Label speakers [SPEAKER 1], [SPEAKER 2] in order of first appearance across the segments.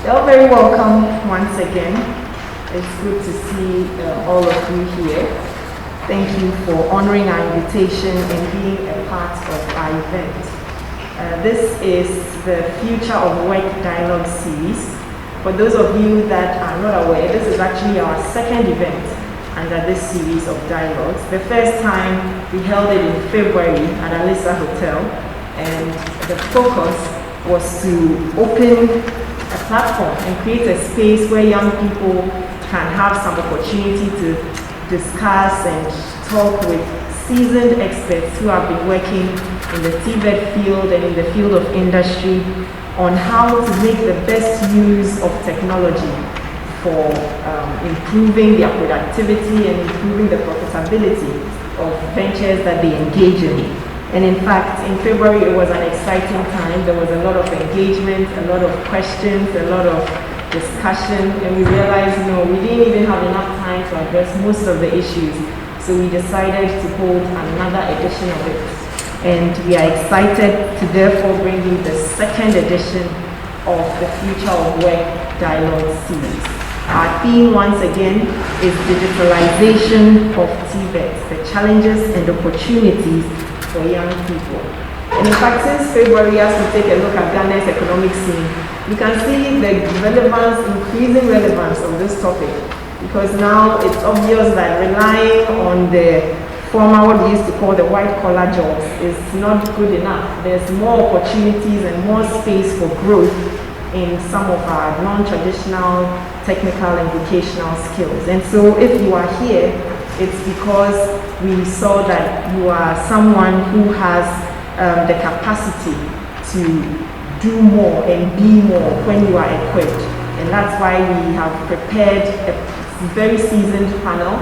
[SPEAKER 1] You're very welcome once again. It's good to see all of you here. Thank you for honoring our invitation and being a part of our event. This is the Future of Work Dialogue series. For those of you that are not aware, this is actually our second event under this series of dialogues. The first time we held it in February at Alisa Hotel, and the focus was to open a platform and create a space where young people can have some opportunity to discuss and talk with seasoned experts who have been working in the TVET field and in the field of industry on how to make the best use of technology for improving their productivity and improving the profitability of ventures that they engage in. And in fact, in February, it was an exciting time. There was a lot of engagement, a lot of questions, a lot of discussion, and we realized, we didn't even have enough time to address most of the issues. So we decided to hold another edition of it. And we are excited to therefore bring you the second edition of the Future of Work Dialogue series. Our theme, once again, is digitalization of TVET, the challenges and opportunities for young people. And in fact, since February, as we take a look at Ghana's economic scene, you can see the increasing relevance of this topic, because now it's obvious that relying on the former, what we used to call the white-collar jobs, is not good enough. There's more opportunities and more space for growth in some of our non-traditional technical and vocational skills. And so if you are here, it's because we saw that you are someone who has the capacity to do more and be more when you are equipped. And that's why we have prepared a very seasoned panel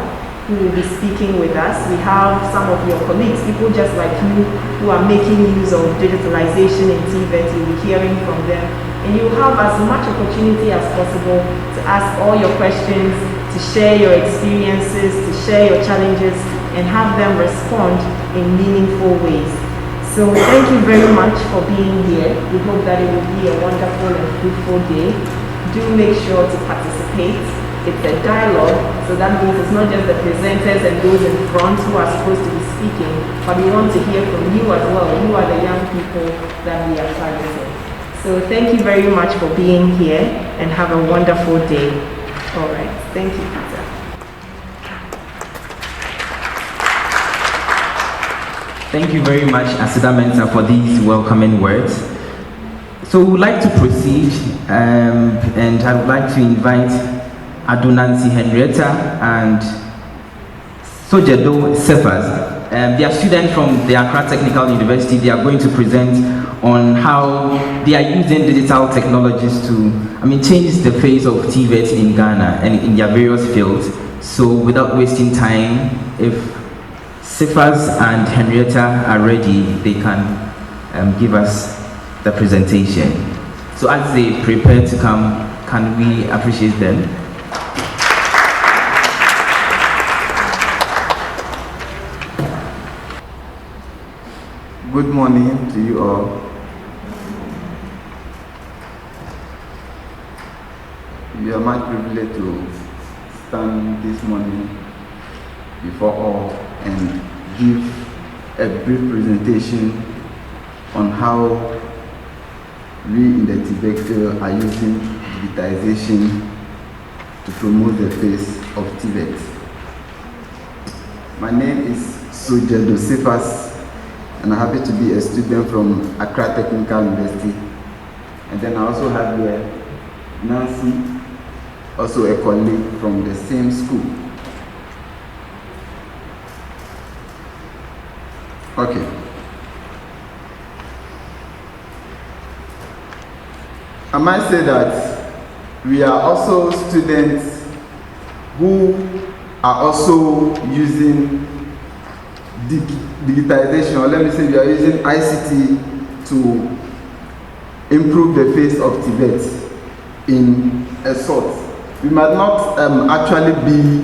[SPEAKER 1] who will be speaking with us. We have some of your colleagues, people just like you, who are making use of digitalization in TVET. You'll be hearing from them. And you have as much opportunity as possible to ask all your questions, to share your experiences, to share your challenges, and have them respond in meaningful ways. So thank you very much for being here. We hope that it will be a wonderful and fruitful day. Do make sure to participate. It's a dialogue, so that means it's not just the presenters and those in front who are supposed to be speaking, but we want to hear from you as well. You are the young people that we are targeting. So thank you very much for being here, and have a wonderful day. All right. Thank you, Peter.
[SPEAKER 2] Thank you very much, Asida Mensah, for these welcoming words. So we would like to proceed, and I would like to invite Adonansi Henrietta and Sojedo Cephas. They are students from the Accra Technical University. They are going to present on how they are using digital technologies to, change the face of TVET in Ghana and in their various fields. So without wasting time, if Cephas and Henrietta are ready, they can give us the presentation. So as they prepare to come, can we appreciate them?
[SPEAKER 3] Good morning to you all. We are much privileged to stand this morning before all and give a brief presentation on how we in the TVET field are using digitization to promote the face of TVET. My name is Sojedo Cephas, and I'm happy to be a student from Accra Technical University. And then I also have here Nancy, also a colleague from the same school. Okay. I might say that we are also students who are also using digitization, or let me say we are using ICT to improve the face of TVET in a sort. We might not actually be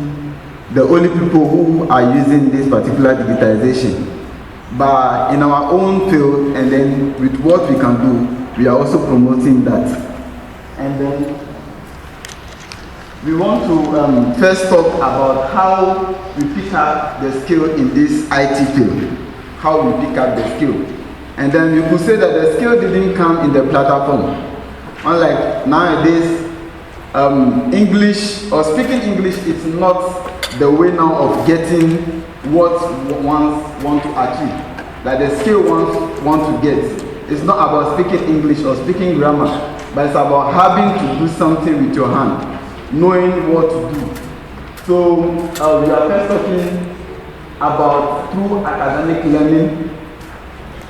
[SPEAKER 3] the only people who are using this particular digitization, but in our own field and then with what we can do, we are also promoting that. and then we want to first talk about how we pick up the skill in this IT field. How we pick up the skill. And then you could say that the skill didn't come in the platform. Unlike nowadays, English or speaking English is not the way now of getting what one want to achieve. Like the skill one want to get. It's not about speaking English or speaking grammar, but it's about having to do something with your hand. Knowing what to do. So we are first talking about through academic learning,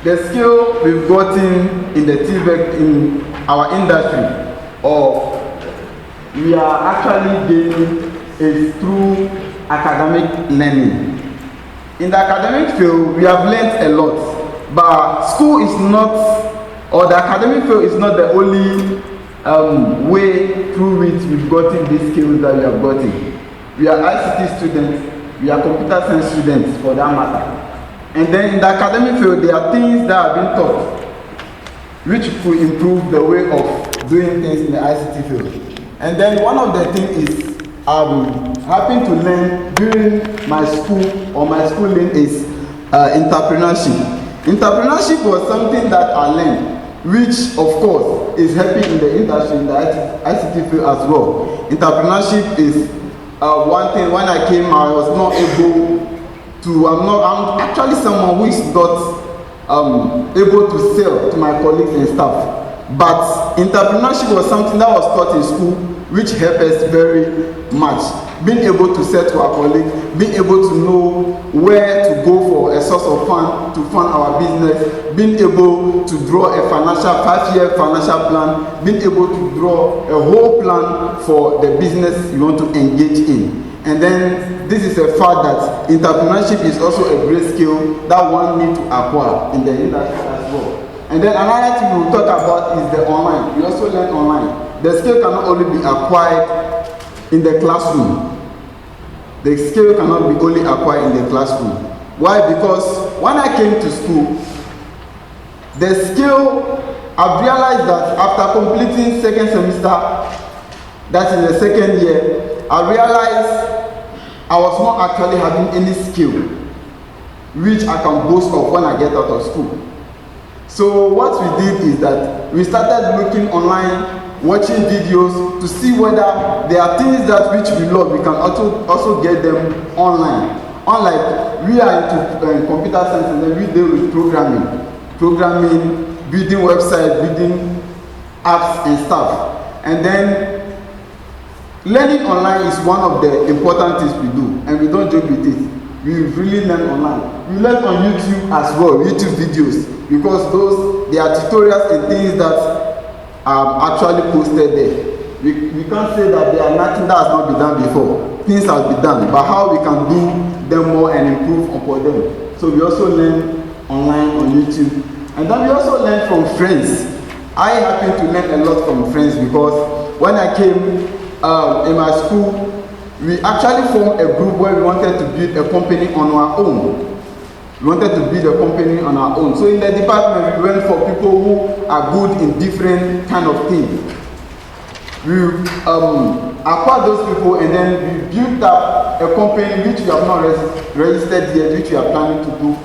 [SPEAKER 3] the skill we've gotten in the TVET in our industry, or we are actually gaining is through academic learning. In the academic field, we have learned a lot, but school is not, or the academic field is not the only way through which we've gotten these skills that we have gotten. We are ICT students, we are computer science students for that matter. And then in the academic field, there are things that have been taught which could improve the way of doing things in the ICT field. And then one of the things is having to learn during my school or my schooling is entrepreneurship. Entrepreneurship was something that I learned, which of course is helping in the industry, in the ICT field as well. Entrepreneurship is one thing. When I came, I was not able to, I'm actually someone who is not able to sell to my colleagues and staff. But entrepreneurship was something that was taught in school, which helped us very much. Being able to sell to our colleagues, being able to know where to go for a source of fund to fund our business, being able to draw a 5-year financial plan, being able to draw a whole plan for the business you want to engage in. And then this is a fact that entrepreneurship is also a great skill that one needs to acquire in the industry as well. And then another thing we'll talk about is the online. We also learn online. The skill cannot only be acquired in the classroom. The skill cannot be only acquired in the classroom. Why? Because when I came to school, the skill, I've realized that after completing second semester, that is the second year, I realized I was not actually having any skill which I can boast of when I get out of school. So what we did is that we started looking online, watching videos to see whether there are things that which we love, we can also get them online. Unlike we are into computer science and then we deal with programming, building websites, building apps and stuff. And then learning online is one of the important things we do, and we don't joke with it. We really learn online. We learn on YouTube as well, YouTube videos, because there are tutorials and things that are actually posted there. We can't say that there are nothing that has not been done before. Things have been done, but how we can do them more and improve upon them. So we also learn online on YouTube. And then we also learn from friends. I happen to learn a lot from friends because when I came in my school, we actually formed a group where we wanted to build a company on our own. We wanted to build a company on our own. So in the department, we went for people who are good in different kind of things. We acquired those people and then we built up a company which we have not registered yet, which we are planning to do.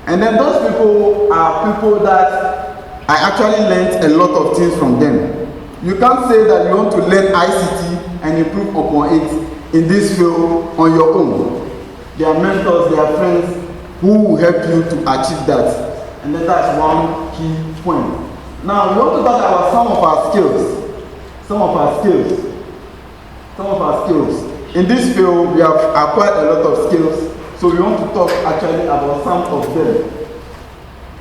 [SPEAKER 3] And then those people are people that I actually learned a lot of things from them. You can't say that you want to learn ICT and improve upon it in this field on your own. There are mentors, there are friends who will help you to achieve that. And then that's one key point. Now we want to talk about some of our skills. In this field, we have acquired a lot of skills, so we want to talk actually about some of them.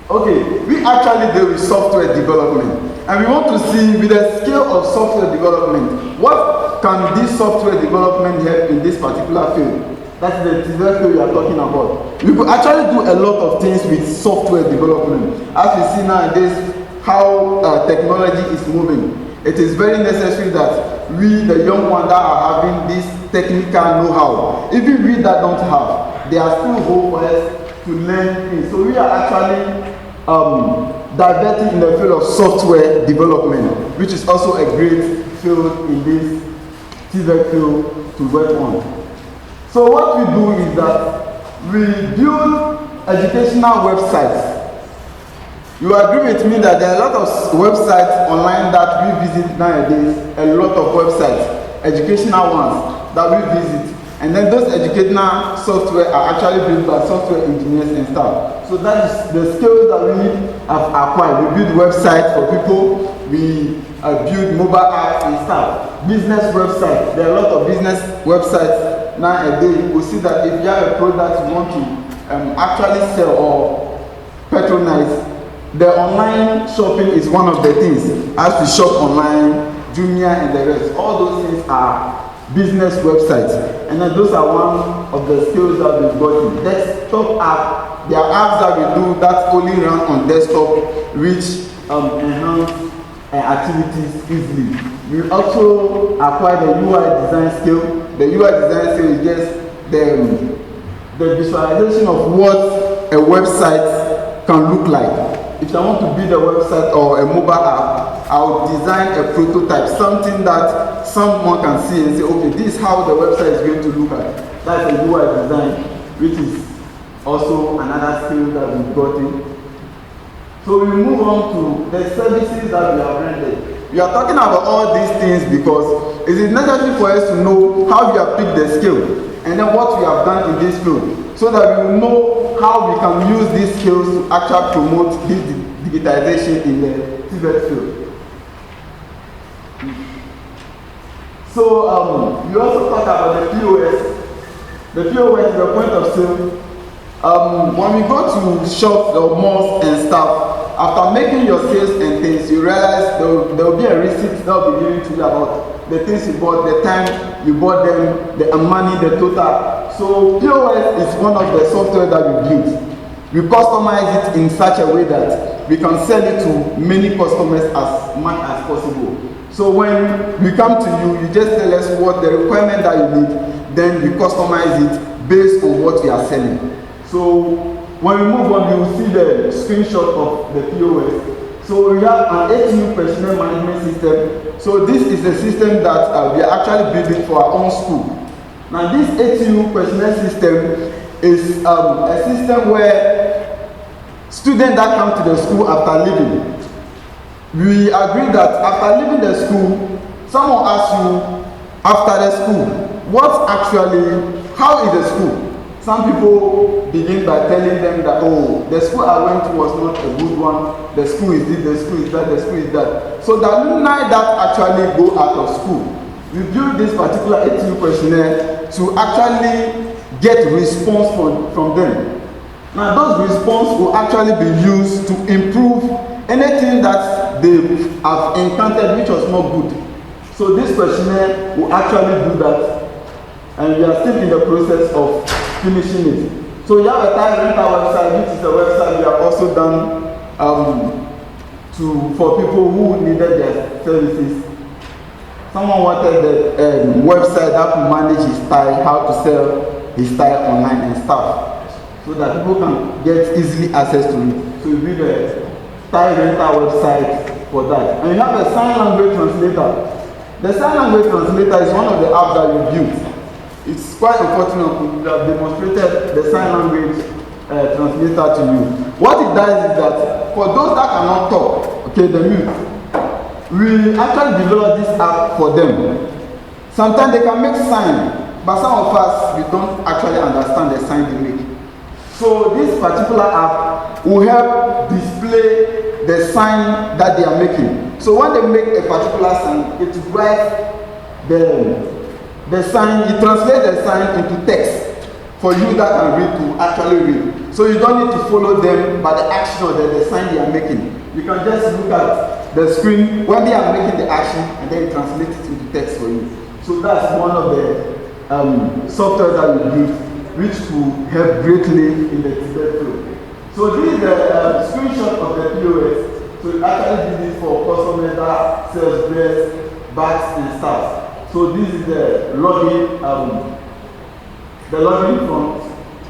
[SPEAKER 3] Okay, we actually deal with software development, and we want to see with the skill of software development, what can this software development help in this particular field? That's the field we are talking about. We could actually do a lot of things with software development. As we see nowadays, how technology is moving. It is very necessary that we, the young ones that are having this technical know-how, even we that don't have, there are still hope for us to learn things. So we are actually diverting in the field of software development, which is also a great field in this TVET field to work on. So what we do is that we build educational websites. You agree with me that there are a lot of websites online that we visit nowadays, a lot of websites, educational ones that we visit. And then those educational software are actually built by software engineers and stuff. So that is the skills that we have acquired. We build websites for people, we build mobile apps and stuff. Business websites, there are a lot of business websites nowadays. You will see that if you have a product you want to actually sell or patronize, the online shopping is one of the things. As to shop online, Jumia and the rest, all those things are business websites. And then those are one of the skills that we've got in. Desktop app, there are apps that we do that only run on desktop, which enhance activities easily. We also acquire the UI design skill. The UI design skill is just the visualization of what a website can look like. If I want to build a website or a mobile app, I'll design a prototype, something that someone can see and say, okay, this is how the website is going to look like. That's a UI design, which is also another skill that we've got in. So we move on to the services that we have rendered. We are talking about all these things because it is necessary for us to know how we have picked the skill and then what we have done in this field, so that we will know how we can use these skills to actually promote this digitization in the TVET field. So we also talk about the POS. The POS is the point of sale. When we go to shops or malls and stuff, after making your sales and things, you realize there will be a receipt that will be given to you about the things you bought, the time you bought them, the money, the total. So POS is one of the software that we built. We customize it in such a way that we can sell it to many customers as much as possible. So when we come to you, you just tell us what the requirement that you need, then we customize it based on what we are selling. So when we move on, you will see the screenshot of the POS. So we have an ATU personnel management system. So this is a system that we are actually building for our own school. Now this ATU personnel system is a system where students that come to the school after leaving, we agree that after leaving the school, someone asks you after the school, how is the school? Some people begin by telling them that, oh, the school I went to was not a good one, the school is this, the school is that, the school is that. So the alumni that actually go out of school, we build this particular ATU questionnaire to actually get response from them. Now those responses will actually be used to improve anything that they have encountered which was not good. So this questionnaire will actually do that, and we are still in the process of finishing it. So we have a time rental website, which is a website we have also done for people who needed their services. Someone wanted the website that will manage his style, how to sell his style online and stuff, so that people can get easily access to it. So we build a style rental website for that. And we have a sign language translator. The sign language translator is one of the apps that we built. It's quite unfortunate we have demonstrated the sign language translator to you. What it does is that for those that cannot talk, okay, the mute, we actually develop this app for them. Sometimes they can make sign, but some of us, we don't actually understand the sign they make. So this particular app will help display the sign that they are making. So when they make a particular sign, it writes the sign, it translates the sign into text for you that can read to actually read. So you don't need to follow them by the action or the sign they are making. You can just look at the screen when they are making the action and then translate it into text for you. So that's one of the software that we use, which will help greatly in the TVET field. So this is the screenshot of the POS. So it actually did this for customer that sells dress, bags and stuff. So this is the login front.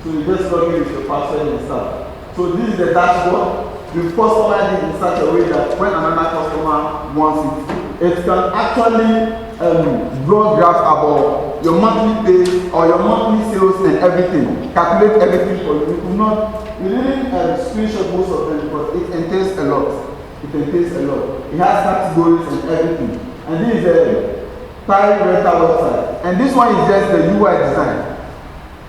[SPEAKER 3] So you just log in with your password and stuff. So this is the dashboard. we've customized it in such a way that when another customer wants it can actually draw graphs about your monthly pay or your monthly sales and everything, calculate everything for you. We didn't screenshot most of them because it entails a lot. It has categories and everything. And this is a Thai rental website. And this one is just the UI design.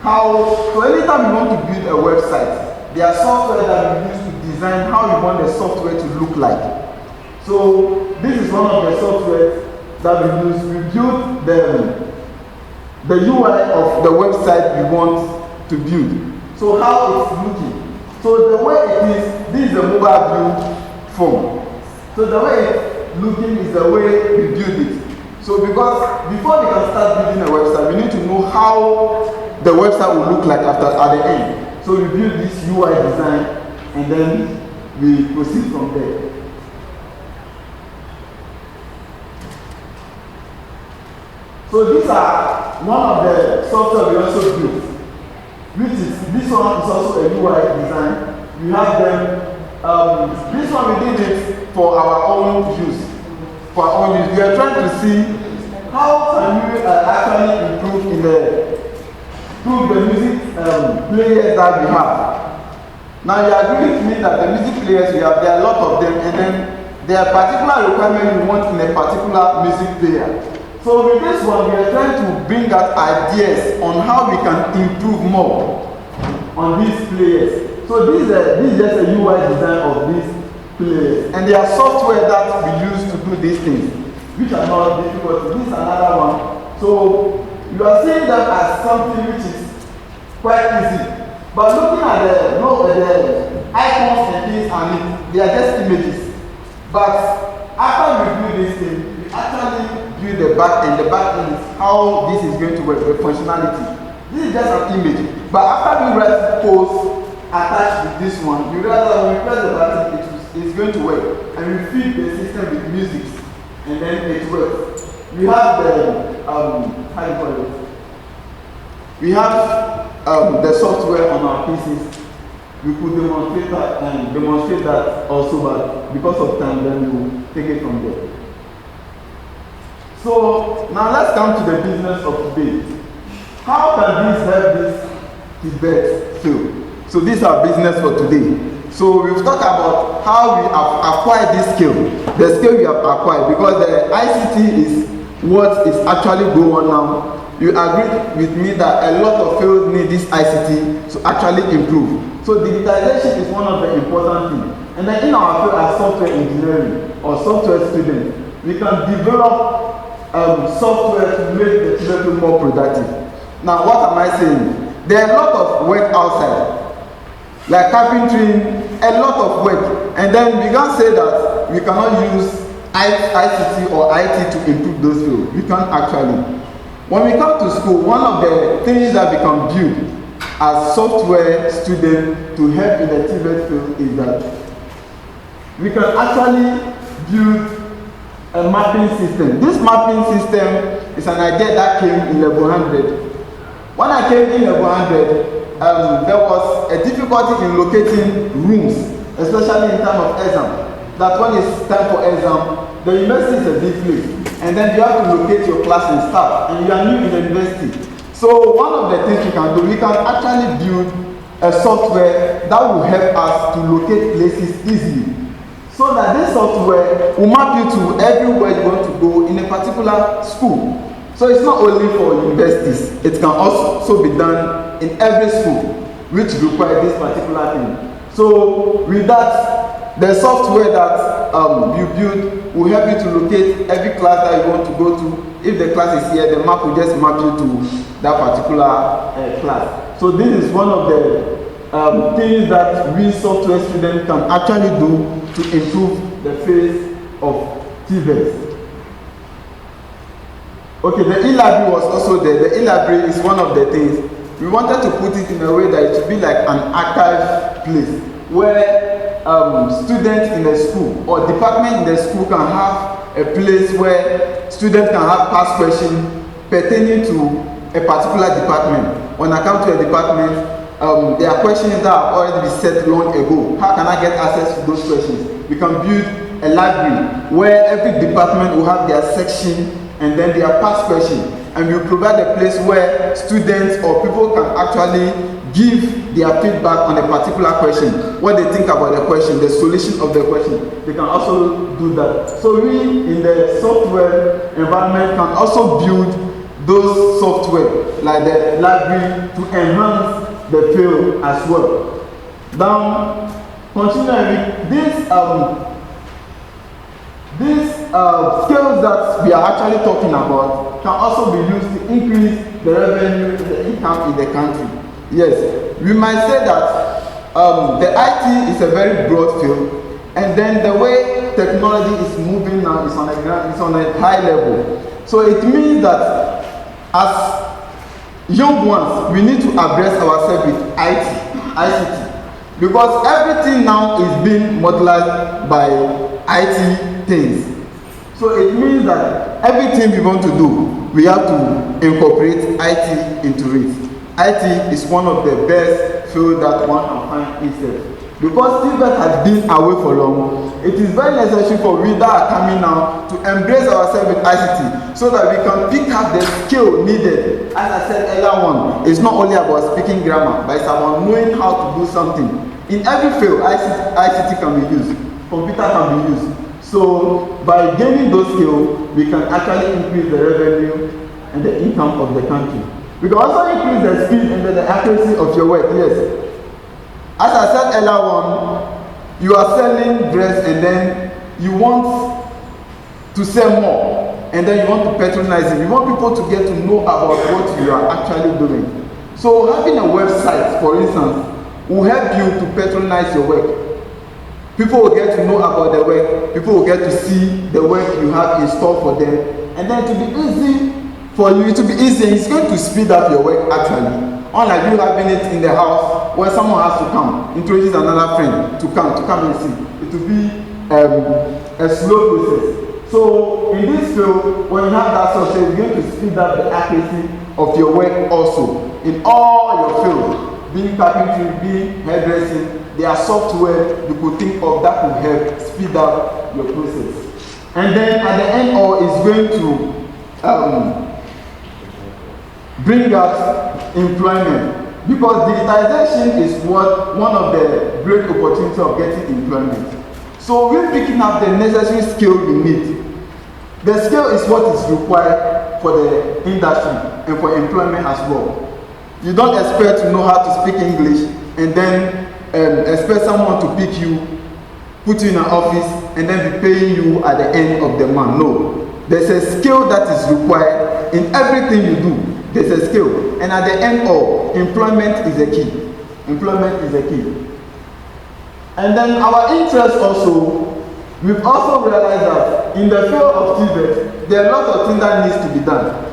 [SPEAKER 3] So anytime you want to build a website, there are software that we use to design how you want the software to look like. So this is one of the software that we use. We build the UI of the website we want to build. So how it's looking. So the way it is, this is a mobile view form. So the way it's looking is the way we build it. So because before we can start building a website, we need to know how the website will look like at the end. So we build this UI design and then we proceed from there. So these are one of the software we also built, which is, this one is also a UI design. We have them, this one we did it for our own use. We are trying to see how can we actually improve the music players that we have. Now you agree with me that the music players we have, there are a lot of them, and then there are particular requirements we want in a particular music player. So with this one, we are trying to bring out ideas on how we can improve more on these players. So this is just a UI design of these players. And there are software that we use to do these things, which are not difficult. This is another one. So you are seeing them as something which is quite easy. But looking at the icons and things on it, they are just images. But after we do this thing, we actually build the back end. The back end is how this is going to work, the functionality. This is just an image. But after we write post attached with this one, you realize that when we press the button, it's going to work. And we feed the system with music, and then it works. We have the how do you call it? We have the software on our PCs. We could demonstrate that also, but because of time, then we will take it from there. So now let's come to the business of today. How can this help this TVET field? So this is our business for today. So we've talked about how we have acquired this skill, the skill we have acquired, because the ICT is what is actually going on now. You agree with me that a lot of fields need this ICT to actually improve. So digitalization is one of the important things. And then in our field as software engineering or software students, we can develop software to make the children more productive. Now what am I saying? There are a lot of work outside, like carpentry, a lot of work. And then we can say that we cannot use ICT or IT to improve those fields. We can't actually. When we come to school, one of the things that we can build as software students to help in the TVET field is that we can actually build a mapping system. This mapping system is an idea that came in level 100. When I came in level 100, there was a difficulty in locating rooms, especially in terms of exam. That when it's time for exam, the university is a big place. And then you have to locate your class and staff, and you are new in the university. So one of the things we can do, we can actually build a software that will help us to locate places easily. So that this software will map you to everywhere you want to go in a particular school. So it's not only for universities, it can also be done in every school which requires this particular thing. So with that, the software that you build will help you to locate every class that you want to go to. If the class is here, the map will just map you to that particular class. So this is one of the things that we software students can actually do to improve the phase of TVET. Okay, the e-library was also there. The e-library is one of the things. We wanted to put it in a way that it should be like an archive place where students in the school or department in the school can have a place where students can have past questions pertaining to a particular department. When I come to a department, there are questions that have already been set long ago. How can I get access to those questions? We can build a library where every department will have their section and then their past question, and we provide a place where students or people can actually give their feedback on a particular question, what they think about the question, the solution of the question. They can also do that. So we in the software environment can also build those software like the library to enhance the field as well. Now, continuing, these skills that we are actually talking about can also be used to increase the revenue, the income in the country. Yes, we might say that the IT is a very broad field, and then the way technology is moving now is on a high level. So it means that as young ones, we need to address ourselves with ICT, because everything now is being modelized by IT things. So it means that everything we want to do, we have to incorporate IT into it. IT is one of the best fields that one can find itself. Because TVET has been away for long, it is very necessary for we that are coming now to embrace ourselves with ICT so that we can pick up the skill needed. As I said earlier on, it's not only about speaking grammar, but it's about knowing how to do something. In every field, ICT can be used, computer can be used. So by gaining those skills, we can actually increase the revenue and the income of the country. We can also increase the speed and the accuracy of your work, yes. As I said earlier on, you are selling dress and then you want to sell more, and then you want to patronize it. You want people to get to know about what you are actually doing. So having a website, for instance, will help you to patronize your work. People will get to know about the work, people will get to see the work you have in store for them, and then to be easy for you, to be easy, it's going to speed up your work actually. Unlike you having it in the house where someone has to come, introduce another friend to come and see. It will be a slow process. So in this field, when you have that software, it's going to speed up the accuracy of your work also. In all your fields, being carpentry, being hairdressing, there are software you could think of that will help speed up your process. And then at the end, all is going to bring us employment, because digitalization is one of the great opportunities of getting employment. So we're picking up the necessary skill we need. The skill is what is required for the industry and for employment as well. You don't expect to know how to speak English and then expect someone to pick you, put you in an office, and then be paying you at the end of the month. No. There's a skill that is required in everything you do. There's a skill. And at the end of, employment is a key. Employment is a key. And then our interest also, we've also realized that in the field of TVET, there are a lot of things that needs to be done.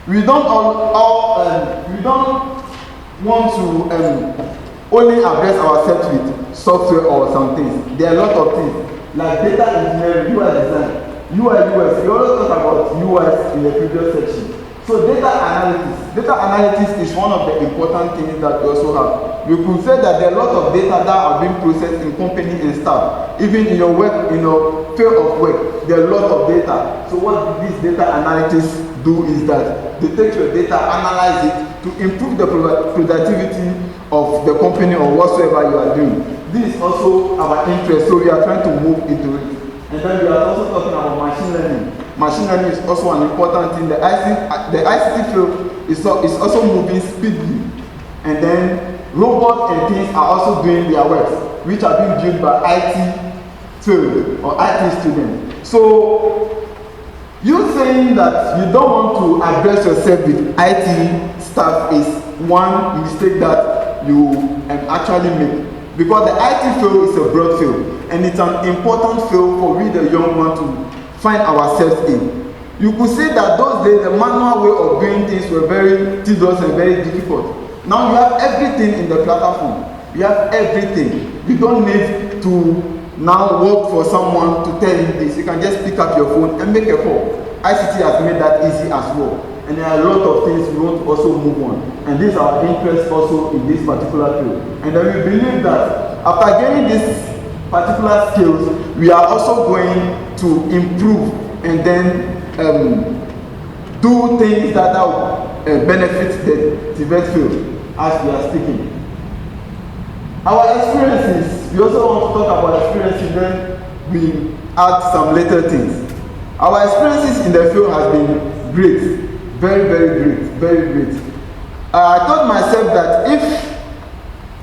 [SPEAKER 3] We don't we don't want to only address ourselves with software or some things. There are a lot of things like data engineering, UI design, UI UX. We always talk about UX in the previous section. So data analysis is one of the important things that we also have. We could say that there are a lot of data that are being processed in company and staff. Even in your work, in your field of work, there are a lot of data. So what these data analytics do is that they take your data, analyze it to improve the productivity of the company or whatsoever you are doing. This is also our interest, so we are trying to move into it. And then we are also talking about machine learning. Machine learning is also an important thing. The ICT field is also moving speedily. And then robots and things are also doing their work, which are being built by IT field or IT students. So you saying that you don't want to address yourself with IT stuff is one mistake that you actually make. Because the IT field is a broad field, and it's an important field for we the young ones to find ourselves in. You could say that those days the manual way of doing things were very tedious and very difficult. Now you have everything in the platform. You have everything. You don't need to now work for someone to tell you this. You can just pick up your phone and make a call. ICT has made that easy as well. And there are a lot of things we want to also move on. And this is our interest also in this particular field. And then we believe that after gaining these particular skills, we are also going to improve and then do things that will benefit the TVET field as we are speaking. Our experiences, we also want to talk about experiences, then we add some later things. Our experiences in the field has been great, very, very great, very great. I told myself that if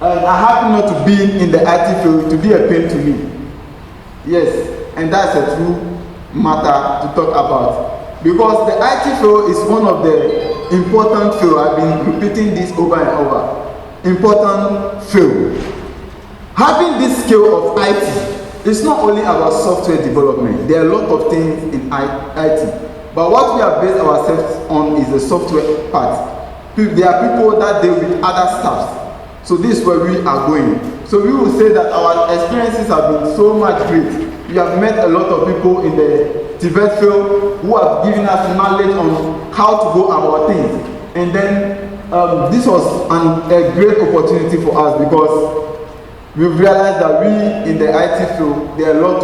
[SPEAKER 3] I happen not to be in the IT field, to be a pain to me. Yes, and that's a true matter to talk about. Because the IT field is one of the important fields. I've been repeating this over and over. Important field. Having this skill of IT is not only about software development. There are a lot of things in IT. But what we have based ourselves on is the software part. There are people that deal with other stuff. So this is where we are going. So we will say that our experiences have been so much great. We have met a lot of people in the TVET field who have given us knowledge on how to go about things. And then this was a great opportunity for us because we've realized that we in the IT field, there are a lot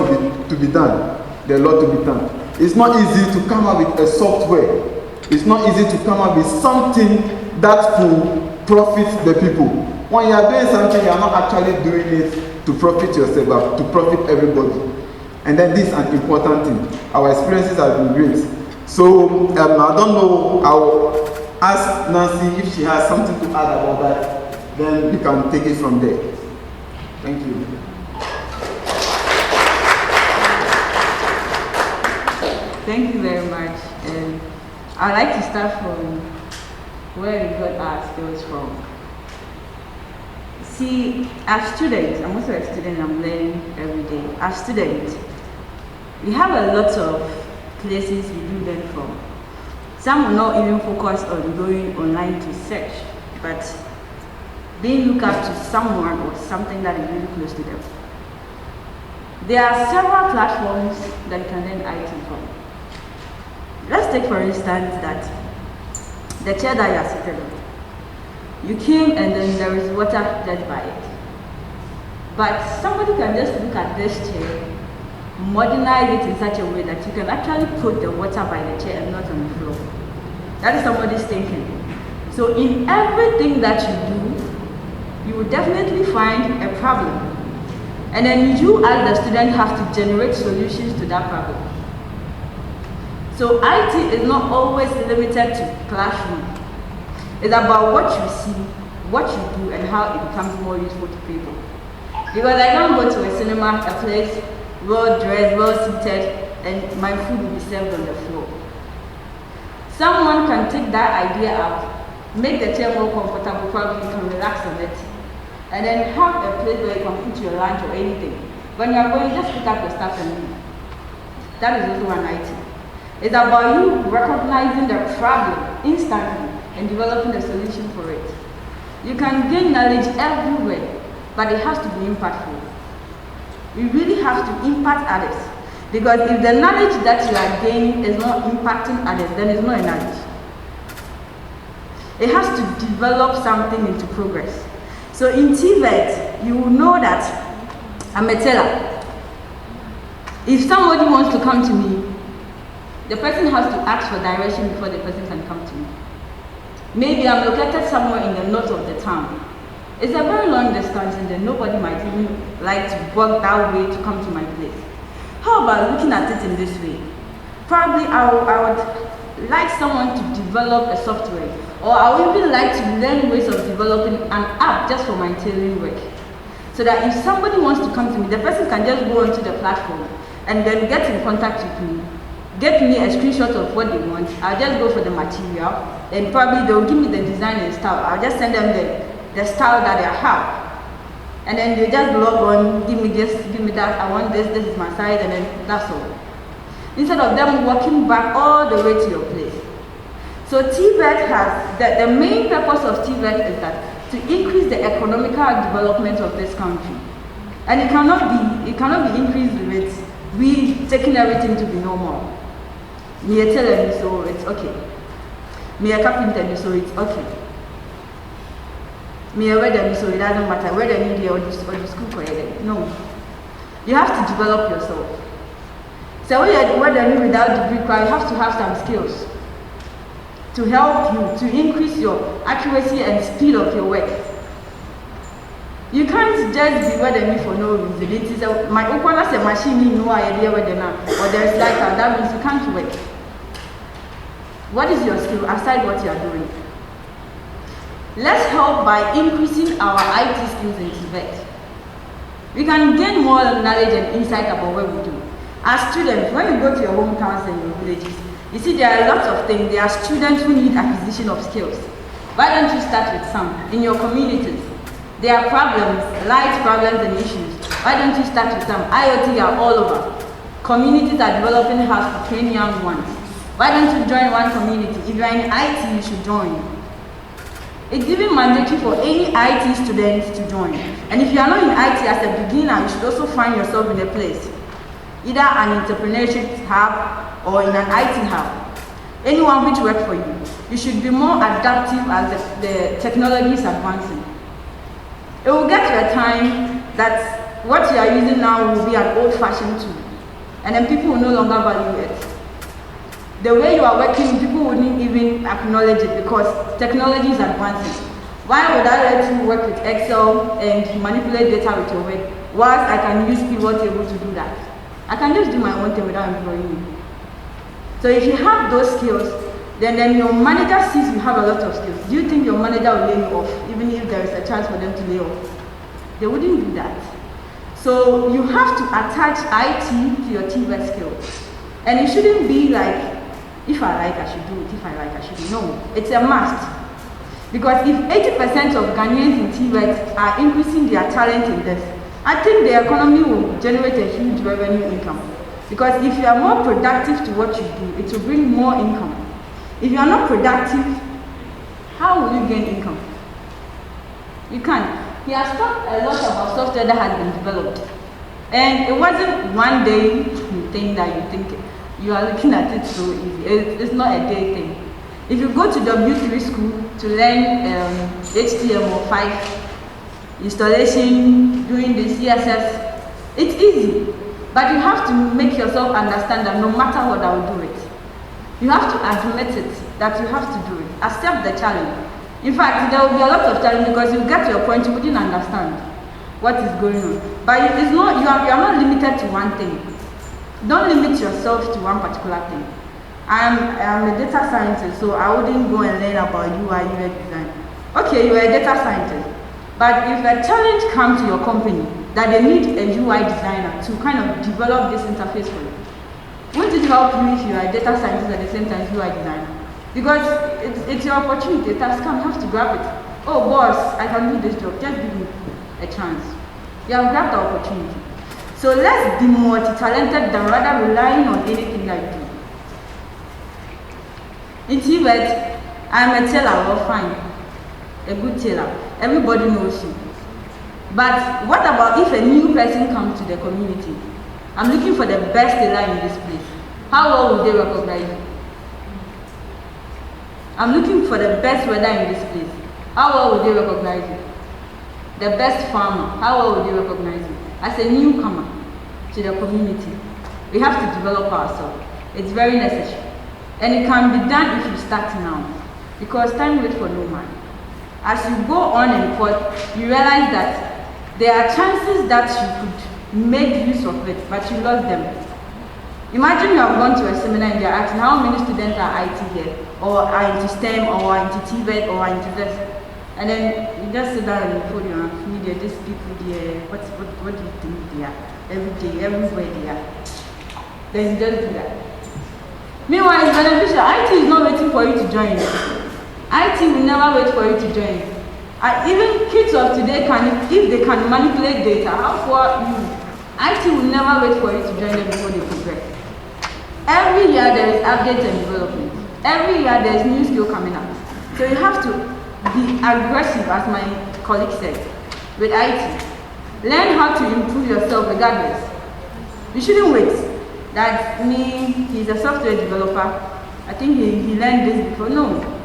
[SPEAKER 3] to be done. There are a lot to be done. It's not easy to come up with a software. It's not easy to come up with something that will profit the people. When you are doing something, you are not actually doing it to profit yourself, but to profit everybody. And then this is an important thing. Our experiences have been great. So I don't know, I'll ask Nancy if she has something to add about that. Then we can take it from there. Thank you.
[SPEAKER 4] Thank you very much. I'd like to start from where we got our skills from. See, as students, I'm also a student, I'm learning every day. As students, we have a lot of places we do learn from. Some will not even focus on going online to search, but being looked up to someone or something that is really close to them. There are several platforms that you can learn IT from. Let's take for instance that the chair that you are sitting on. You came and then there is water just by it. But somebody can just look at this chair, modernize it in such a way that you can actually put the water by the chair and not on the floor. That is somebody's thinking. So in everything that you do, you will definitely find a problem. And then you as the student have to generate solutions to that problem. So IT is not always limited to classroom. It's about what you see, what you do, and how it becomes more useful to people. Because I don't go to a cinema, a place, well dressed, well seated, and my food will be served on the floor. Someone can take that idea out, make the chair more comfortable, probably you can relax on it, and then have a place where you can put your lunch or anything. When you are going, just pick up your stuff and leave. That is also an IT. It's about you recognizing the problem instantly and developing a solution for it. You can gain knowledge everywhere, but it has to be impactful. You really have to impact others. Because if the knowledge that you are gaining is not impacting others, then it's not a knowledge. It has to develop something into progress. So in TVET, you will know that I'm a teller. If somebody wants to come to me, the person has to ask for direction before the person can come to me. Maybe I'm located somewhere in the north of the town. It's a very long distance and then nobody might even like to walk that way to come to my place. How about looking at it in this way? Probably I would like someone to develop a software, or I would even like to learn ways of developing an app just for my tailoring work. So that if somebody wants to come to me, the person can just go onto the platform and then get in contact with me, get me a screenshot of what they want. I'll just go for the material, and probably they'll give me the design and style. I'll just send them the style that I have. And then they just log on, give me this, give me that, I want this, this is my size, and then that's all. Instead of them walking back all the way to your place. So TVET has, the main purpose of TVET is that to increase the economical development of this country. And it cannot be increased with we taking everything to be normal. Me a tailor, so it's okay. Me a carpenter, so it's okay. Me a weather, so it doesn't matter whether you need or the school career. No. You have to develop yourself. So whether you without degree, you have to have some skills to help you to increase your accuracy and speed of your work. You can't just be whether me for no reason. It is my opponent a machine no idea whether now or there's like that means you can't work. What is your skill aside what you are doing? Let's help by increasing our IT skills in TVET. We can gain more knowledge and insight about what we do. As students, when you go to your hometowns and your villages, you see there are lots of things. There are students who need acquisition of skills. Why don't you start with some? In your communities, there are problems, light problems and issues. Why don't you start with some? IoT are all over. Communities are developing hubs to train young ones. Why don't you join one community? If you are in IT, you should join. It's even mandatory for any IT student to join. And if you are not in IT as a beginner, you should also find yourself in a place, either an entrepreneurship hub or in an IT hub. Anyone which works for you. You should be more adaptive as the technology is advancing. It will get to a time that what you are using now will be an old-fashioned tool, and then people will no longer value it. The way you are working, people wouldn't even acknowledge it because technology is advancing. Why would I let you work with Excel and manipulate data with your work, whilst I can use pivot table to do that? I can just do my own thing without employing you. So if you have those skills, then your manager sees you have a lot of skills. Do you think your manager will lay you off, even if there is a chance for them to lay off? They wouldn't do that. So you have to attach IT to your TVET skills. And it shouldn't be like, if I like, I should do it. If I like, I should do it. No, it's a must. Because if 80% of Ghanaians in TVET are increasing their talent in this, I think the economy will generate a huge revenue income. Because if you are more productive to what you do, it will bring more income. If you are not productive, how will you gain income? You can't. He has talked a lot about software that has been developed. And it wasn't one day thing that you think you are looking at it so easy. It's not a day thing. If you go to W3 school to learn HTML5 installation, doing the CSS, it's easy. But you have to make yourself understand that no matter what, I will do it. You have to admit it, that you have to do it. Accept the challenge. In fact, there will be a lot of challenge because you get to a point you wouldn't understand what is going on. But it's not, you are not limited to one thing. Don't limit yourself to one particular thing. I'm a data scientist, so I wouldn't go and learn about UI UX design. Okay, you are a data scientist. But if a challenge comes to your company that they need a UI designer to kind of develop this interface for you, won't it help you if you are a data scientist at the same time UI designer? Because it's your opportunity, it has come, you have to grab it. Oh boss, I can do this job, just give me a chance. You have grabbed the opportunity. So let's be multi-talented than rather relying on anything that you do. In TVET, I'm a tailor, well fine, a good tailor. Everybody knows you. But what about if a new person comes to the community? I'm looking for the best tailor in this place. How well will they recognize you? I'm looking for the best weather in this place. How well will they recognize you? The best farmer, how well will they recognize you? As a newcomer to the community, we have to develop ourselves. It's very necessary. And it can be done if you start now. Because time waits for no man. As you go on and forth, you realize that there are chances that you could make use of it, but you lost them. Imagine you have gone to a seminar and they're asking how many students are IT here, or are into STEM, or are into TVET, or are into this. And then you just sit down and you put your media, these people there, what do you think they are? Every day, everywhere they are. Then you just do that. Meanwhile, it's beneficial. IT is not waiting for you to join. IT will never wait for you to join. Even kids of today if they can manipulate data, how for you? IT will never wait for you to join them before they progress. Every year there is updates and development. Every year there is new skill coming up. So you have to be aggressive, as my colleague said, with IT. Learn how to improve yourself regardless. You shouldn't wait. that he's a software developer. I think he learned this before. No.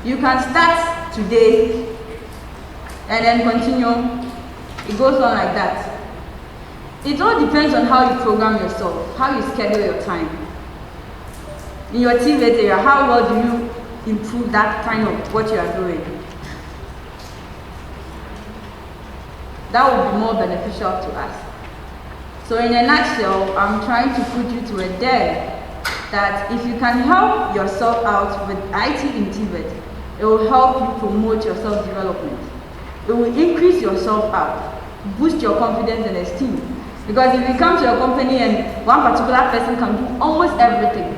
[SPEAKER 4] You can start today and then continue. It goes on like that. It all depends on how you program yourself, how you schedule your time. In your TVET area, how well do you improve that kind of what you are doing? That would be more beneficial to us. So in a nutshell, I'm trying to put you to a dead that if you can help yourself out with IT in TVET, it will help you promote your self-development. It will increase your self-out, boost your confidence and esteem. Because if you come to a company and one particular person can do almost everything,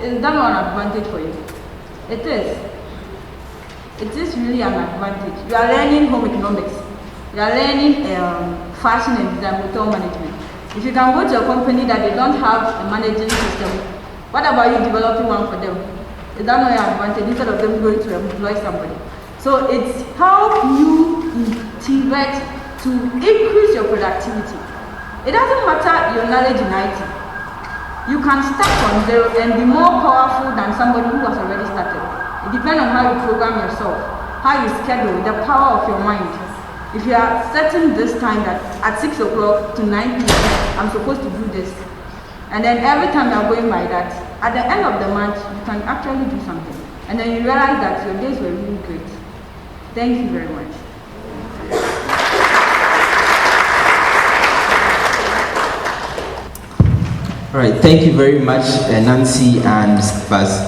[SPEAKER 4] is that not an advantage for you? It is. It is really an advantage. You are learning home economics. You are learning fashion and design, hotel management. If you can go to a company that they don't have a managing system, what about you developing one for them? Is that not your advantage instead of them going to employ somebody? So it's help you in TVET to increase your productivity. It doesn't matter your knowledge in IT. You can start from zero and be more powerful than somebody who has already started. It depends on how you program yourself, how you schedule, the power of your mind. If you are setting this time that at 6 o'clock to 9 p.m., I'm supposed to do this. And then every time you are going by that, at the end of the month, you can actually do something. And then you realize that your days were really great. Thank you very much.
[SPEAKER 2] All right, thank you very much, Nancy and Vas.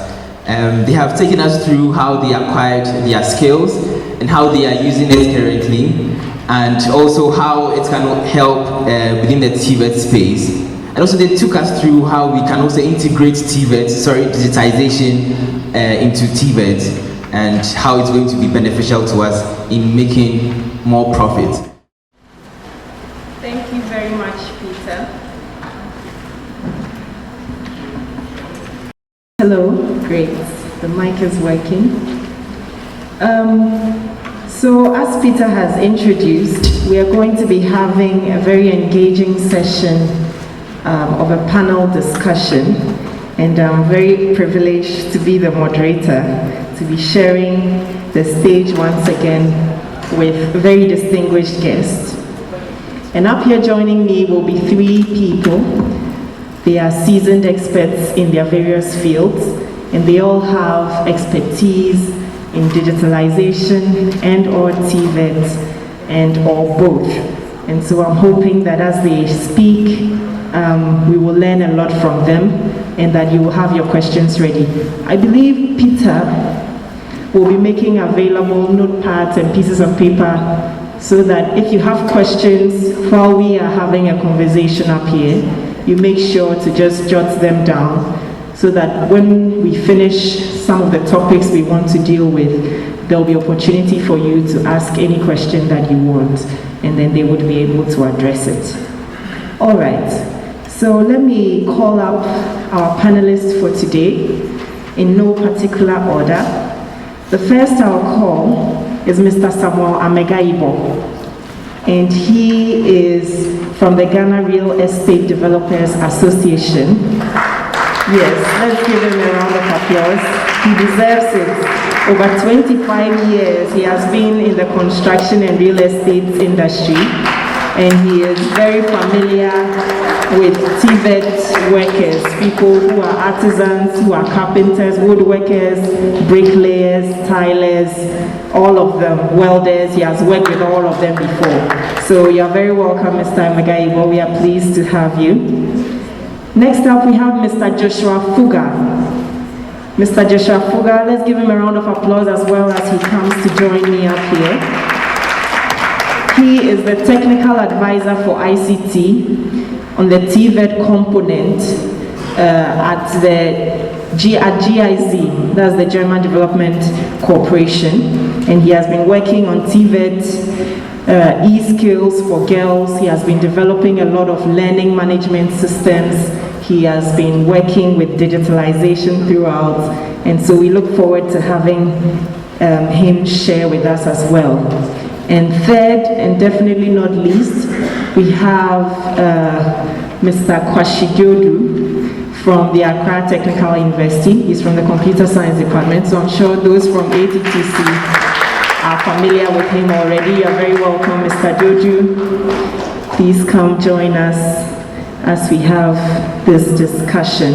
[SPEAKER 2] They have taken us through how they acquired their skills and how they are using it currently, and also how it can help within the TVET space. And also they took us through how we can also integrate digitization into TVET, and how it's going to be beneficial to us in making more profit.
[SPEAKER 1] Thank you very much, Peter. Hello, great. The mic is working. So as Peter has introduced, we are going to be having a very engaging session of a panel discussion, and I'm very privileged to be the moderator, to be sharing the stage once again with very distinguished guests. And up here joining me will be 3 people. They are seasoned experts in their various fields, and they all have expertise in digitalization and or TVET and or both. And so I'm hoping that as they speak, we will learn a lot from them, and that you will have your questions ready. I believe Peter will be making available notepads and pieces of paper so that if you have questions while we are having a conversation up here, you make sure to just jot them down, so that when we finish some of the topics we want to deal with, there'll be opportunity for you to ask any question that you want, and then they would be able to address it. All right, so let me call up our panelists for today in no particular order. The first I'll call is Mr. Samuel Amegaibo, and he is from the Ghana Real Estate Developers Association. Yes, let's give him a round of applause. He deserves it. Over 25 years he has been in the construction and real estate industry, and he is very familiar with TVET workers, people who are artisans, who are carpenters, woodworkers, bricklayers, tilers, all of them, welders. He has worked with all of them before. So you are very welcome, Mr. Magaibo. We are pleased to have you. Next up, we have Mr. Joshua Fuga. Mr. Joshua Fuga, let's give him a round of applause as well as he comes to join me up here. He is the technical advisor for ICT on the TVET component at GIZ, that's the German Development Corporation, and he has been working on TVET e-skills for girls. He has been developing a lot of learning management systems. He has been working with digitalization throughout, and so we look forward to having him share with us as well. And third, and definitely not least, we have Mr. Kwashigyodu from the Accra Technical University. He's from the Computer Science Department, so I'm sure those from ATTC are familiar with him already. You're very welcome, Mr. Joju. Please come join us as we have this discussion.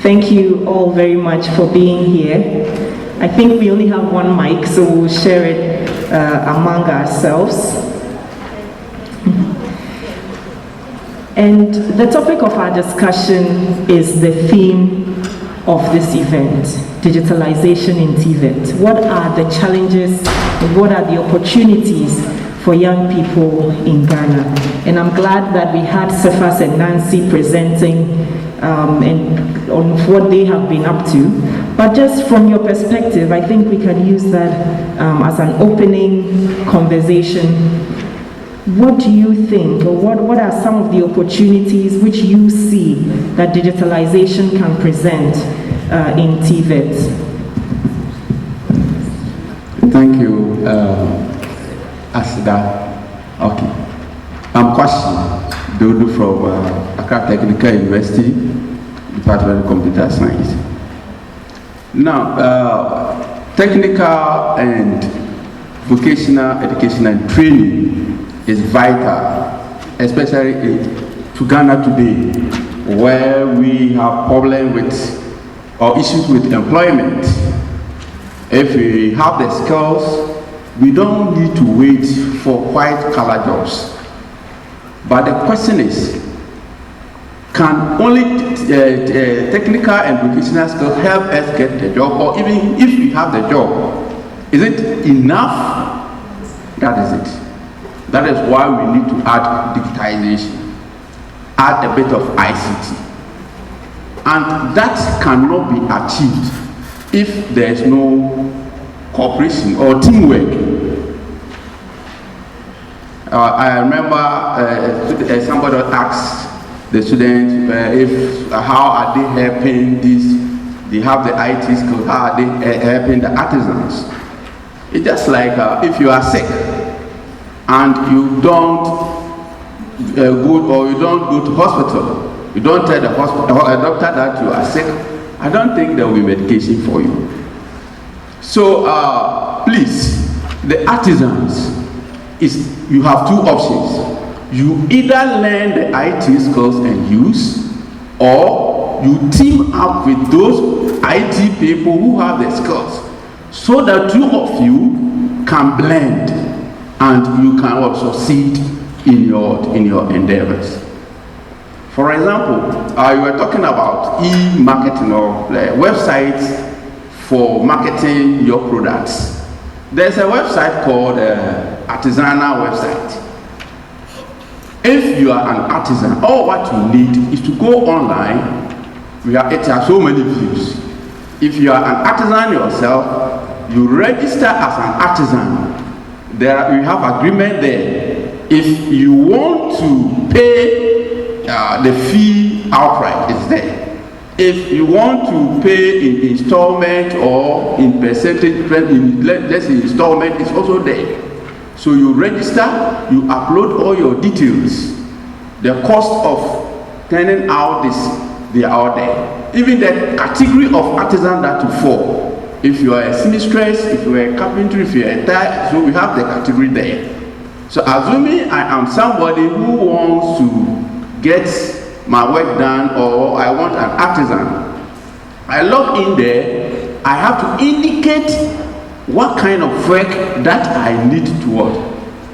[SPEAKER 1] Thank you all very much for being here. I think we only have one mic, so we'll share it among ourselves. And the topic of our discussion is the theme of this event, digitalization in TVET. What are the challenges and what are the opportunities for young people in Ghana? And I'm glad that we had Cephas and Nancy presenting and on what they have been up to. But just from your perspective, I think we can use that as an opening conversation. What do you think, or what are some of the opportunities which you see that digitalization can present in TVET?
[SPEAKER 5] Thank you, Asida. Okay. I'm Kwashi Dodo from Accra Technical University, Department of Computer Science. Now, technical and vocational education and training is vital, especially to Ghana today, where we have problems with or issues with employment. If we have the skills, we don't need to wait for white-collar jobs. But the question is, can only technical and vocational skills help us get the job, or even if we have the job, is it enough? That is it. That is why we need to add digitalization, add a bit of ICT. And that cannot be achieved if there is no cooperation or teamwork. I remember somebody asked the students if how are they helping these, they have the IT skills, how are they helping the artisans. It's just like if you are sick, and you don't go to hospital, you don't tell the doctor that you are sick, I don't think there will be medication for you. So please, the artisans, you have two options. You either learn the IT skills and use, or you team up with those IT people who have the skills, so that two of you can blend and you can also succeed in your endeavors. For example, you were talking about e-marketing or websites for marketing your products. There's a website called Artisanal website. If you are an artisan, all what you need is to go online. It has so many views. If you are an artisan yourself, you register as an artisan. We have agreement there. If you want to pay the fee outright, it's there. If you want to pay in installment or in percentage, let's say installment, it's also there. So you register, you upload all your details. The cost of turning out this, they are out there. Even the category of artisan that you fall. If you are a seamstress, if you are a carpenter, if you are a tire, so we have the category there. So assuming I am somebody who wants to get my work done, or I want an artisan, I log in there, I have to indicate what kind of work that I need to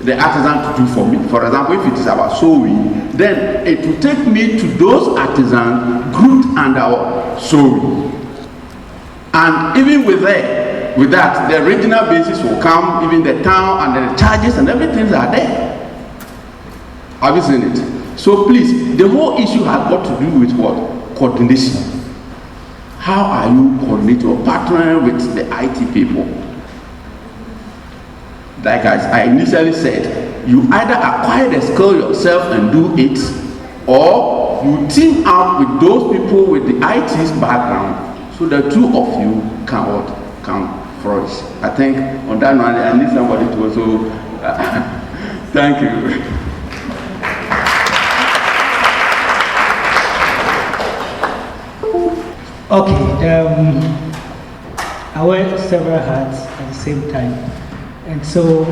[SPEAKER 5] the artisan to do for me. For example, if it is about sewing, then it will take me to those artisans grouped under sewing. And even with that, the regional basis will come, even the town and the charges and everything are there. Have you seen it? So please, the whole issue has got to do with what? Coordination. How are you coordinating or partnering with the IT people? Like I initially said, you either acquire the skill yourself and do it, or you team up with those people with the IT's background, so the two of you can flourish. I think on that one, I need somebody to also thank you.
[SPEAKER 6] Okay, I wear several hats at the same time, and so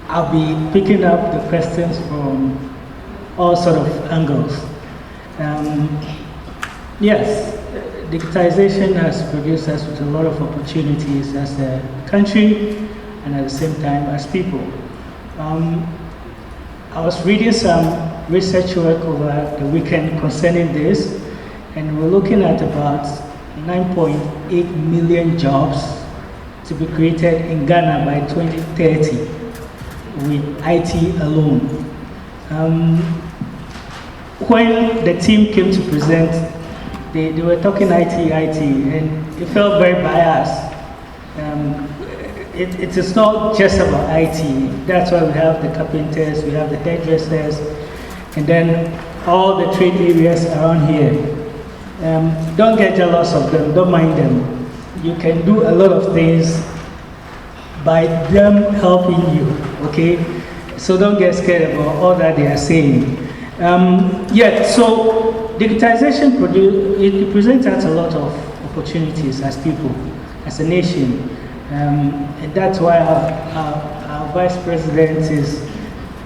[SPEAKER 6] I'll be picking up the questions from all sort of angles. Yes, digitization has produced us with a lot of opportunities as a country and at the same time as people. I was reading some research work over the weekend concerning this, and we're looking at about 9.8 million jobs to be created in Ghana by 2030 with IT alone. When the team came to present, they were talking IT, and it felt very biased. It is not just about IT. That's why we have the carpenters, we have the hairdressers, and then all the trade areas around here. Don't get jealous of them, don't mind them. You can do a lot of things by them helping you, okay? So don't get scared about all that they are saying. So digitization it presents us a lot of opportunities as people, as a nation. And that's why our vice president is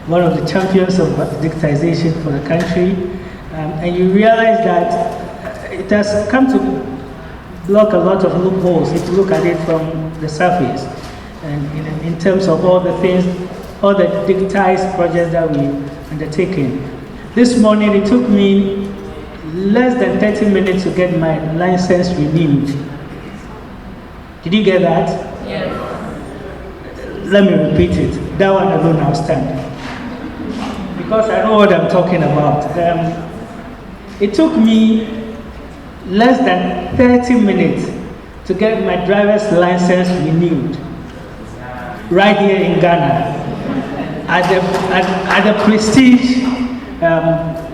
[SPEAKER 6] one of the champions of digitization for the country. And you realize that it has come to block a lot of loopholes if you look at it from the surface. And in terms of all the things, all the digitized projects that we undertaken. This morning it took me less than 30 minutes to get my license renewed. Did you get that?
[SPEAKER 7] Yes.
[SPEAKER 6] Let me repeat it. That one alone I'll stand. Because I know what I'm talking about. It took me less than 30 minutes to get my driver's license renewed. Right here in Ghana. At the Prestige,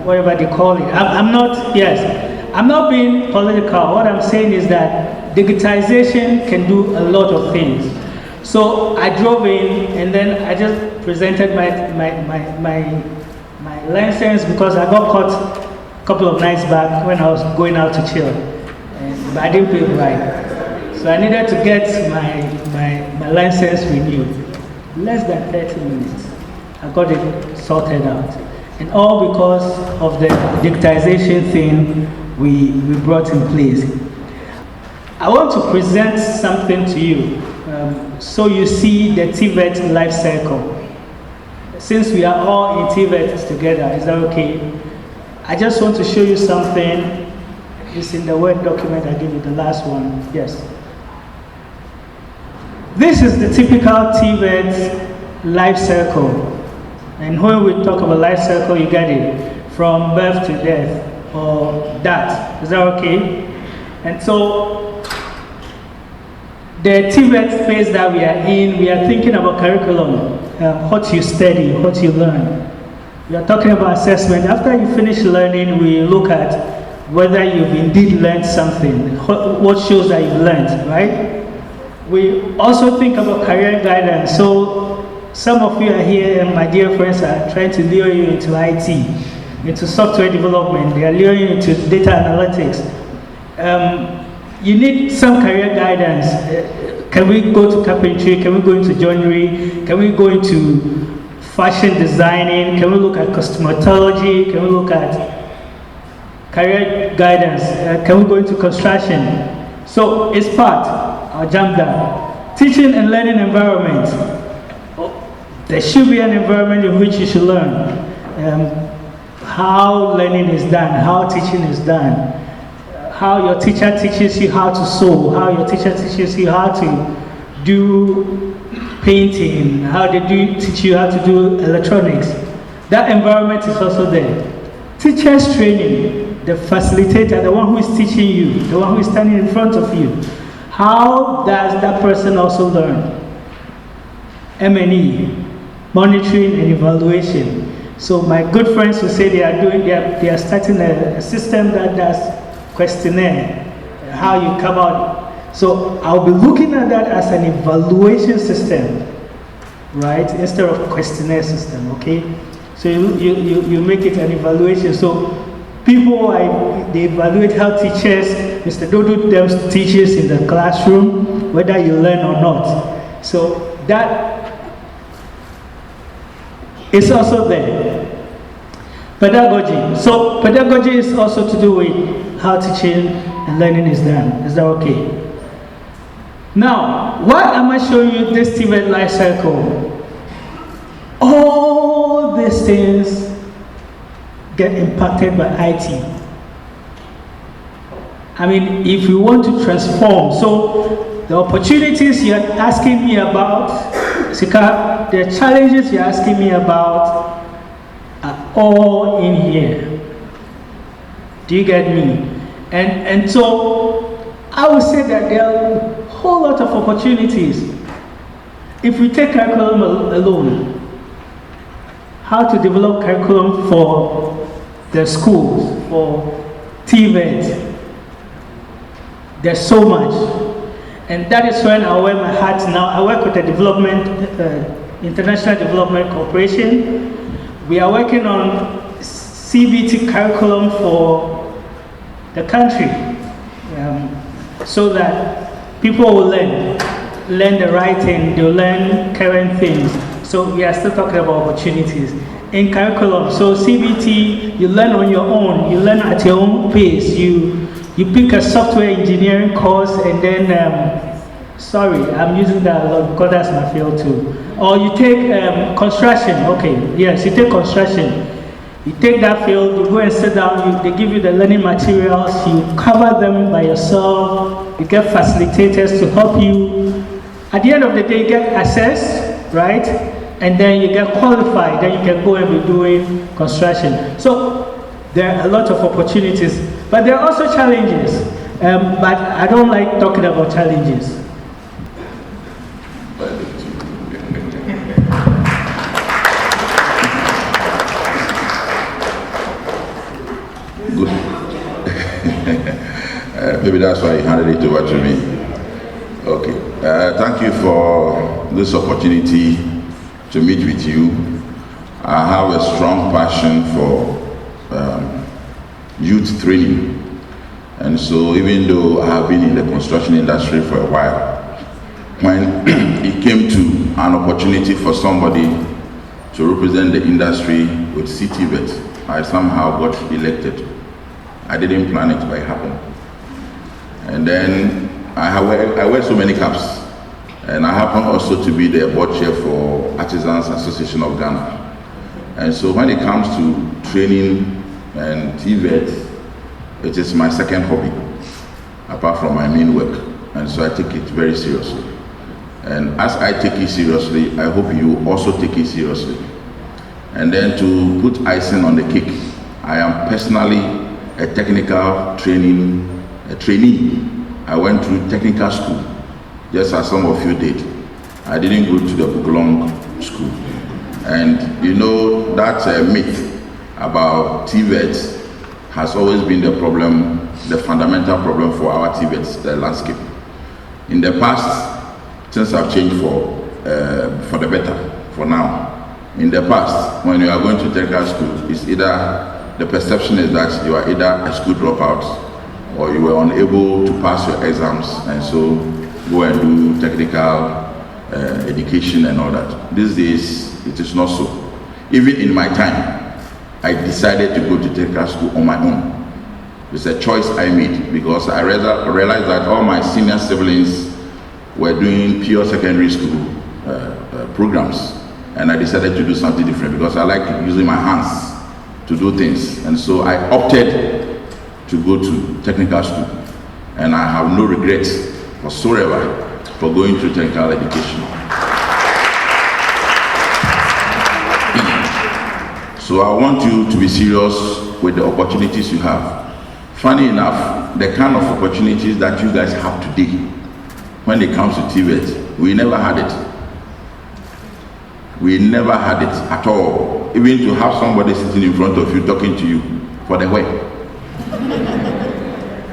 [SPEAKER 6] whatever they call it. I'm not being political. What I'm saying is that digitization can do a lot of things. So I drove in and then I just presented my license because I got caught a couple of nights back when I was going out to chill. But I didn't pay the ride. So I needed to get my license renewed. Less than 30 minutes. I got it sorted out. And all because of the digitization thing we brought in place. I want to present something to you so you see the TVET life cycle. Since we are all in TVET together, is that okay? I just want to show you something. It's in the Word document I gave you, the last one. Yes. This is the typical TVET life cycle. And when we talk about life cycle, you get it from birth to death or that. Is that okay? And so the TVET phase that we are in, we are thinking about curriculum, what you study, what you learn. We are talking about assessment. After you finish learning, we look at whether you've indeed learned something, what shows that you've learned, right? We also think about career guidance. So some of you are here, and my dear friends are trying to lure you into IT, into software development. They are luring you into data analytics. You need some career guidance. Can we go to carpentry? Can we go into joinery? Can we go into fashion designing? Can we look at cosmetology? Can we look at career guidance? Can we go into construction? So it's part. I'll jump down. Teaching and learning environment. There should be an environment in which you should learn how learning is done, how teaching is done, how your teacher teaches you how to sew, how your teacher teaches you how to do painting, how they teach you how to do electronics. That environment is also there. Teachers training, the facilitator, the one who is teaching you, the one who is standing in front of you. How does that person also learn? M&E, monitoring and evaluation. So my good friends will say they are starting a system that does questionnaire, how you come out. So I'll be looking at that as an evaluation system, right? Instead of questionnaire system, okay? So you make it an evaluation. So people, they evaluate how teachers, Mr. Dodo teaches in the classroom, whether you learn or not. So that is also there. Pedagogy. So pedagogy is also to do with how teaching and learning is done. Is that okay? Now, why am I showing you this TVET life cycle? All these things get impacted by IT. I mean, if you want to transform, so the opportunities you're asking me about, Sika, the challenges you're asking me about are all in here. Do you get me? And so I would say that there are a whole lot of opportunities. If we take curriculum alone, how to develop curriculum for the schools, for TVET, there's so much. And that is when I wear my hat now. I work with the International Development Corporation. We are working on CBT curriculum for the country, so that people will learn the right thing, they'll learn current things. So we are still talking about opportunities in curriculum. So CBT, you learn on your own, you learn at your own pace. You pick a software engineering course and then, sorry, I'm using that a lot because that's my field too. Or you take construction, okay, yes, you take construction. You take that field, you go and sit down, they give you the learning materials, you cover them by yourself, you get facilitators to help you. At the end of the day, you get access, right? And then you get qualified, then you can go and be doing construction. So there are a lot of opportunities, but there are also challenges. But I don't like talking about challenges.
[SPEAKER 7] Good. Maybe that's why you handed it over to me. Okay. Thank you for this opportunity to meet with you. I have a strong passion for youth training. And so even though I have been in the construction industry for a while, when it came to an opportunity for somebody to represent the industry with TVET, I somehow got elected. I didn't plan it, but it happened. And then I wear so many caps. And I happen also to be the board chair for Artisans Association of Ghana. And so when it comes to training and TVET, it is my second hobby, apart from my main work. And so I take it very seriously. And as I take it seriously, I hope you also take it seriously. And then to put icing on the cake, I am personally a technical trainee. I went through technical school, just as some of you did. I didn't go to the Buglong school. And you know, that myth about TVET has always been the problem, the fundamental problem for our TVET, the landscape. In the past, things have changed for the better, for now. In the past, when you are going to technical school, it's either, the perception is that you are either a school dropout or you were unable to pass your exams, and so go and do technical education and all that. These days, it is not so. Even in my time, I decided to go to technical school on my own. It's a choice I made because I realized that all my senior siblings were doing pure secondary school programs, and I decided to do something different because I like using my hands to do things. And so I opted to go to technical school, and I have no regrets whatsoever for going to technical education. So I want you to be serious with the opportunities you have. Funny enough, the kind of opportunities that you guys have today, when it comes to TVET, we never had it. We never had it at all. Even to have somebody sitting in front of you talking to you for the way.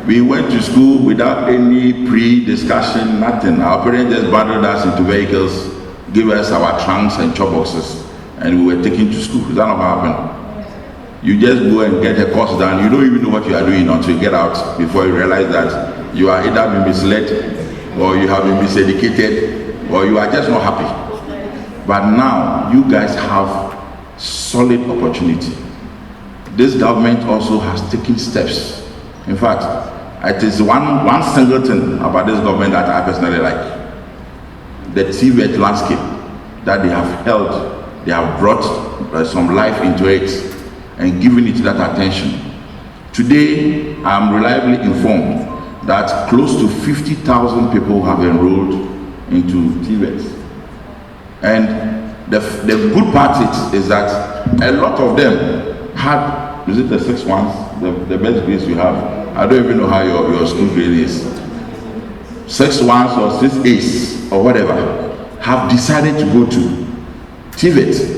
[SPEAKER 7] We went to school without any pre-discussion, nothing. Our parents just bundled us into vehicles, gave us our trunks and chop boxes, and we were taken to school. Is that not what happened? You just go and get a course done. You don't even know what you are doing until you get out, before you realize that you are either been misled, or you have been miseducated, or you are just not happy. But now you guys have solid opportunity. This government also has taken steps. In fact, it is one single thing about this government that I personally like. The TVET landscape that they have held, they have brought some life into it and given it that attention. Today, I am reliably informed that close to 50,000 people have enrolled into TVET. And the good part is that a lot of them had, is it the 6 ones, the best grades you have? I don't even know how your school grade is. 6 ones or 6 A's or whatever have decided to go to TVET.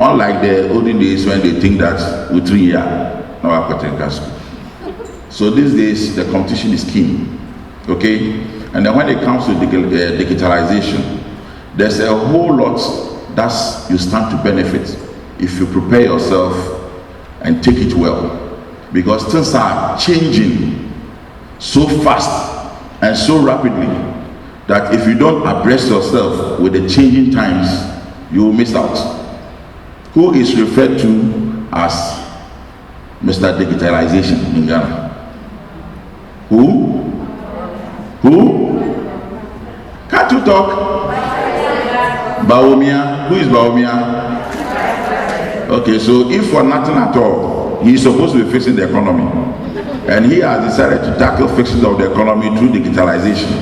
[SPEAKER 7] Unlike the olden days when they think that with 3 years, now I got in school. So these days the competition is keen, okay? And then when it comes to digitalization, there's a whole lot that you stand to benefit if you prepare yourself and take it well. Because things are changing so fast and so rapidly that if you don't abreast yourself with the changing times, you will miss out. Who is referred to as Mr. Digitalization in Ghana? Who? Can't you talk? Baumia. Who is Baumia? Okay, so if for nothing at all, he is supposed to be fixing the economy, and he has decided to tackle fixing of the economy through digitalization,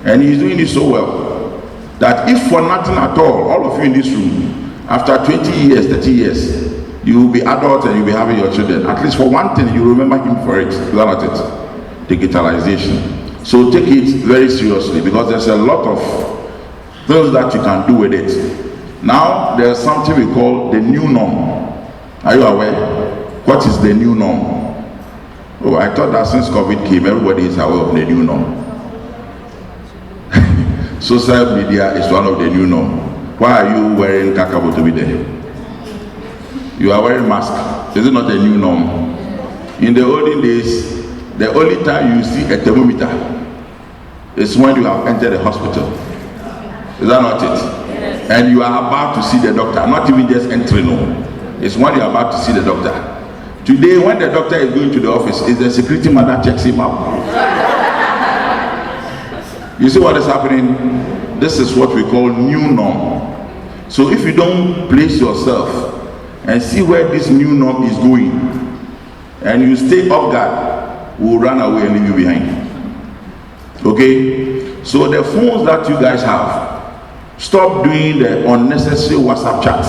[SPEAKER 7] and he is doing it so well that if for nothing at all of you in this room, after 20 years, 30 years, you will be adults and you'll be having your children. At least for one thing, you remember him for it. Is that not it? Digitalization. So take it very seriously, because there's a lot of things that you can do with it. Now, there's something we call the new norm. Are you aware? What is the new norm? Oh, I thought that since COVID came, everybody is aware of the new norm. Social media is one of the new norm. Why are you wearing kakabo to be there? You are wearing mask. Is it not a new norm? In the olden days, the only time you see a thermometer is when you have entered the hospital. Is that not it? Yes. And you are about to see the doctor, not even just entering. No. It's when you are about to see the doctor. Today, when the doctor is going to the office, is the security man that checks him out. You see what is happening? This is what we call new norm. So if you don't place yourself and see where this new norm is going, and you stay off guard, we will run away and leave you behind. Okay? So the phones that you guys have, stop doing the unnecessary WhatsApp chats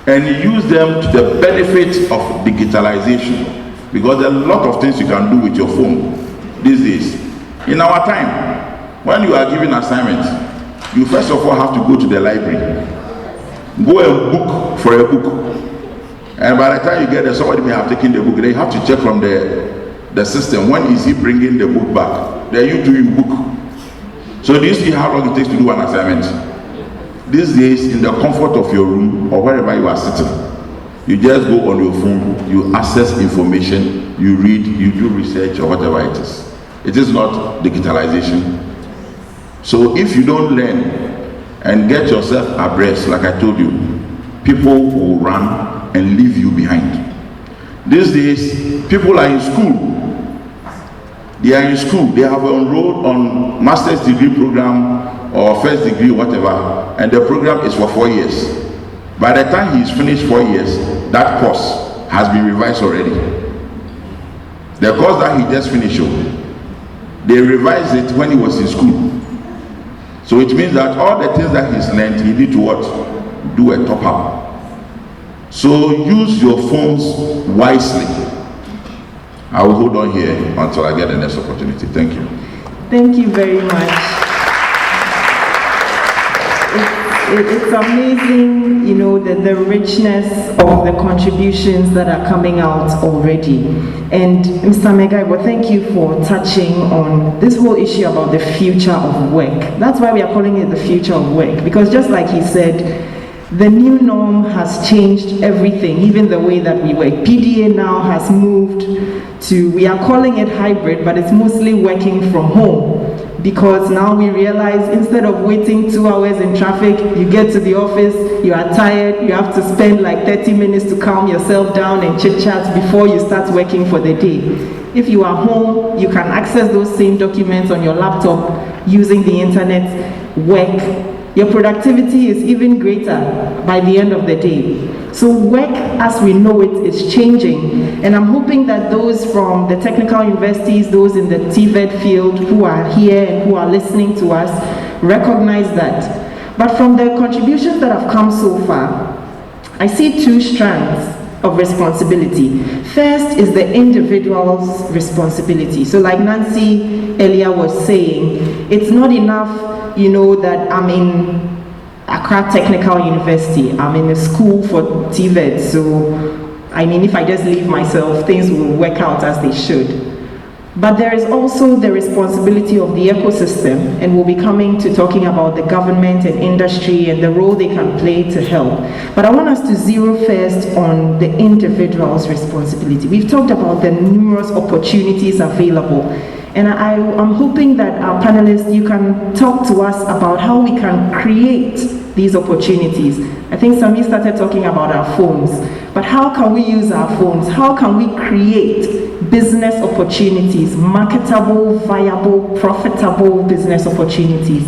[SPEAKER 7] and use them to the benefit of digitalization, because there are a lot of things you can do with your phone these days. In our time, when you are given assignments, you first of all have to go to the library, go and book for a book, and by the time you get there, somebody may have taken the book. They have to check from the system, when is he bringing the book back. Then you do your book. So do you see how long it takes to do an assignment? These days, in the comfort of your room or wherever you are sitting, you just go on your phone, you access information, you read, you do research or whatever it is. It is not digitalization. So if you don't learn and get yourself abreast, like I told you, people will run and leave you behind. These days, people are in school. They are in school. They have enrolled on master's degree program or first degree, whatever, and the program is for 4 years. By the time he's finished 4 years, that course has been revised already. The course that he just finished, they revised it when he was in school. So it means that all the things that he's learned, he need to what? Do a top up. So use your phones wisely. I will hold on here until I get the next opportunity. Thank you.
[SPEAKER 1] Thank you very much. It's amazing, you know, the richness of the contributions that are coming out already. And Mr. Megaibo, thank you for touching on this whole issue about the future of work. That's why we are calling it the future of work, because just like he said, The new norm has changed everything, even the way that we work. PDA now has moved to, we are calling it hybrid, but it's mostly working from home. Because now we realize instead of waiting 2 hours in traffic, you get to the office, you are tired, you have to spend like 30 minutes to calm yourself down and chit chat before you start working for the day. If you are home, you can access those same documents on your laptop using the internet, work. Your productivity is even greater by the end of the day. So work as we know it is changing, and I'm hoping that those from the technical universities, those in the TVET field who are here and who are listening to us recognize that. But from the contributions that have come so far, I see 2 strands of responsibility. First is the individual's responsibility. So like Nancy earlier was saying, it's not enough, you know, that I'm in Accra Technical University, I'm in a school for TVET, so I mean, if I just leave myself, things will work out as they should. But there is also the responsibility of the ecosystem, and we'll be coming to talking about the government and industry and the role they can play to help. But I want us to zero first on the individual's responsibility. We've talked about the numerous opportunities available, and I'm hoping that our panelists, you can talk to us about how we can create these opportunities. I think Sami started talking about our phones, but how can we use our phones? How can we create business opportunities, marketable, viable, profitable business opportunities?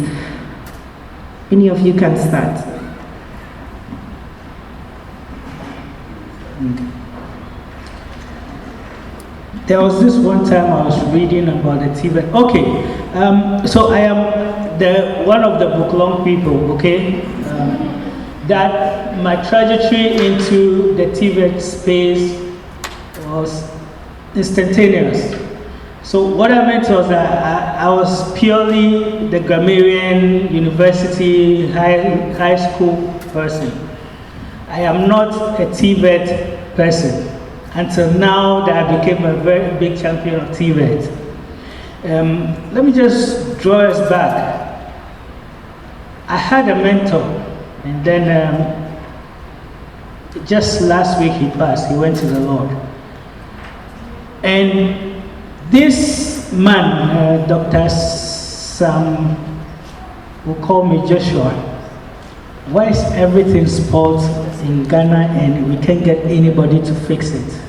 [SPEAKER 1] Any of you can start.
[SPEAKER 6] There was this one time I was reading about the TVET. Okay, so I am one of the book long people, okay? That my trajectory into the TVET space was instantaneous. So what I meant was that I was purely the grammarian, university, high school person. I am not a TVET person until now that I became a very big champion of TVET. Let me just draw us back. I had a mentor, and then just last week he passed, he went to the Lord. And this man, Dr. Sam, will call me Joshua. Why is everything spoiled in Ghana and we can't get anybody to fix it?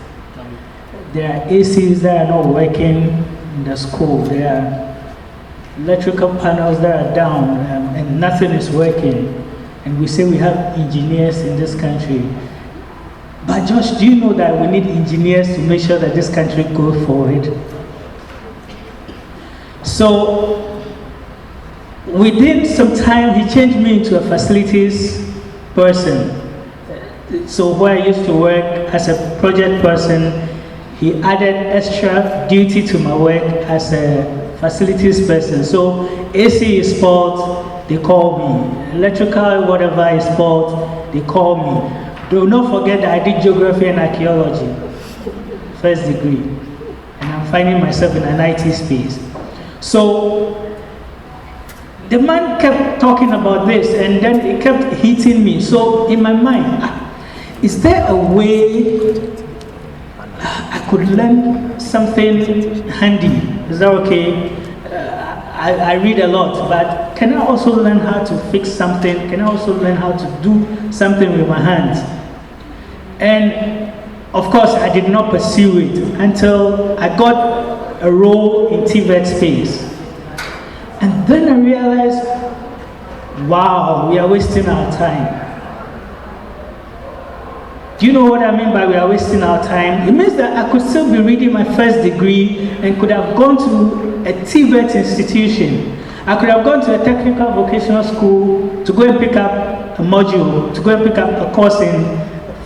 [SPEAKER 6] There are ACs that are not working in the school. There are electrical panels that are down, and nothing is working. And we say we have engineers in this country. But Josh, do you know that we need engineers to make sure that this country goes forward? So within some time, he changed me into a facilities person. So where I used to work as a project person, he added extra duty to my work as a facilities person. So AC is spoiled, they call me. Electrical, whatever is spoiled, they call me. Do not forget that I did geography and archaeology, first degree. And I'm finding myself in an IT space. So the man kept talking about this, and then it kept hitting me. So in my mind, is there a way I could learn something handy? Is that okay? I read a lot, but can I also learn how to fix something? Can I also learn how to do something with my hands? And of course, I did not pursue it until I got a role in TVET space. And then I realized, wow, we are wasting our time. Do you know what I mean by we are wasting our time? It means that I could still be reading my first degree and could have gone to a TVET institution. I could have gone to a technical vocational school to go and pick up a module, to go and pick up a course in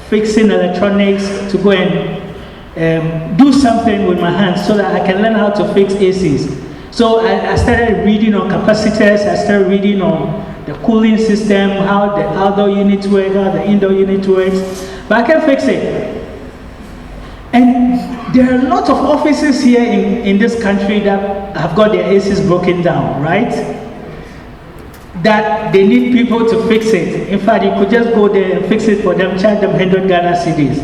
[SPEAKER 6] fixing electronics, to go and do something with my hands so that I can learn how to fix ACs. So I started reading on capacitors, I started reading on the cooling system, how the outdoor unit works, how the indoor unit works, but I can't fix it. And there are a lot of offices here in this country that have got their ACs broken down, right? that they need people to fix it. In fact, you could just go there and fix it for them, charge them 100 Ghana cedis.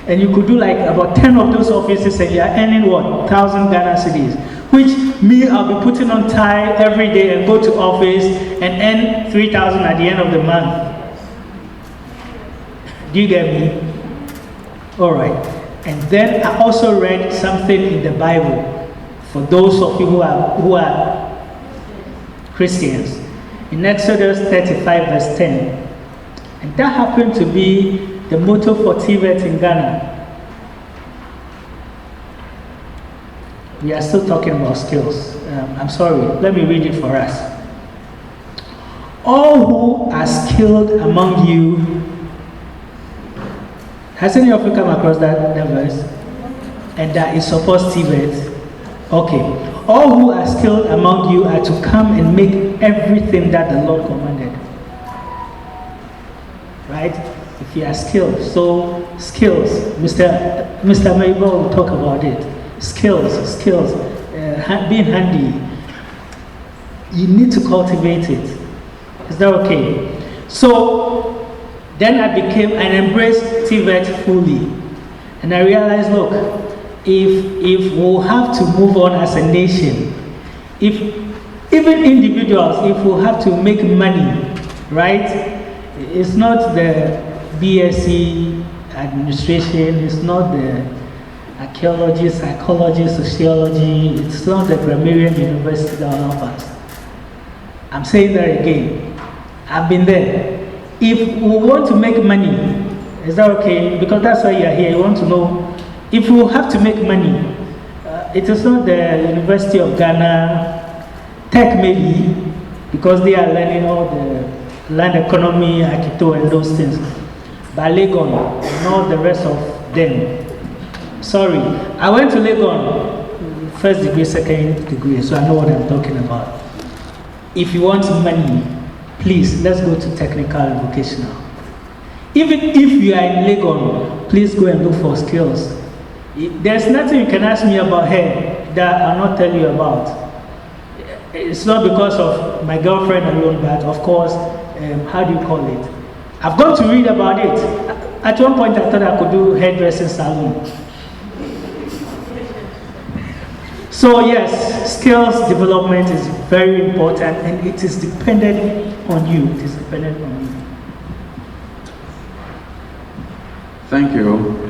[SPEAKER 6] And you could do like about 10 of those offices and you're earning what? 1,000 Ghana cedis. Which me, I'll be putting on tie every day and go to office and earn 3,000 at the end of the month. Do you get me? All right. And then I also read something in the Bible for those of you who are Christians. In Exodus 35 verse 10. And that happened to be the motto for TVET in Ghana. We are still talking about skills. I'm sorry, let me read it for us. All who are skilled among you. Has any of you come across that verse? And that it supports TVET. Okay. All who are skilled among you are to come and make everything that the Lord commanded. Right? If you are skilled. So, skills. Mr. Mabel will talk about it. Skills. Being handy. You need to cultivate it. Is that okay? So, then I embraced TVET fully. And I realized, look, if we'll have to move on as a nation, if even individuals, if we'll have to make money, right? It's not the BSc administration, it's not the archaeology, psychology, sociology, it's not the grammarian university that will help us. I'm saying that again. I've been there. If we want to make money, is that okay? Because that's why you're here. You want to know if we have to make money. It is not the University of Ghana, Tech maybe, because they are learning all the land economy, Akito, and those things. But Legon, and all the rest of them. Sorry, I went to Legon, first degree, second degree, so I know what I'm talking about. If you want money, please, let's go to technical and vocational. Even if you are in Legon, please go and look for skills. There's nothing you can ask me about here that I'll not tell you about. It's not because of my girlfriend alone, but of course, how do you call it? I've gone to read about it. At one point, I thought I could do hairdressing salon. So yes, skills development is very important, and it is dependent on you. It is dependent on you.
[SPEAKER 5] Thank you.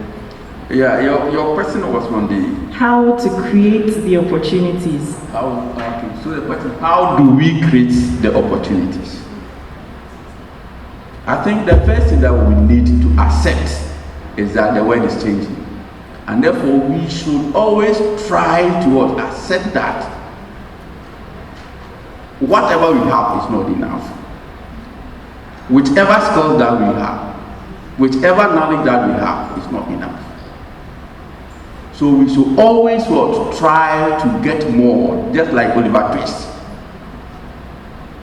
[SPEAKER 5] Yeah, your question was on the
[SPEAKER 1] How to create the opportunities.
[SPEAKER 5] So the question, how do we create the opportunities? I think the first thing that we need to accept is that the world is changing. And therefore, we should always try to accept that whatever we have is not enough. Whichever skills that we have, whichever knowledge that we have is not enough. So we should always try to get more, just like Oliver Twist.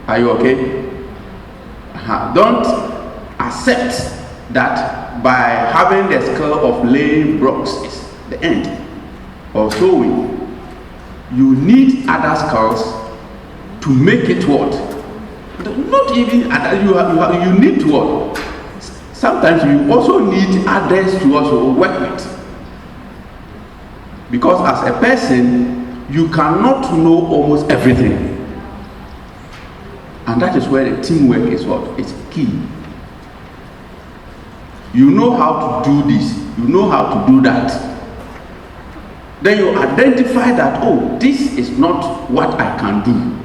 [SPEAKER 5] Are you okay? Don't accept that by having the skill of laying blocks is the end or sewing. You need other skills to make it what? Not even you need to what? Sometimes you also need others to also work with. Because as a person, you cannot know almost everything. And that is where the teamwork is what? It's key. You know how to do this, you know how to do that. Then you identify that, oh, this is not what I can do.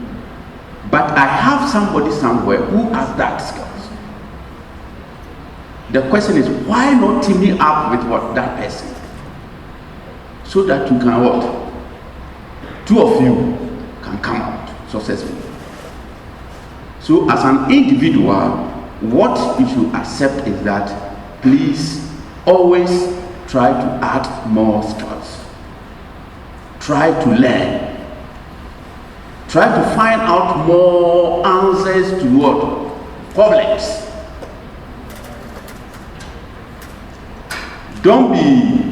[SPEAKER 5] But I have somebody somewhere who has that skills. The question is, why not teaming up with that person? So that you can what? Two of you can come out successfully. So as an individual, what you should accept is that please always try to add more skills. Try to learn. Try to find out more answers to what? Problems. Don't be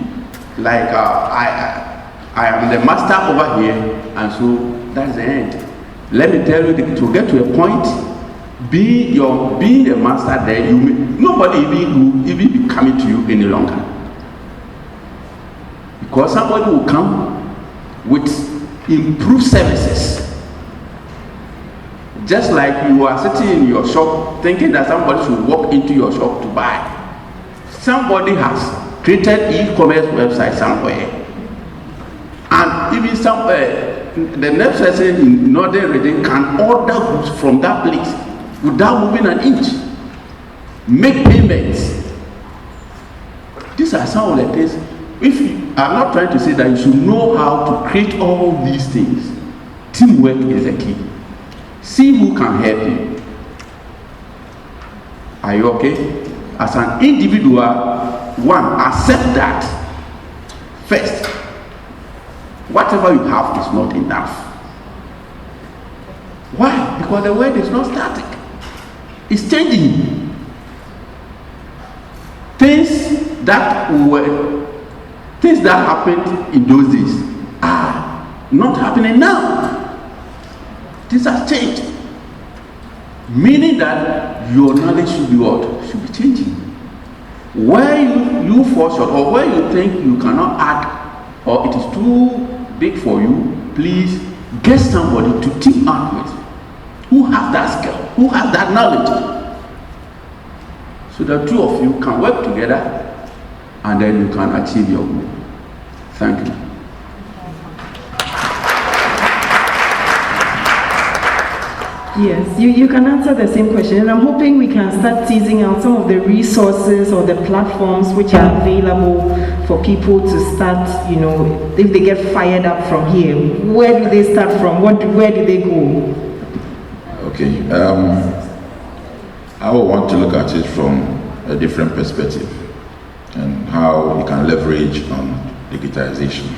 [SPEAKER 5] like I am the master over here, and so that's the end. Let me tell you, to get to a point, being a master there, nobody will even be coming to you any longer. Because somebody will come with improved services. Just like you are sitting in your shop thinking that somebody should walk into your shop to buy. Somebody has created e-commerce website somewhere. And even somewhere, the next person in Northern region can order goods from that place without moving an inch. Make payments. These are some of the things. I'm not trying to say that you should know how to create all these things. Teamwork is the key. See who can help you. Are you okay? As an individual, one, accept that. First, whatever you have is not enough. Why? Because the world is not static. It's changing. Things that happened in those days are not happening now. Things have changed. Meaning that your knowledge should be what? Should be changing. Where you fall short, or where you think you cannot add, or it is too big for you, please get somebody to team up with, who has that skill, who has that knowledge, so the two of you can work together and then you can achieve your goal. Thank you.
[SPEAKER 1] Yes, you can answer the same question, and I'm hoping we can start teasing out some of the resources or the platforms which are available for people to start, if they get fired up from here. Where do they start from? Where do they go?
[SPEAKER 7] Okay, I would want to look at it from a different perspective and how we can leverage on digitization.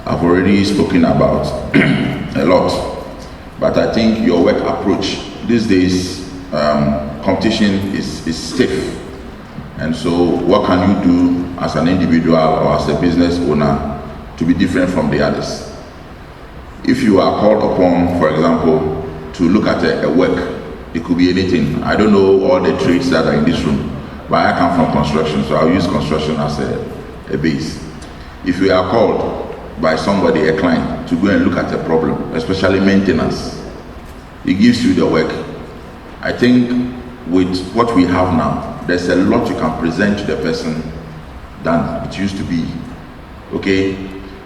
[SPEAKER 7] I've already spoken about a lot. But I think your work approach these days, competition is stiff. And so what can you do as an individual or as a business owner to be different from the others? If you are called upon, for example, to look at a work, it could be anything. I don't know all the trades that are in this room, but I come from construction, so I'll use construction as a base. If you are called by somebody, a client, to go and look at a problem, especially maintenance, it gives you the work. I think with what we have now, there's a lot you can present to the person than it used to be. Okay?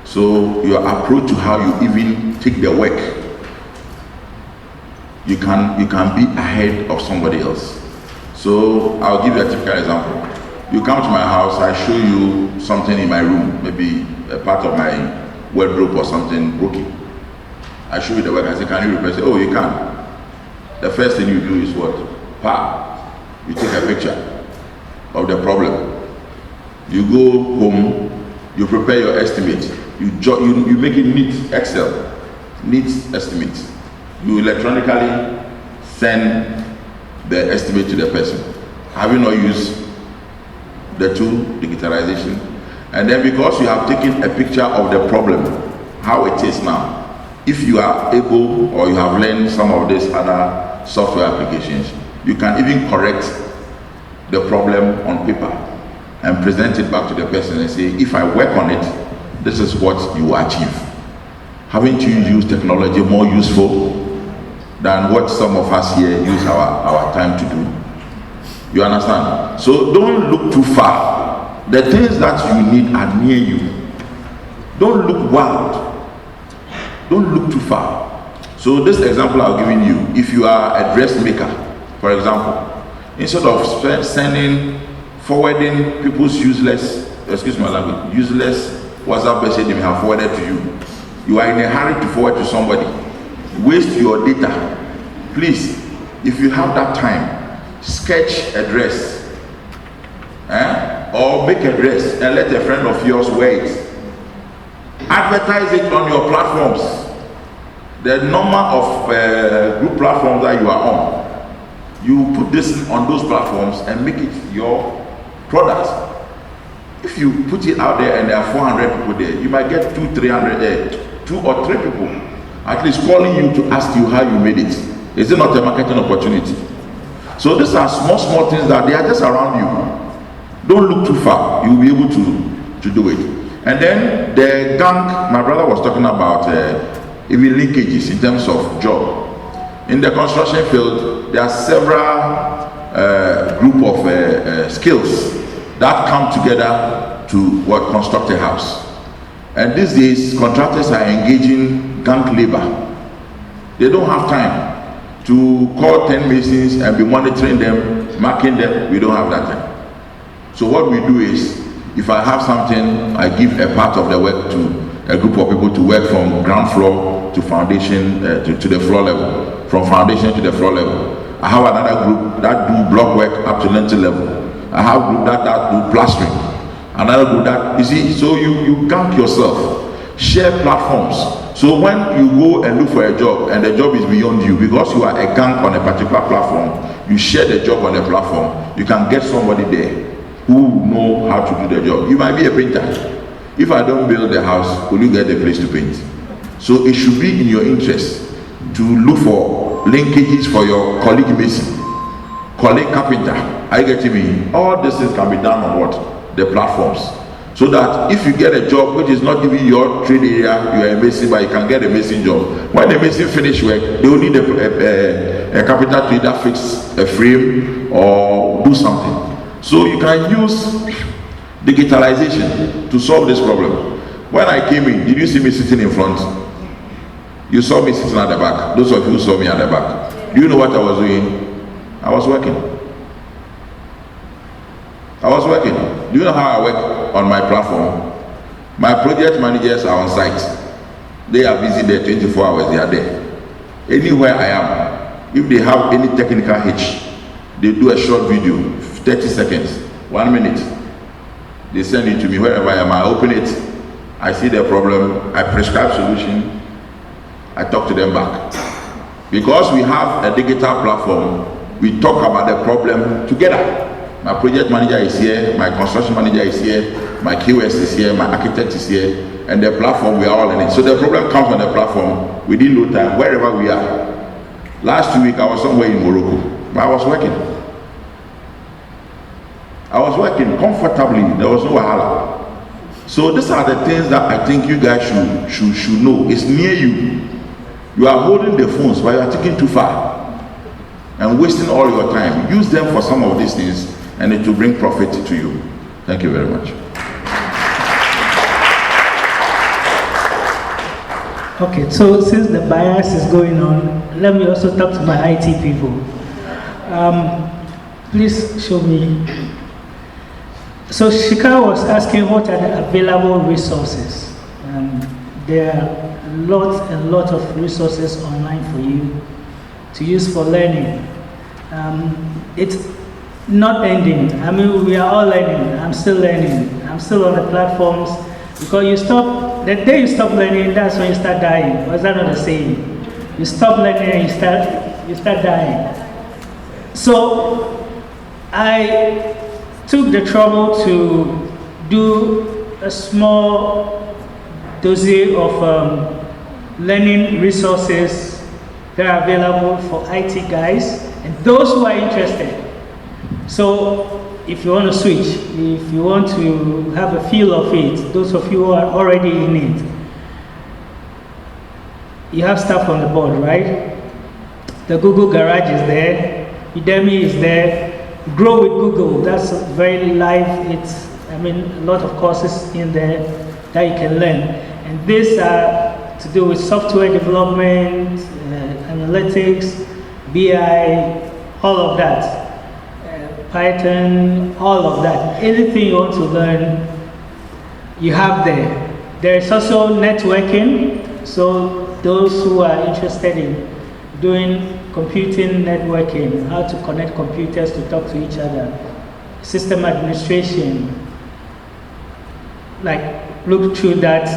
[SPEAKER 7] So your approach to how you even take the work, you can be ahead of somebody else. So I'll give you a typical example. You come to my house, I show you something in my room, maybe a part of my wardrobe or something broken. I show you the work, I say, can you replace it? Oh, you can. The first thing you do is what? You take a picture of the problem. You go home, you prepare your estimate. You make it neat, Excel, neat estimate. You electronically send the estimate to the person. Have you not used the tool, digitalization? And then because you have taken a picture of the problem, how it is now, if you are able or you have learned some of these other software applications, you can even correct the problem on paper and present it back to the person and say, if I work on it, this is what you achieve. Haven't you used technology more useful than what some of us here use our time to do? You understand? So don't look too far. The things that you need are near you. Don't look wild. Don't look too far. So this example I've given you, if you are a dressmaker, for example, instead of forwarding people's useless WhatsApp message they may have forwarded to you, you are in a hurry to forward to somebody, waste your data. Please, if you have that time, sketch a dress, or make a dress and let a friend of yours wear it. Advertise it on your platforms, the number of group platforms that you are on. You put this on those platforms and make it your product. If you put it out there and there are 400 people there, you might get 2 or 3 people at least calling you to ask you how you made it. Is it not a marketing opportunity? So these are small things that they are just around you. Don't look too far. You will be able to do it. And then the gang, my brother was talking about even linkages in terms of job. In the construction field, there are several group of skills that come together to construct a house. And these days, contractors are engaging gang labor. They don't have time to call 10 masons and be monitoring them, marking them. We don't have that time. So what we do is, if I have something, I give a part of the work to a group of people to work from ground floor to foundation to the floor level, from foundation to the floor level. I have another group that do block work up to lintel level. I have a group that do plastering. Another group that, you see, so you gank yourself. Share platforms. So when you go and look for a job and the job is beyond you, because you are a gang on a particular platform, you share the job on the platform, you can get somebody there who know how to do the job. You might be a painter. If I don't build the house, will you get a place to paint? So it should be in your interest to look for linkages for your colleague mason, colleague carpenter. Are you getting me? All this things can be done on what? The platforms. So that if you get a job which is not even your trade area, you are a mason, but you can get a mason job. When the mason finish work, they will need a carpenter to either fix a frame or do something. So you can use digitalization to solve this problem. When I came in, did you see me sitting in front? You saw me sitting at the back. Those of you who saw me at the back. Do you know what I was doing? I was working. I was working. Do you know how I work on my platform? My project managers are on site. They are busy there 24 hours, they are there. Anywhere I am, if they have any technical hitch, they do a short video, 30 seconds, 1 minute. They send it to me wherever I am. I open it, I see the problem, I prescribe solution, I talk to them back. Because we have a digital platform, we talk about the problem together. My project manager is here, my construction manager is here, my QS is here, my architect is here, and the platform, we are all in it. So the problem comes on the platform within no time, wherever we are. Last week, I was somewhere in Morocco, but I was working. I was working comfortably, there was no wahala. So these are the things that I think you guys should know. It's near you. You are holding the phones, but you are taking too far and wasting all your time. Use them for some of these things, and it will bring profit to you. Thank you very much.
[SPEAKER 6] Okay, so since the bias is going on, let me also talk to my IT people. Please show me. So Shika was asking what are the available resources. There are a lot of resources online for you to use for learning. It's not ending. I mean, we are all learning. I'm still learning. I'm still on the platforms. Because you stop, the day you stop learning, that's when you start dying. Or is that not the saying? You stop learning and you start dying. So I took the trouble to do a small dossier of learning resources that are available for IT guys and those who are interested. So if you want to switch, if you want to have a feel of it, those of you who are already in it, you have stuff on the board, right? The Google Garage is there, Udemy is there, Grow with Google, that's very live. It's, I mean, a lot of courses in there that you can learn. And these are to do with software development, analytics, BI, all of that. Python, all of that. Anything you want to learn, you have there. There is also networking. So those who are interested in doing computing networking, how to connect computers to talk to each other, system administration, like look through that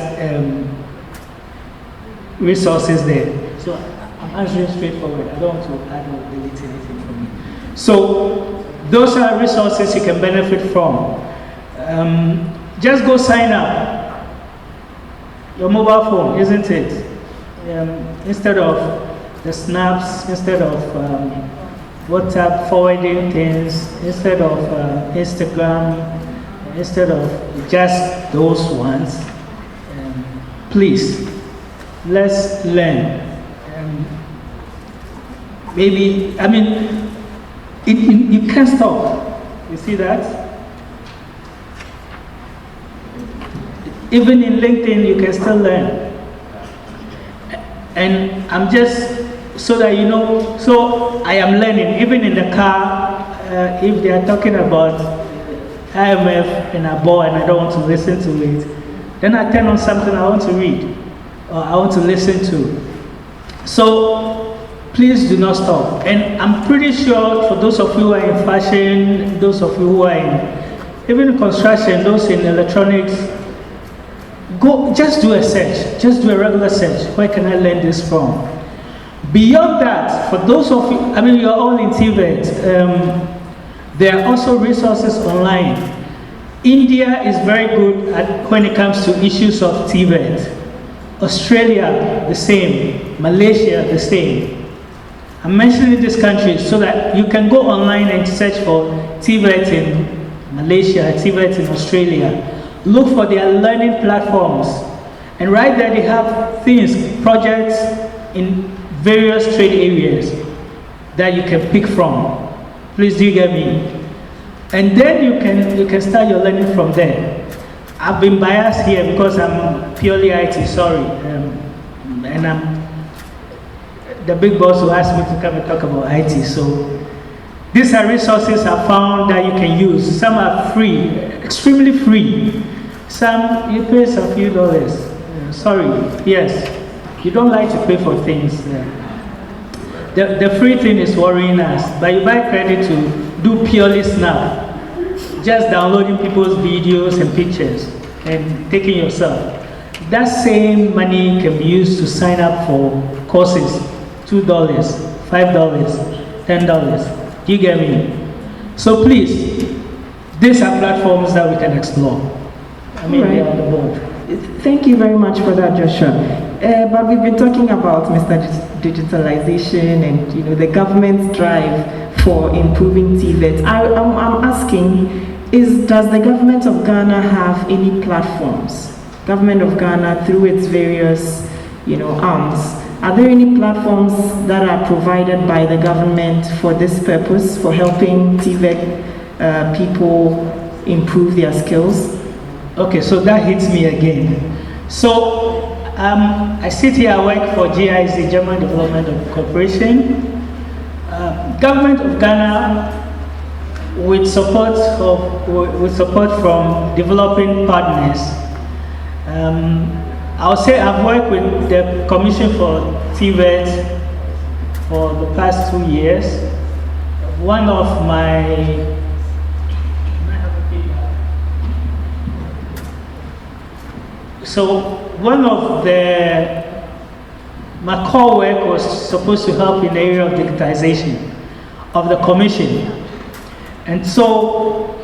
[SPEAKER 6] resources there. So I'm answering straightforward. I don't want to add or delete anything from me. So those are resources you can benefit from. Just go sign up. Your mobile phone, isn't it? Instead of the snaps, instead of WhatsApp forwarding things, instead of Instagram, instead of just those ones. Please, let's learn. Maybe, I mean, you can't stop. You see that? Even in LinkedIn, you can still learn. And I'm just, so that you know, so I am learning. Even in the car, if they are talking about IMF and a ball and I don't want to listen to it, then I turn on something I want to read or I want to listen to. So please do not stop. And I'm pretty sure for those of you who are in fashion, those of you who are in even construction, those in electronics, go just do a search, just do a regular search. Where can I learn this from? Beyond that, for those of you, I mean, you're all in TVET, there are also resources online. India is very good at when it comes to issues of TVET. Australia, the same. Malaysia, the same. I'm mentioning these countries so that you can go online and search for TVET in Malaysia, TVET in Australia. Look for their learning platforms. And right there they have things, projects in various trade areas that you can pick from. Please do you get me? And then you can start your learning from there. I've been biased here because I'm purely IT, sorry. And I'm the big boss who asked me to come and talk about IT. So these are resources I found that you can use. Some are free, extremely free. Some you pay a few dollars. Sorry, yes. You don't like to pay for things. The free thing is worrying us, but you buy credit to do purely Snap. Just downloading people's videos and pictures and taking yourself. That same money can be used to sign up for courses, $2, $5, $10. Do you get me? So please, these are platforms that we can explore. I mean,
[SPEAKER 1] right.
[SPEAKER 6] They're on the board.
[SPEAKER 1] Thank you very much for that, Joshua. But we've been talking about Mr. Digitalization and the government's drive for improving TVET. I'm asking, does the government of Ghana have any platforms? Government of Ghana, through its various arms, are there any platforms that are provided by the government for this purpose, for helping TVET people improve their skills?
[SPEAKER 6] Okay, so that hits me again. So I sit here, I work for GIZ, German Development Corporation. Government of Ghana, with support from developing partners. I'll say I've worked with the Commission for TVET for the past 2 years. One of my my core work was supposed to help in the area of digitization of the Commission. And so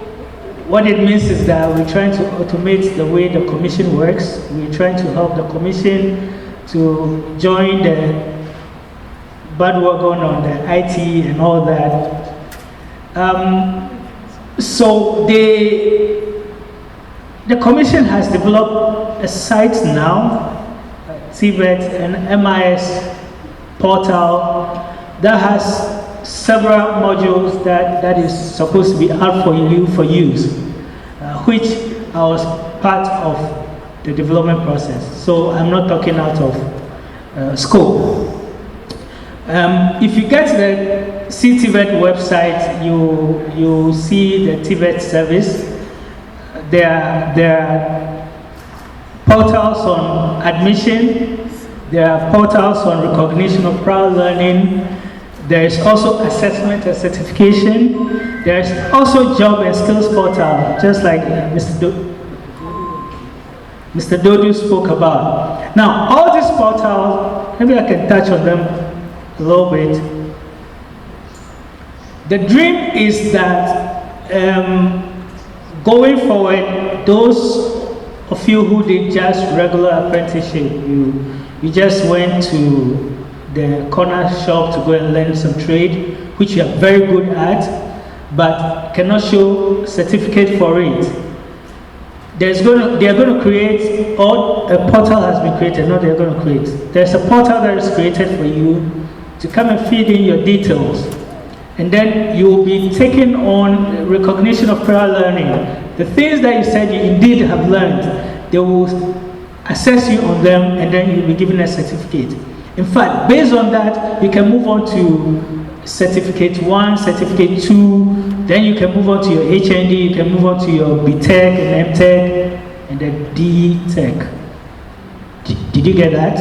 [SPEAKER 6] what it means is that we're trying to automate the way the Commission works. We're trying to help the Commission to join the bad work going on the IT and all that. So the Commission has developed a site now, TVET, an MIS portal that has several modules that is supposed to be out for you for use, which I was part of the development process. So I'm not talking out of scope. If you get the TVET website, you see the TVET service. There are portals on admission. There are portals on recognition of prior learning. There is also assessment and certification. There is also job and skills portal, just like Mr. Dodu spoke about. Now, all these portals, maybe I can touch on them a little bit. The dream is that going forward, those of you who did just regular apprenticeship, you just went to the corner shop to go and learn some trade, which you are very good at, but cannot show certificate for it. They are going to create, or a portal has been created, not they are going to create. There's a portal that is created for you to come and feed in your details. And then you will be taken on recognition of prior learning. The things that you said you indeed have learned, they will assess you on them, and then you'll be given a certificate. In fact, based on that, you can move on to certificate 1, certificate 2, then you can move on to your HND, you can move on to your BTech and MTech and then D-Tech. Did you get that?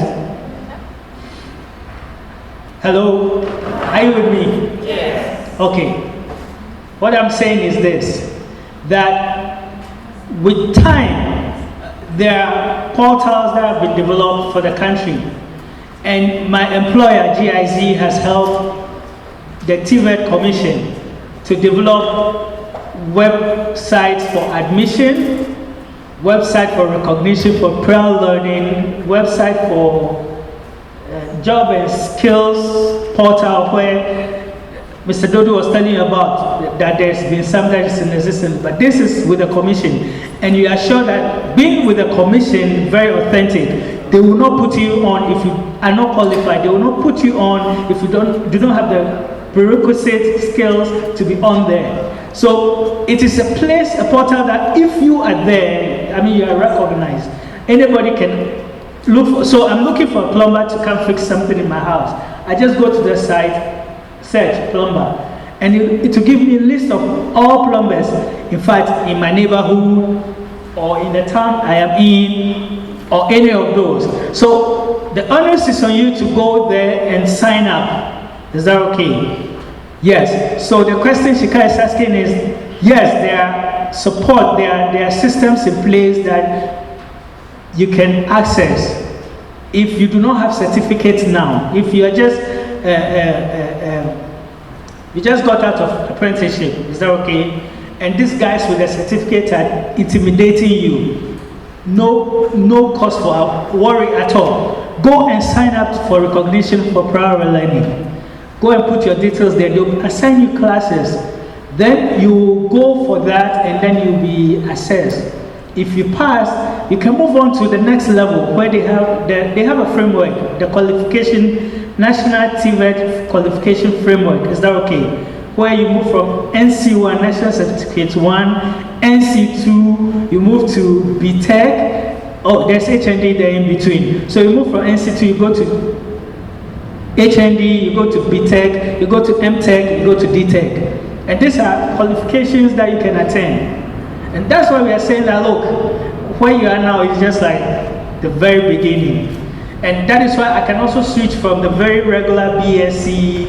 [SPEAKER 6] Hello? Are you with me? Yes. Okay. What I'm saying is this, that with time, there are portals that have been developed for the country. And my employer, GIZ, has helped the TVET Commission to develop websites for admission, website for recognition for prior learning, website for job and skills portal where Mr. Dodo was telling you about that there's been some that is in existence, but this is with the commission. And you are sure that being with the commission, very authentic, they will not put you on if you are not qualified. They will not put you on if you do not have the prerequisite skills to be on there. So it is a place, a portal that if you are there, I mean, you are recognized. Anybody can look for, so I'm looking for a plumber to come fix something in my house. I just go to the site, search plumber, and it will give me a list of all plumbers, in fact, in my neighborhood or in the town I am in, or any of those. So the onus is on you to go there and sign up. Is that okay? Yes. So the question Shika is asking is, yes, there are support, there are systems in place that you can access. If you do not have certificates now, if you are just you just got out of apprenticeship, is that okay? And these guys with a certificate are intimidating you. No cause for worry at all. Go and sign up for recognition for prior learning. Go and put your details there. They'll assign you classes. Then you go for that, and then you'll be assessed. If you pass, you can move on to the next level where they have a framework, the qualification, National TVET Qualification Framework. Is that okay? Where you move from NC1, National Certificate 1, NC2, you move to BTech. Oh, there's HND there in between. So you move from NC2, you go to HND, you go to BTech, you go to MTech, you go to DTech. And these are qualifications that you can attain. And that's why we are saying that, look, where you are now is just like the very beginning. And that is why I can also switch from the very regular BSc,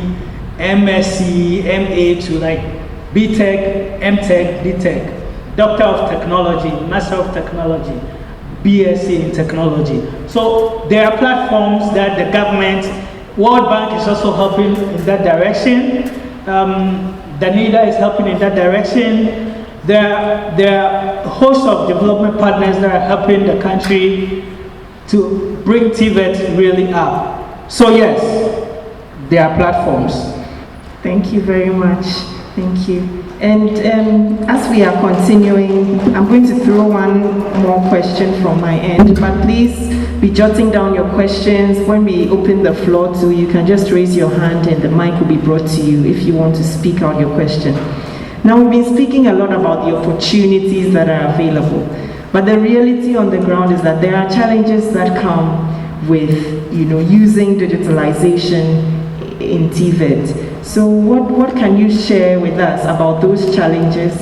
[SPEAKER 6] MSc, MA to like BTech, MTech, DTech, Doctor of Technology, Master of Technology, BSc in Technology. So there are platforms that the government, World Bank is also helping in that direction. Danida is helping in that direction. There are a host of development partners that are helping the country to bring TVET really up. So yes, there are platforms.
[SPEAKER 1] Thank you very much. Thank you. And as we are continuing, I'm going to throw one more question from my end, but please be jotting down your questions. When we open the floor to you, can just raise your hand and the mic will be brought to you if you want to speak out your question. Now, we've been speaking a lot about the opportunities that are available, but the reality on the ground is that there are challenges that come with, using digitalization in TVET. So what can you share with us about those challenges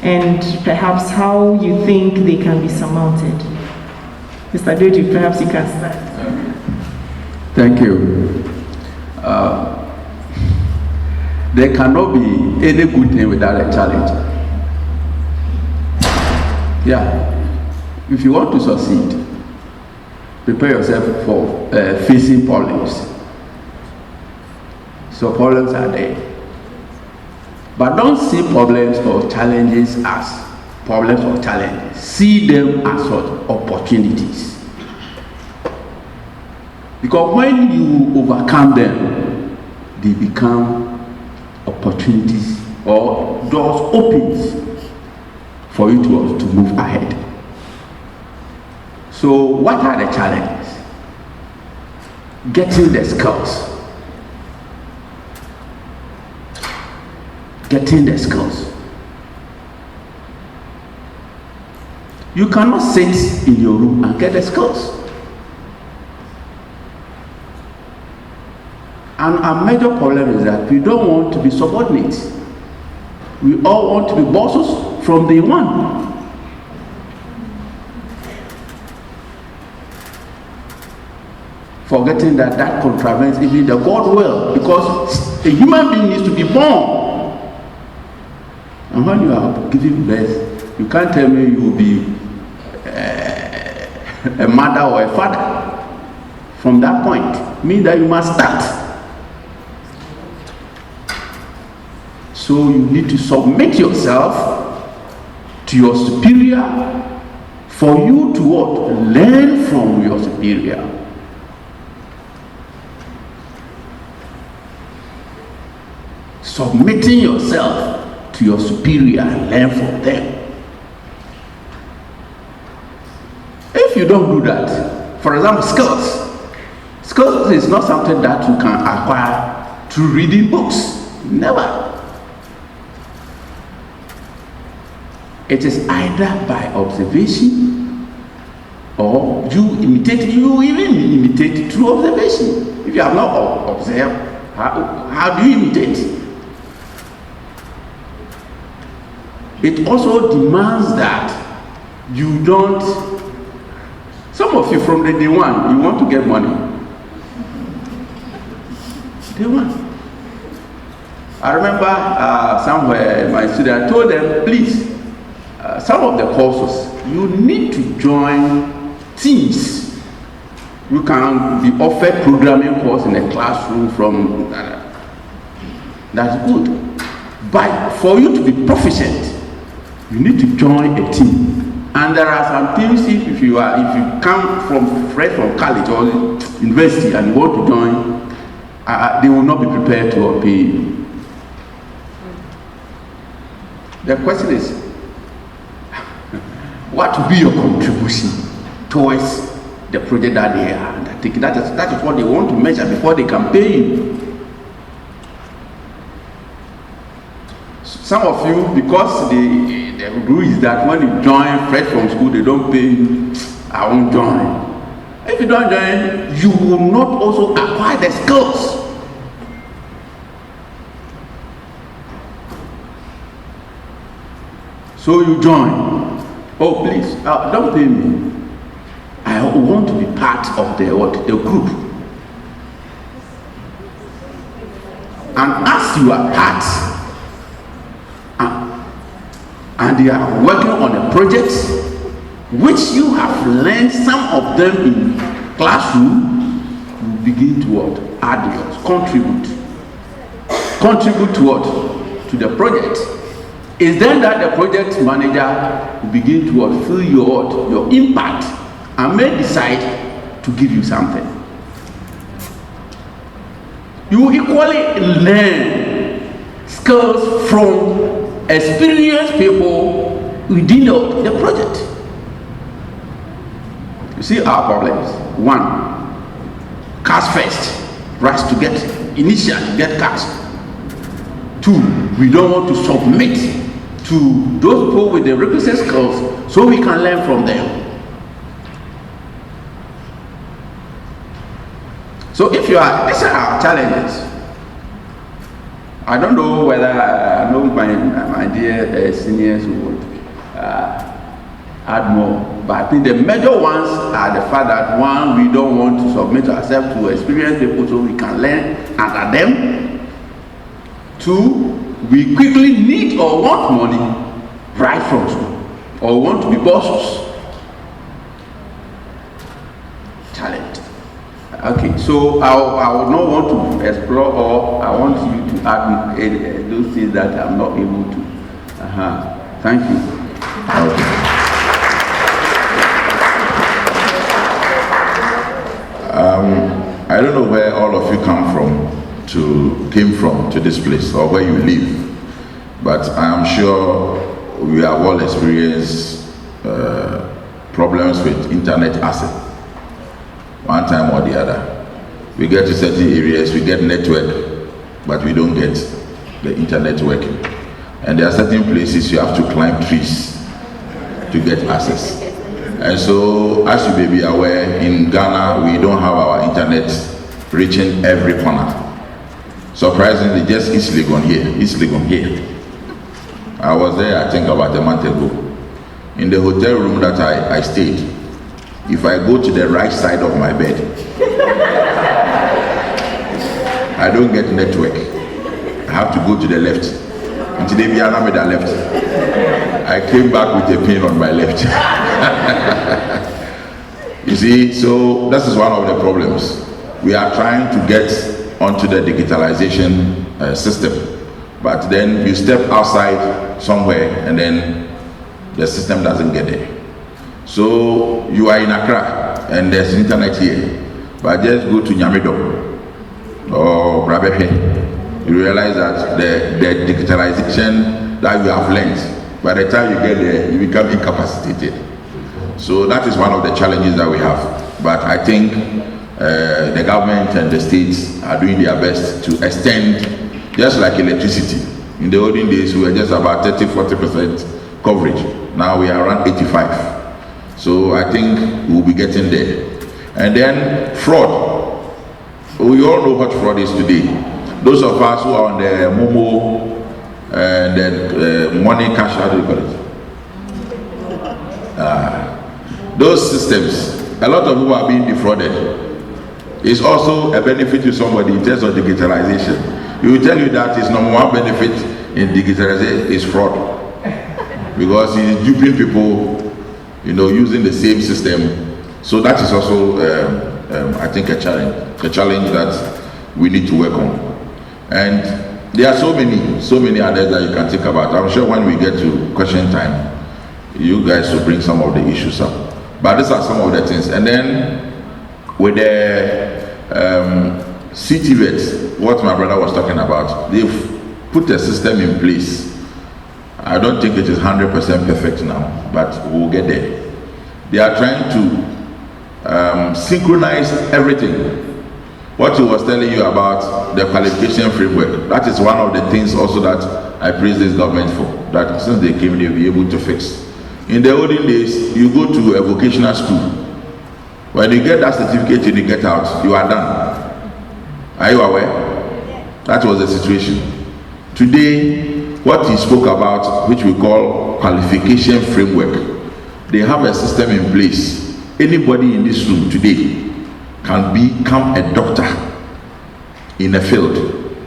[SPEAKER 1] and perhaps how you think they can be surmounted? Mr. Doji, perhaps you can start.
[SPEAKER 5] Thank you. There cannot be any good thing without a challenge. Yeah. If you want to succeed, prepare yourself for facing problems. So problems are there. But don't see problems or challenges as problems or challenges. See them as what? Opportunities. Because when you overcome them, they become opportunities or doors opens for you to move ahead. So what are the challenges? Getting the skills. Getting the skills. You cannot sit in your room and get the skills. And our major problem is that we don't want to be subordinates. We all want to be bosses from day one. Forgetting that contravenes even the God will, because a human being needs to be born. And when you are giving birth, you can't tell me you will be a mother or a father. From that point, means that you must start. So you need to submit yourself to your superior for you to what? Learn from your superior. Submitting yourself to your superior and learn from them. If you don't do that, for example, skills is not something that you can acquire through reading books. Never. It is either by observation or you even imitate through observation. If you have not observed, how do you imitate? It also demands that you don't. Some of you from the day one, you want to get money. Day one. I remember somewhere my student told them, please, some of the courses, you need to join teams. You can be offered programming course in a classroom from that's good. But for you to be proficient, you need to join a team. And there are some teams, if you come fresh from college or university and you want to join, they will not be prepared to pay you. The question is, what will be your contribution towards the project that they are undertaking? That is what they want to measure before they can pay you. Some of you, because the rule is that when you join fresh from school, they don't pay you. I won't join. If you don't join, you will not also acquire the skills. So you join. Oh, please, don't pay me. I want to be part of the group. And as you are part, and they are working on a project which you have learned some of them in classroom, you begin to what? Add yours, contribute to what? To the project. Is then that the project manager will begin to what? Feel your impact and may decide to give you something. You equally learn skills from experienced people within the project. You see our problems. One, cash first, rush to get cash. Two, we don't want to submit to those people with the requisite skills so we can learn from them. So if you are, these are our challenges. I don't know whether I know my dear seniors would add more, but I think the major ones are the fact that one, we don't want to submit ourselves to experienced people so we can learn under them. Two, we quickly need or want money right from school or want to be bosses. Challenge. Okay, so I would not want to explore, or I want you to add those things that I'm not able to. Thank you.
[SPEAKER 7] I don't know where all of you came from to this place or where you live, but I am sure we have all experienced problems with internet access, one time or the other. We get to certain areas, we get network, but we don't get the internet working. And there are certain places you have to climb trees to get access. And so, as you may be aware, in Ghana, we don't have our internet reaching every corner. Surprisingly, just East Legon here. I was there, I think, about a month ago. In the hotel room that I stayed, if I go to the right side of my bed, I don't get network. I have to go to the left. Until they be with the left. I came back with a pain on my left. You see, so this is one of the problems. We are trying to get onto the digitalization system, but then you step outside somewhere and then the system doesn't get there. So you are in Accra and there's internet here, but just go to Nyamido or Brabehe. You realize that the digitalization that you have learned, by the time you get there, you become incapacitated. So that is one of the challenges that we have. But I think the government and the states are doing their best to extend, just like electricity. In the olden days, we were just about 30-40% coverage. Now we are around 85. So I think we'll be getting there. And then fraud. We all know what fraud is today. Those of us who are on the Momo and then money cash, how do you call it? Those systems, a lot of people are being defrauded. It's also a benefit to somebody in terms of digitalization. He will tell you that his number one benefit in digitalization is fraud, because he is duping people, using the same system. So that is also, I think, a challenge that we need to work on. And there are so many others that you can think about. I'm sure when we get to question time, you guys will bring some of the issues up. But these are some of the things. And then with the TVET, what my brother was talking about, they've put a system in place. I don't think it is 100% perfect now, but we'll get there. They are trying to synchronize everything. What he was telling you about the qualification framework, that is one of the things also that I praise this government for, that since they came, they'll be able to fix. In the olden days, you go to a vocational school. When you get that certificate and you get out, you are done. Are you aware? That was the situation. Today, what he spoke about, which we call qualification framework, they have a system in place. Anybody in this room today can become a doctor in a field,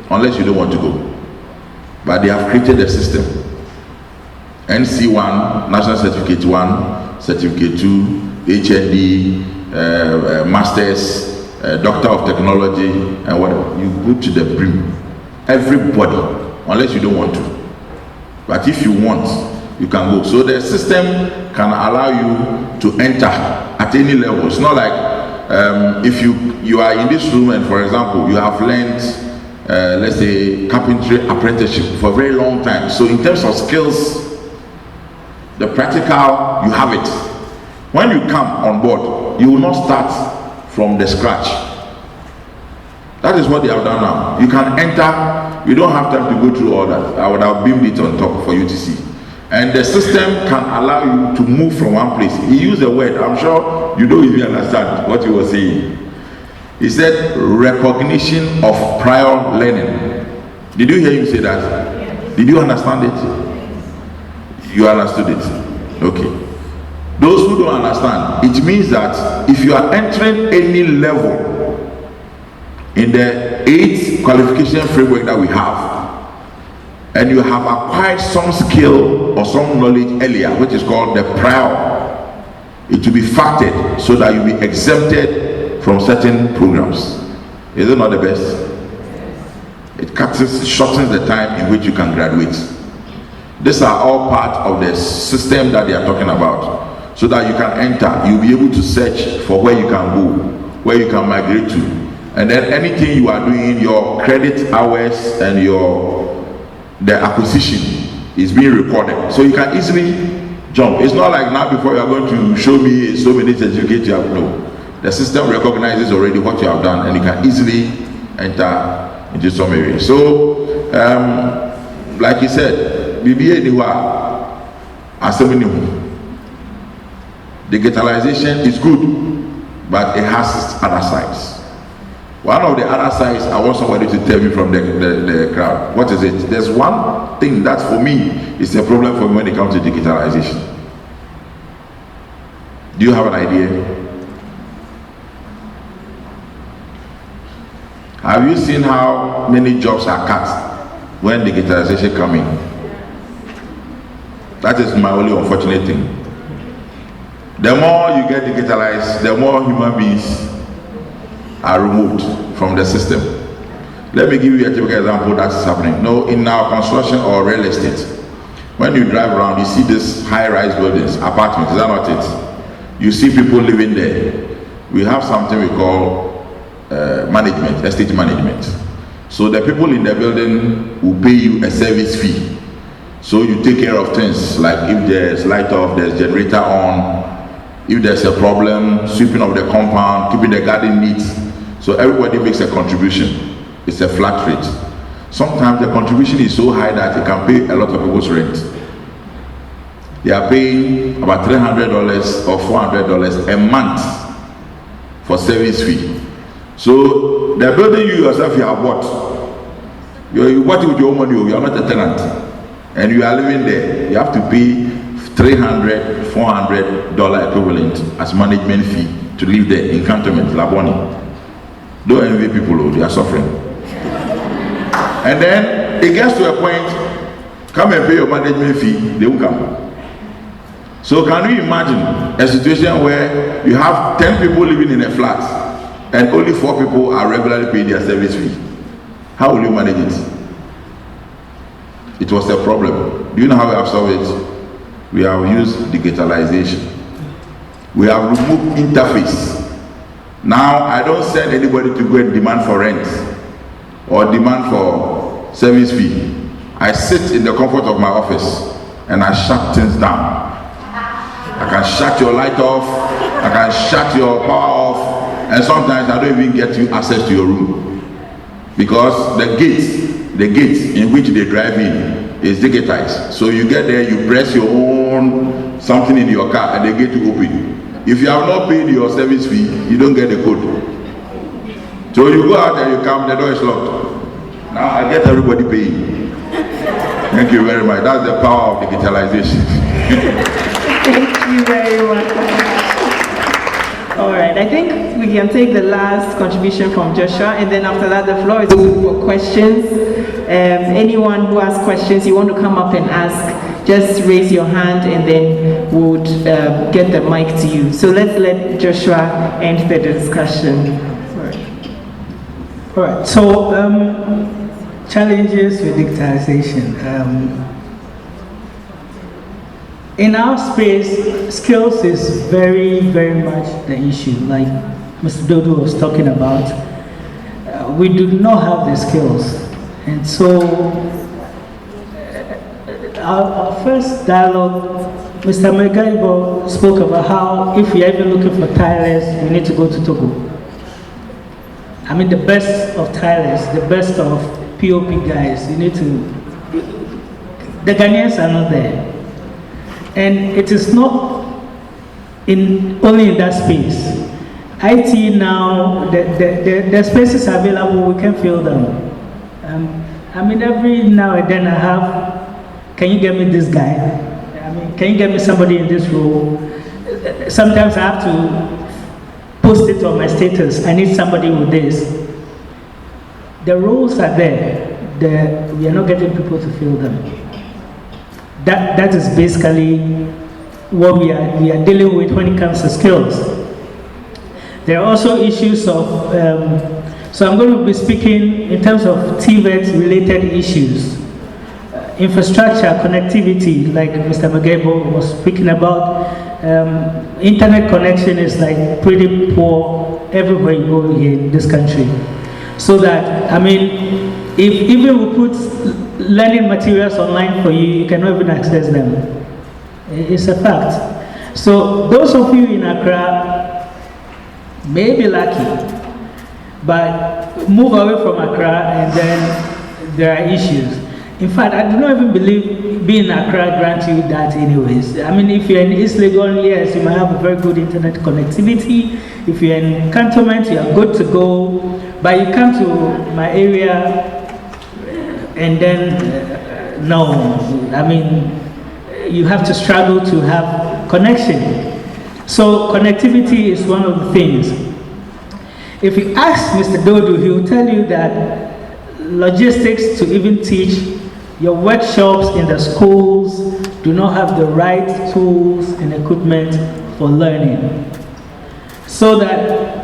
[SPEAKER 7] unless you don't want to go. But they have created a system. NC1, National Certificate 1, Certificate 2, HND, Masters, Doctor of Technology, and whatever. You go to the brim. Everybody, unless you don't want to. But if you want, you can go. So the system can allow you to enter at any level. It's not like if you are in this room and, for example, you have learned, let's say, carpentry apprenticeship for a very long time. So in terms of skills, the practical, you have it. When you come on board, you will not start from the scratch. That is what they have done now. You can enter, you don't have time to go through all that. I would have beamed it on top for you to see. And the system can allow you to move from one place. He used a word, I'm sure you don't even understand what he was saying. He said recognition of prior learning. Did you hear him say that? Did you understand it? You understood it? Okay. Those who don't understand, it means that if you are entering any level in the 8 qualification framework that we have, and you have acquired some skill or some knowledge earlier, which is called the prior, it will be factored so that you'll be exempted from certain programs. Is it not the best? It shortens the time in which you can graduate. These are all part of the system that they are talking about, so that you can enter, you'll be able to search for where you can go, where you can migrate to, And then anything you are doing, your credit hours and the acquisition is being recorded. So you can easily jump. It's not like now before you are going to show me so many certificates you have. No. The system recognizes already what you have done and you can easily enter into some areas. So, like you said, digitalization is good, but it has its other sides. One of the other sides, I want somebody to tell me from the crowd. What is it? There's one thing that for me is a problem for me when it comes to digitalization. Do you have an idea? Have you seen how many jobs are cut when digitalization comes in? That is my only unfortunate thing. The more you get digitalized, the more human beings are removed from the system. Let me give you a typical example that is happening. No, in our construction or real estate, when you drive around, you see these high-rise buildings, apartments. Is that not it? You see people living there. We have something we call management, estate management. So the people in the building will pay you a service fee. So you take care of things like if there's light off, there's generator on, if there's a problem, sweeping of the compound, keeping the garden neat. So everybody makes a contribution. It's a flat rate. Sometimes the contribution is so high that it can pay a lot of people's rent. They are paying about $300 or $400 a month for service fee. So the building you yourself you have bought, you bought it with your own money, you are not a tenant, and you are living there. You have to pay $300, $400 equivalent as management fee to live there in Cantonment, Laboni. Don't envy people, they are suffering. And then it gets to a point, come and pay your management fee, they won't come. So can you imagine a situation where you have 10 people living in a flat and only 4 people are regularly paying their service fee? How will you manage it? It was a problem. Do you know how we have solved it? We have used digitalization. We have removed interface. Now I don't send anybody to go and demand for rent or demand for service fee. I sit in the comfort of my office and I shut things down. I can shut your light off, I can shut your power off, and sometimes I don't even get you access to your room. Because the gate in which they drive in is digitized. So you get there, you press your own something in your car and the gate will open. If you have not paid your service fee, you don't get the code. So you go out and you come, the door is locked. Now I get everybody paying. Thank you very much. That's the power of digitalization.
[SPEAKER 1] Thank you very much. All right, I think we can take the last contribution from Joshua, and then after that, the floor is open for questions. Anyone who has questions, you want to come up and ask, just raise your hand, and then we'll get the mic to you. So let's let Joshua end the discussion.
[SPEAKER 6] All right, so challenges with digitalization. In our space, skills is very, very much the issue. Like Mr. Dodo was talking about, we do not have the skills. And so our first dialogue, Mr. Megaibo spoke about how if we are even looking for tilers, we need to go to Togo. I mean, the best of tilers, the best of POP guys, you need to, the Ghanaians are not there. And it is not only in that space. IT now, the spaces available, we can fill them. I mean, every now and then I have, can you get me this guy? I mean, can you get me somebody in this role? Sometimes I have to post it on my status. I need somebody with this. The roles are there. We are not getting people to fill them. That is basically what we are dealing with when it comes to skills. There are also issues of, so I'm going to be speaking in terms of TVET related issues. Infrastructure, connectivity, like Mr. Magebo was speaking about. internet connection is like pretty poor everywhere you go here in this country. So that, I mean, if even we put learning materials online for you, you cannot even access them. It's a fact. So those of you in Accra may be lucky, but move away from Accra and then there are issues. In fact, I do not even believe being in Accra grants you that anyways. I mean, if you're in East Legon, yes, you might have a very good internet connectivity. If you're in Cantonment, you are good to go. But you come to my area and then, no. I mean, you have to struggle to have connection. So connectivity is one of the things. If you ask Mr. Dodu, he will tell you that logistics to even teach your workshops in the schools do not have the right tools and equipment for learning. So that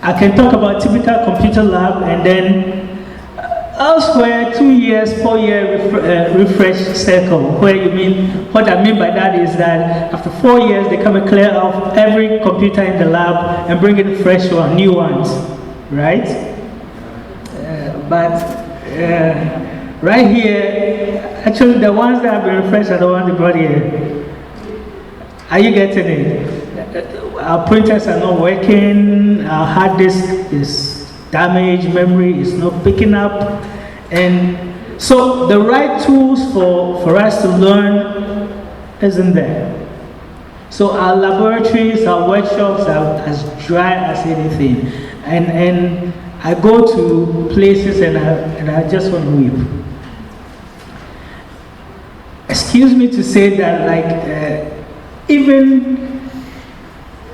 [SPEAKER 6] I can talk about typical computer lab and then elsewhere 2 years, 4 year refresh cycle. Where you mean, what I mean by that is that after 4 years they come and clear off every computer in the lab and bring in fresh one, new ones, right? Right here, actually the ones that have been refreshed are the ones they brought here. Are you getting it? Our printers are not working, our hard disk is damaged, memory is not picking up. And so the right tools for us to learn isn't there. So our laboratories, our workshops are as dry as anything. And I go to places and I just want to weep. Excuse me to say that, like,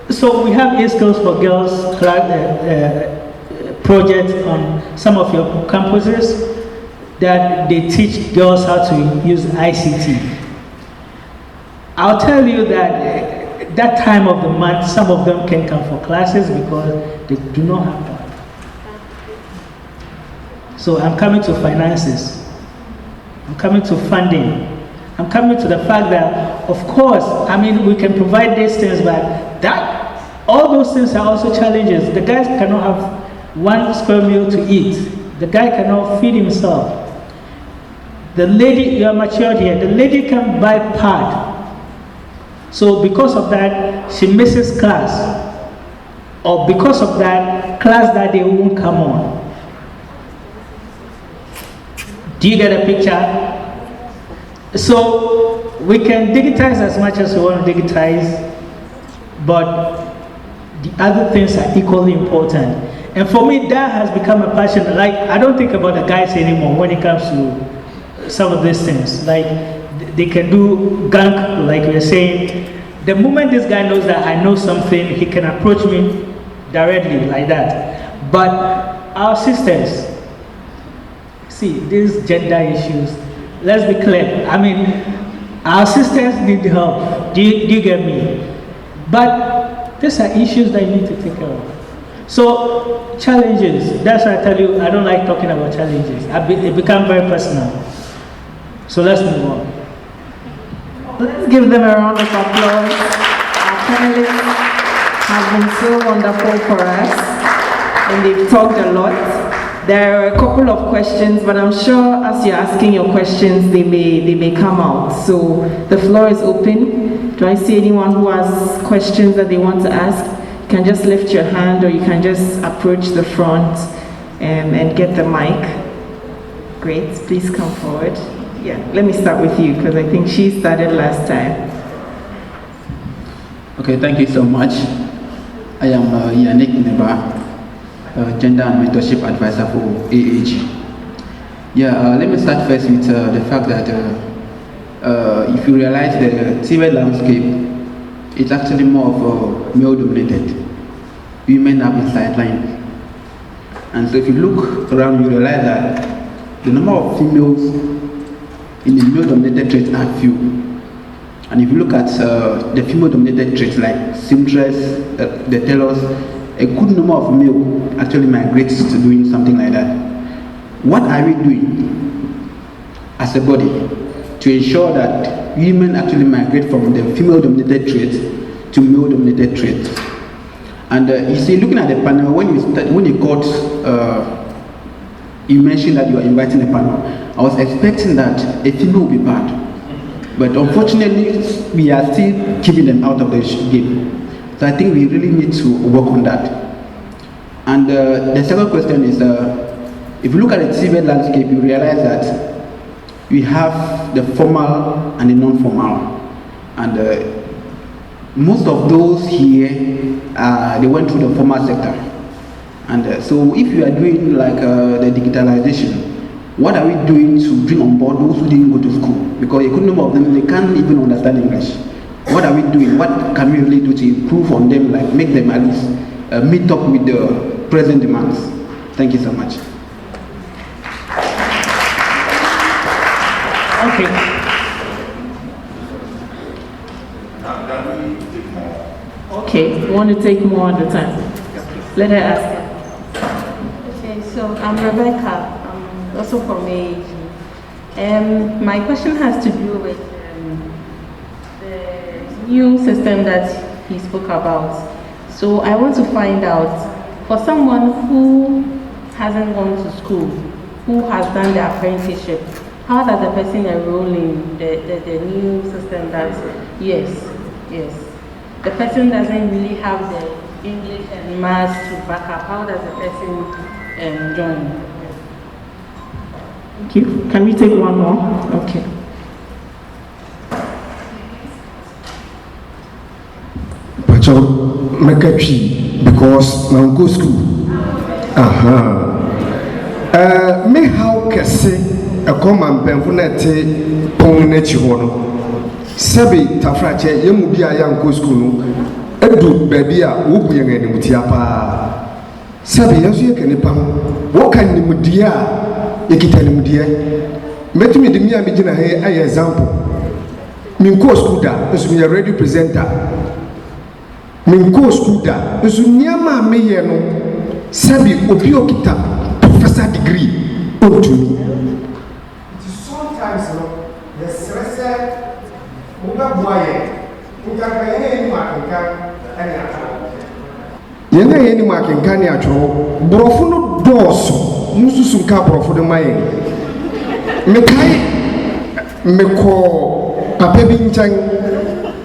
[SPEAKER 6] so we have E-Skills for Girls project on some of your campuses that they teach girls how to use ICT. I'll tell you that that time of the month, some of them can come for classes because they do not have that. So I'm coming to finances. I'm coming to funding. I'm coming to the fact that, of course, I mean, we can provide these things, but all those things are also challenges. The guy cannot have 1 square meal to eat. The guy cannot feed himself. The lady, you are matured here, the lady can buy pad. So because of that, she misses class. Or because of that, class that day won't come on. Do you get a picture? So we can digitize as much as we want to digitize, but the other things are equally important. And for me, that has become a passion. Like, I don't think about the guys anymore when it comes to some of these things. Like, they can do gunk, like we were saying. The moment this guy knows that I know something, he can approach me directly like that. But our sisters, see, these gender issues, let's be clear. I mean, our sisters need help. Do you get me? But these are issues that you need to take care of. So, challenges. That's why I tell you, I don't like talking about challenges. It becomes very personal. So let's move on.
[SPEAKER 1] Let's give them a round of applause. Our panelists have been so wonderful for us, and they've talked a lot. There are a couple of questions, but I'm sure as you're asking your questions, they may come out. So the floor is open. Do I see anyone who has questions that they want to ask? You can just lift your hand, or you can just approach the front and get the mic. Great, please come forward. Yeah, let me start with you because I think she started last time.
[SPEAKER 8] Okay, thank you so much. I am Yannick Neba, Gender and Mentorship Advisor for AAG. Yeah, let me start first with the fact that if you realize the TVET landscape, it's actually more of male-dominated. Women have been sidelined. And so if you look around, you realize that the number of females in the male-dominated traits are few. And if you look at the female-dominated traits like seamstress, the tailors, a good number of male actually migrates to doing something like that. What are we doing as a body to ensure that women actually migrate from the female-dominated traits to male-dominated trades. And you see, looking at the panel, when you got, you mentioned that you are inviting a panel, I was expecting that a female would be bad. But unfortunately, we are still keeping them out of the game. So I think we really need to work on that. And the second question is, if you look at the TVET landscape, you realize that we have the formal and the non-formal. And most of those here, they went through the formal sector. And so if you are doing like the digitalization, what are we doing to bring on board those who didn't go to school? Because a good number of them, they can't even understand English. What are we doing? What can we really do to improve on them, like make them at least meet up with the present demands? Thank you so much.
[SPEAKER 6] Okay. Okay, you want to take more at the time? Let her ask.
[SPEAKER 9] Okay, so I'm Rebecca. I'm also from AAG. My question has to do with the new system that he spoke about. So I want to find out, for someone who hasn't gone to school, who has done the apprenticeship, how does the person enroll in the new system that, yes, the person doesn't really have the English and maths to back up, how does the person join?
[SPEAKER 6] Thank you. Can we take one more? Okay.
[SPEAKER 10] Make a tree because now go school. Me how can say a common benfonete poneti hono. Sabi tafrache yemubia young go school. Edu baby a wubu yang any mutiapa. Sabi yasu yakanipa. What can you mudia? Ekitani mudia. Metumi de mi abijina he ay example. Min go school da, so me radio presenter. Min go school da, so niama me ye no. Sabi obi okita professor degree to me. Sometimes no, the stress uga boye. Uga kayene ni makinka ani atro. Yene ni makinka ni atro. Brofo no doso. Mususu ka brofo de maye. Me kai me ko papa bi nchan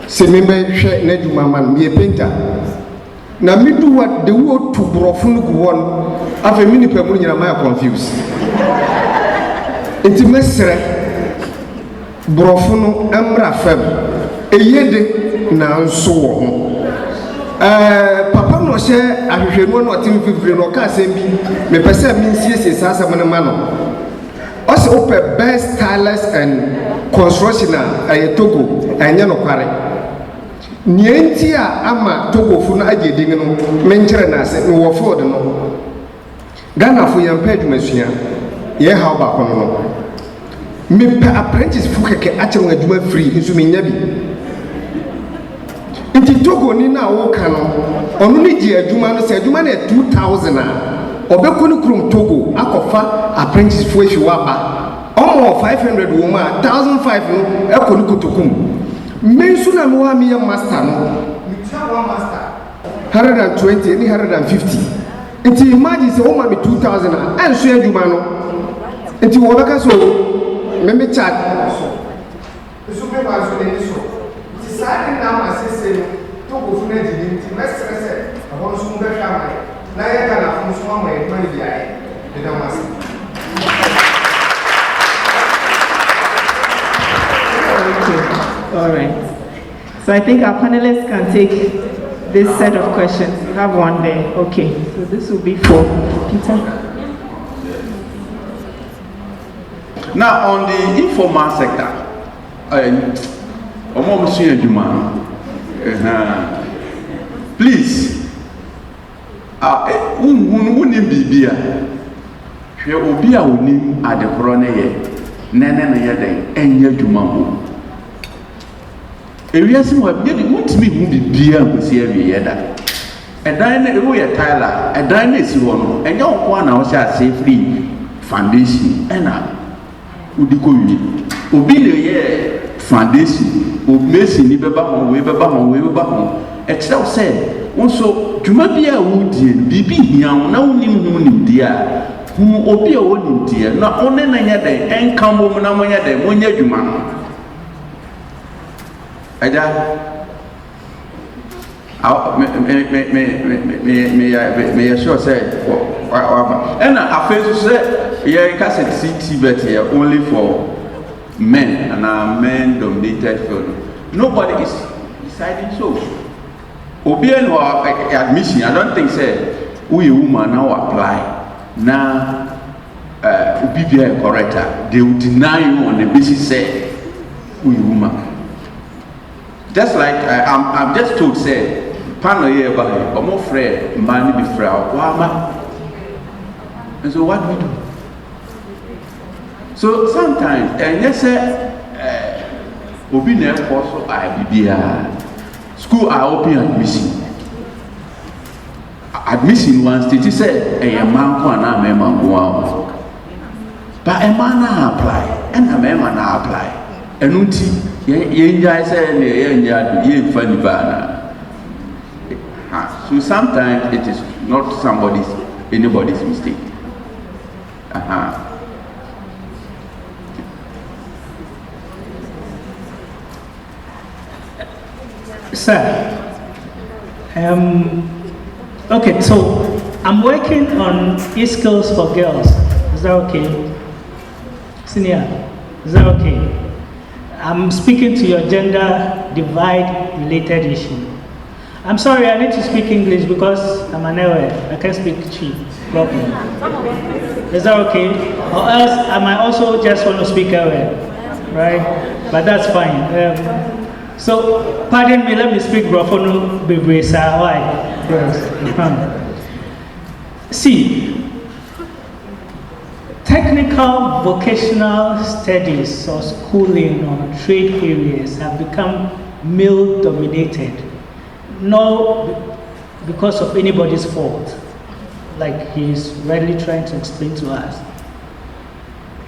[SPEAKER 10] se me hwe na djuma man me painter. Na me do what the word to brofo no go won afa me ni pa mu nyina ma confused. Enti mesre brofo no emra fam eyede na nso wo ho. Papa no she ahwehwenu no otim fifire no ka asem bi me pese mi nsiesie sasa mo ne ma no. Also open best stylist and construction Togo anya no kware. Nienti a ama Togo fu no agedin no menkere na ase no wo ford no. Ghana fu yam page masua ye how ba kono no. Me pe apprentice fu keke akere adwuma free nso me nya bi. Nti Togo ni na wo ka no onu ni je adwuma no se adwuma na 2000 a obekunu krum Togo akofa apprentice fu ehwi waba omo 500 wo ma 1005 no ekonu kotokum mensu na no wa me master no me tell one master 120 any 150 nti imagine say o ma me 2000 a enso adwuma no nti wo beka so me chat so pe ba so ni so ti sa ni na ma sese Togo fu na di nti mestre se abon so mo be hwa mai na ye kana fu so ma e ma di ai de da mas.
[SPEAKER 6] All right. So I think our panelists can take this set of questions. You have one there. Okay. So this will be for Peter.
[SPEAKER 5] Now, on the informal sector, please, unim bibia, she will be a unim at the corona. Nana yada enya dwuma ho ewiase mo abia de mutimi hu bibia nkosi awie yada edan na ewo ye tile edan na esi ho no enya won na wo sha ase free foundation ena udiko wi obi le ye foundation o mesi ni beba ho we beba ho ɛkyerɛ wo sɛ wo nso dwuma bi a wodie no biribi hia wo na wonim ho nimdeɛ a hu obi a wɔ nimdeɛ na wo ne no nyɛ dɛn ɛnka mmom na monyɛ dɛn monyɛ adwuma no agya meyɛ sure sɛ waba ɛna afei nso sɛ yɛka sɛ TVET yɛ only for men and men dominated field. Nobody is deciding so. Obian or admission, I don't think say we woman now apply. Now be correct. They will deny you on the basis say we woman. Just like I'm just told say panel here by or more friend man be fraud. And so what do we do? So sometimes, and yes, obi na also IBBA school are open admission. Admission once they say a man ko na me man go out. But a man na apply, and a man na apply. And unti ye enjoy say ye enjoy ye funny bana. So sometimes it is not anybody's mistake.
[SPEAKER 6] Sir, okay, so I'm working on e-skills for girls. Is that okay? Senior, is that okay? I'm speaking to your gender divide related issue. I'm sorry, I need to speak English because I'm an Ewe. I can't speak Chi properly. Is that okay? Or else I might also just want to speak Ewe, right? But that's fine. So, pardon me, let me speak Brofonu Bebresa. Why? See, technical vocational studies or schooling or trade areas have become male dominated. Not because of anybody's fault, like he's readily trying to explain to us.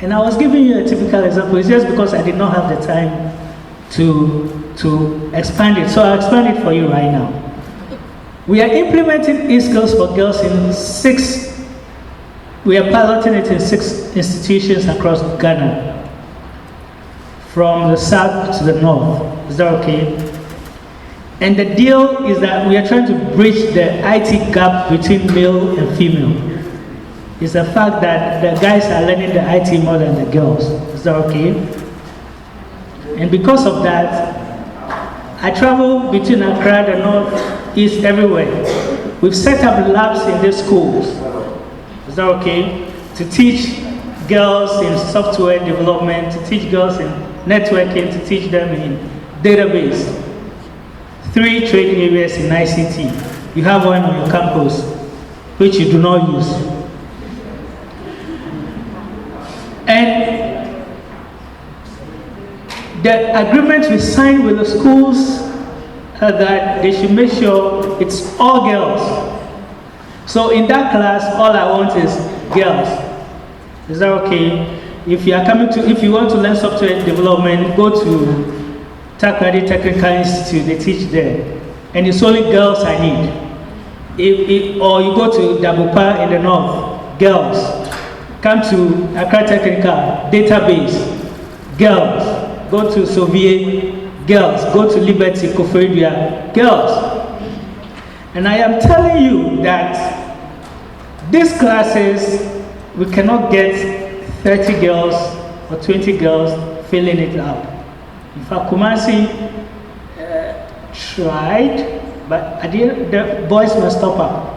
[SPEAKER 6] And I was giving you a typical example, it's just because I did not have the time to expand it. So I'll expand it for you right now. We are implementing e-skills for girls in 6, we are piloting it in 6 institutions across Ghana, from the south to the north. Is that okay? And the deal is that we are trying to bridge the IT gap between male and female. It's the fact that the guys are learning the IT more than the girls. Is that okay? And because of that, I travel between Accra, the north, east, everywhere. We've set up labs in these schools. Is that okay? To teach girls in software development, to teach girls in networking, to teach them in database. 3 trade areas in ICT. You have one on your campus, which you do not use. And the agreement we signed with the schools that they should make sure it's all girls. So in that class, all I want is girls. Is that okay? If you want to learn software development, go to Takrady Technical Institute, they teach there. And it's only girls I need. Or you go to Dabupa in the north, girls. Come to Accra Technical, database, girls. Go to Soviet, girls. Go to Liberty, Koforidua, girls. And I am telling you that these classes, we cannot get 30 girls or 20 girls filling it up. In fact, Kumasi tried, but the boys must stop up.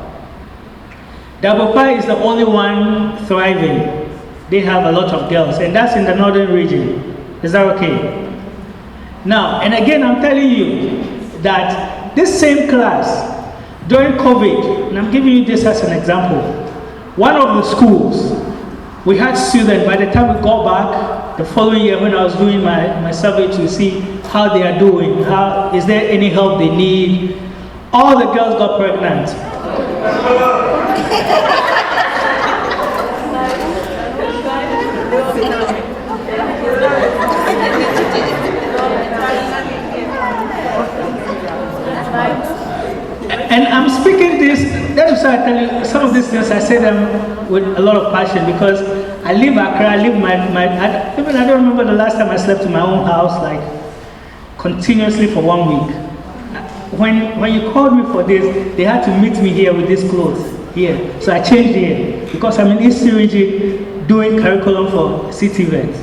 [SPEAKER 6] Dabupa is the only one thriving. They have a lot of girls, and that's in the northern region. Is that okay? Now, and again, I'm telling you that this same class, during COVID, and I'm giving you this as an example, one of the schools, we had students, by the time we got back, the following year when I was doing my survey to see how they are doing, is there any help they need, all the girls got pregnant. why I tell you, some of these things I say them with a lot of passion because I live Accra, I live I don't remember the last time I slept in my own house, like, continuously for 1 week. When you called me for this, they had to meet me here with these clothes here. So I changed here because I'm in East Region doing curriculum for TVET.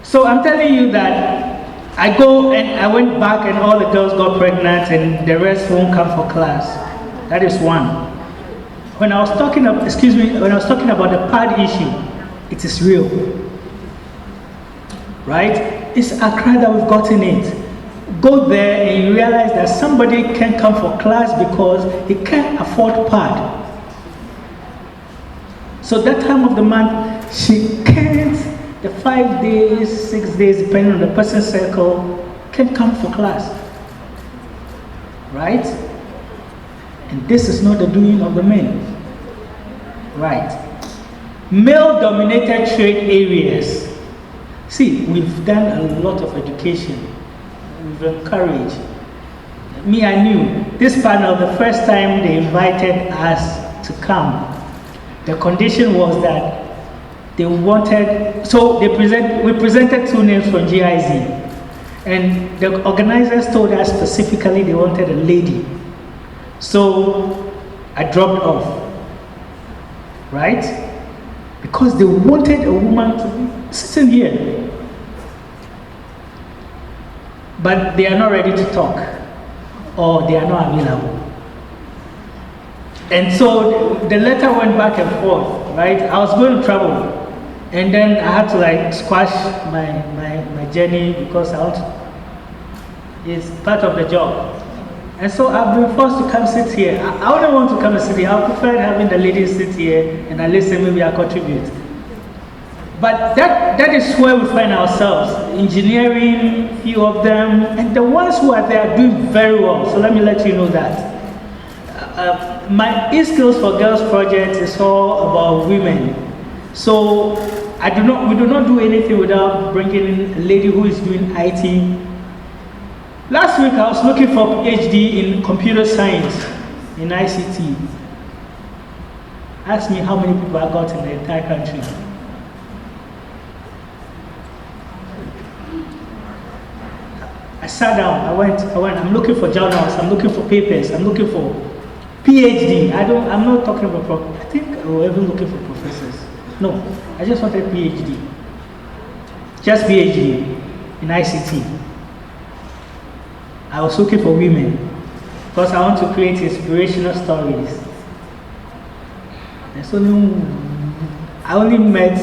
[SPEAKER 6] So I'm telling you that I go and I went back and all the girls got pregnant and the rest won't come for class. That is one. When I was talking about the pad issue, it is real. Right? It's Accra that we've gotten it. Go there and you realize that somebody can't come for class because he can't afford pad. So that time of the month, she can't, the 5 days, 6 days, depending on the person's circle, can come for class. Right? And this is not the doing of the men. Right? Male-dominated trade areas. See, we've done a lot of education. We've encouraged. Me, I knew this panel, the first time they invited us to come, the condition was that they wanted, so we presented 2 names from GIZ, and the organizers told us specifically they wanted a lady. So I dropped off, right? Because they wanted a woman to be sitting here. But they are not ready to talk, or they are not available. And so the letter went back and forth, right? I was going to travel, and then I had to like squash my journey because it's part of the job. And so I've been forced to come sit here. I wouldn't want to come and sit here. I prefer having the ladies sit here and I listen, maybe I contribute. But that is where we find ourselves. Engineering, few of them, and the ones who are there are doing very well. So let me let you know that. My E-Skills for Girls project is all about women. So we do not do anything without bringing in a lady who is doing IT. Last week I was looking for PhD in computer science, in ICT. Ask me how many people I got in the entire country. I sat down, I went, I'm looking for journals, I'm looking for papers, I'm looking for PhD. I'm not talking about, I think we're even looking for professors. No, I just wanted PhD. Just PhD in ICT. I was looking for women because I want to create inspirational stories. And so I only met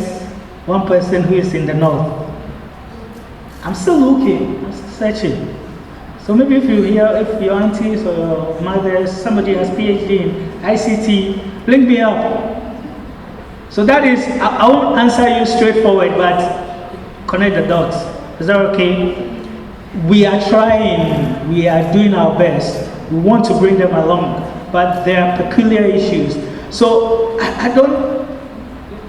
[SPEAKER 6] one person who is in the north. I'm still looking, I'm still searching. So maybe if you hear, if your aunties or your mothers, somebody has PhD in ICT, link me up. So that is, I won't answer you straightforward, but connect the dots. Is that okay? We are trying, we are doing our best. We want to bring them along, but there are peculiar issues. So I don't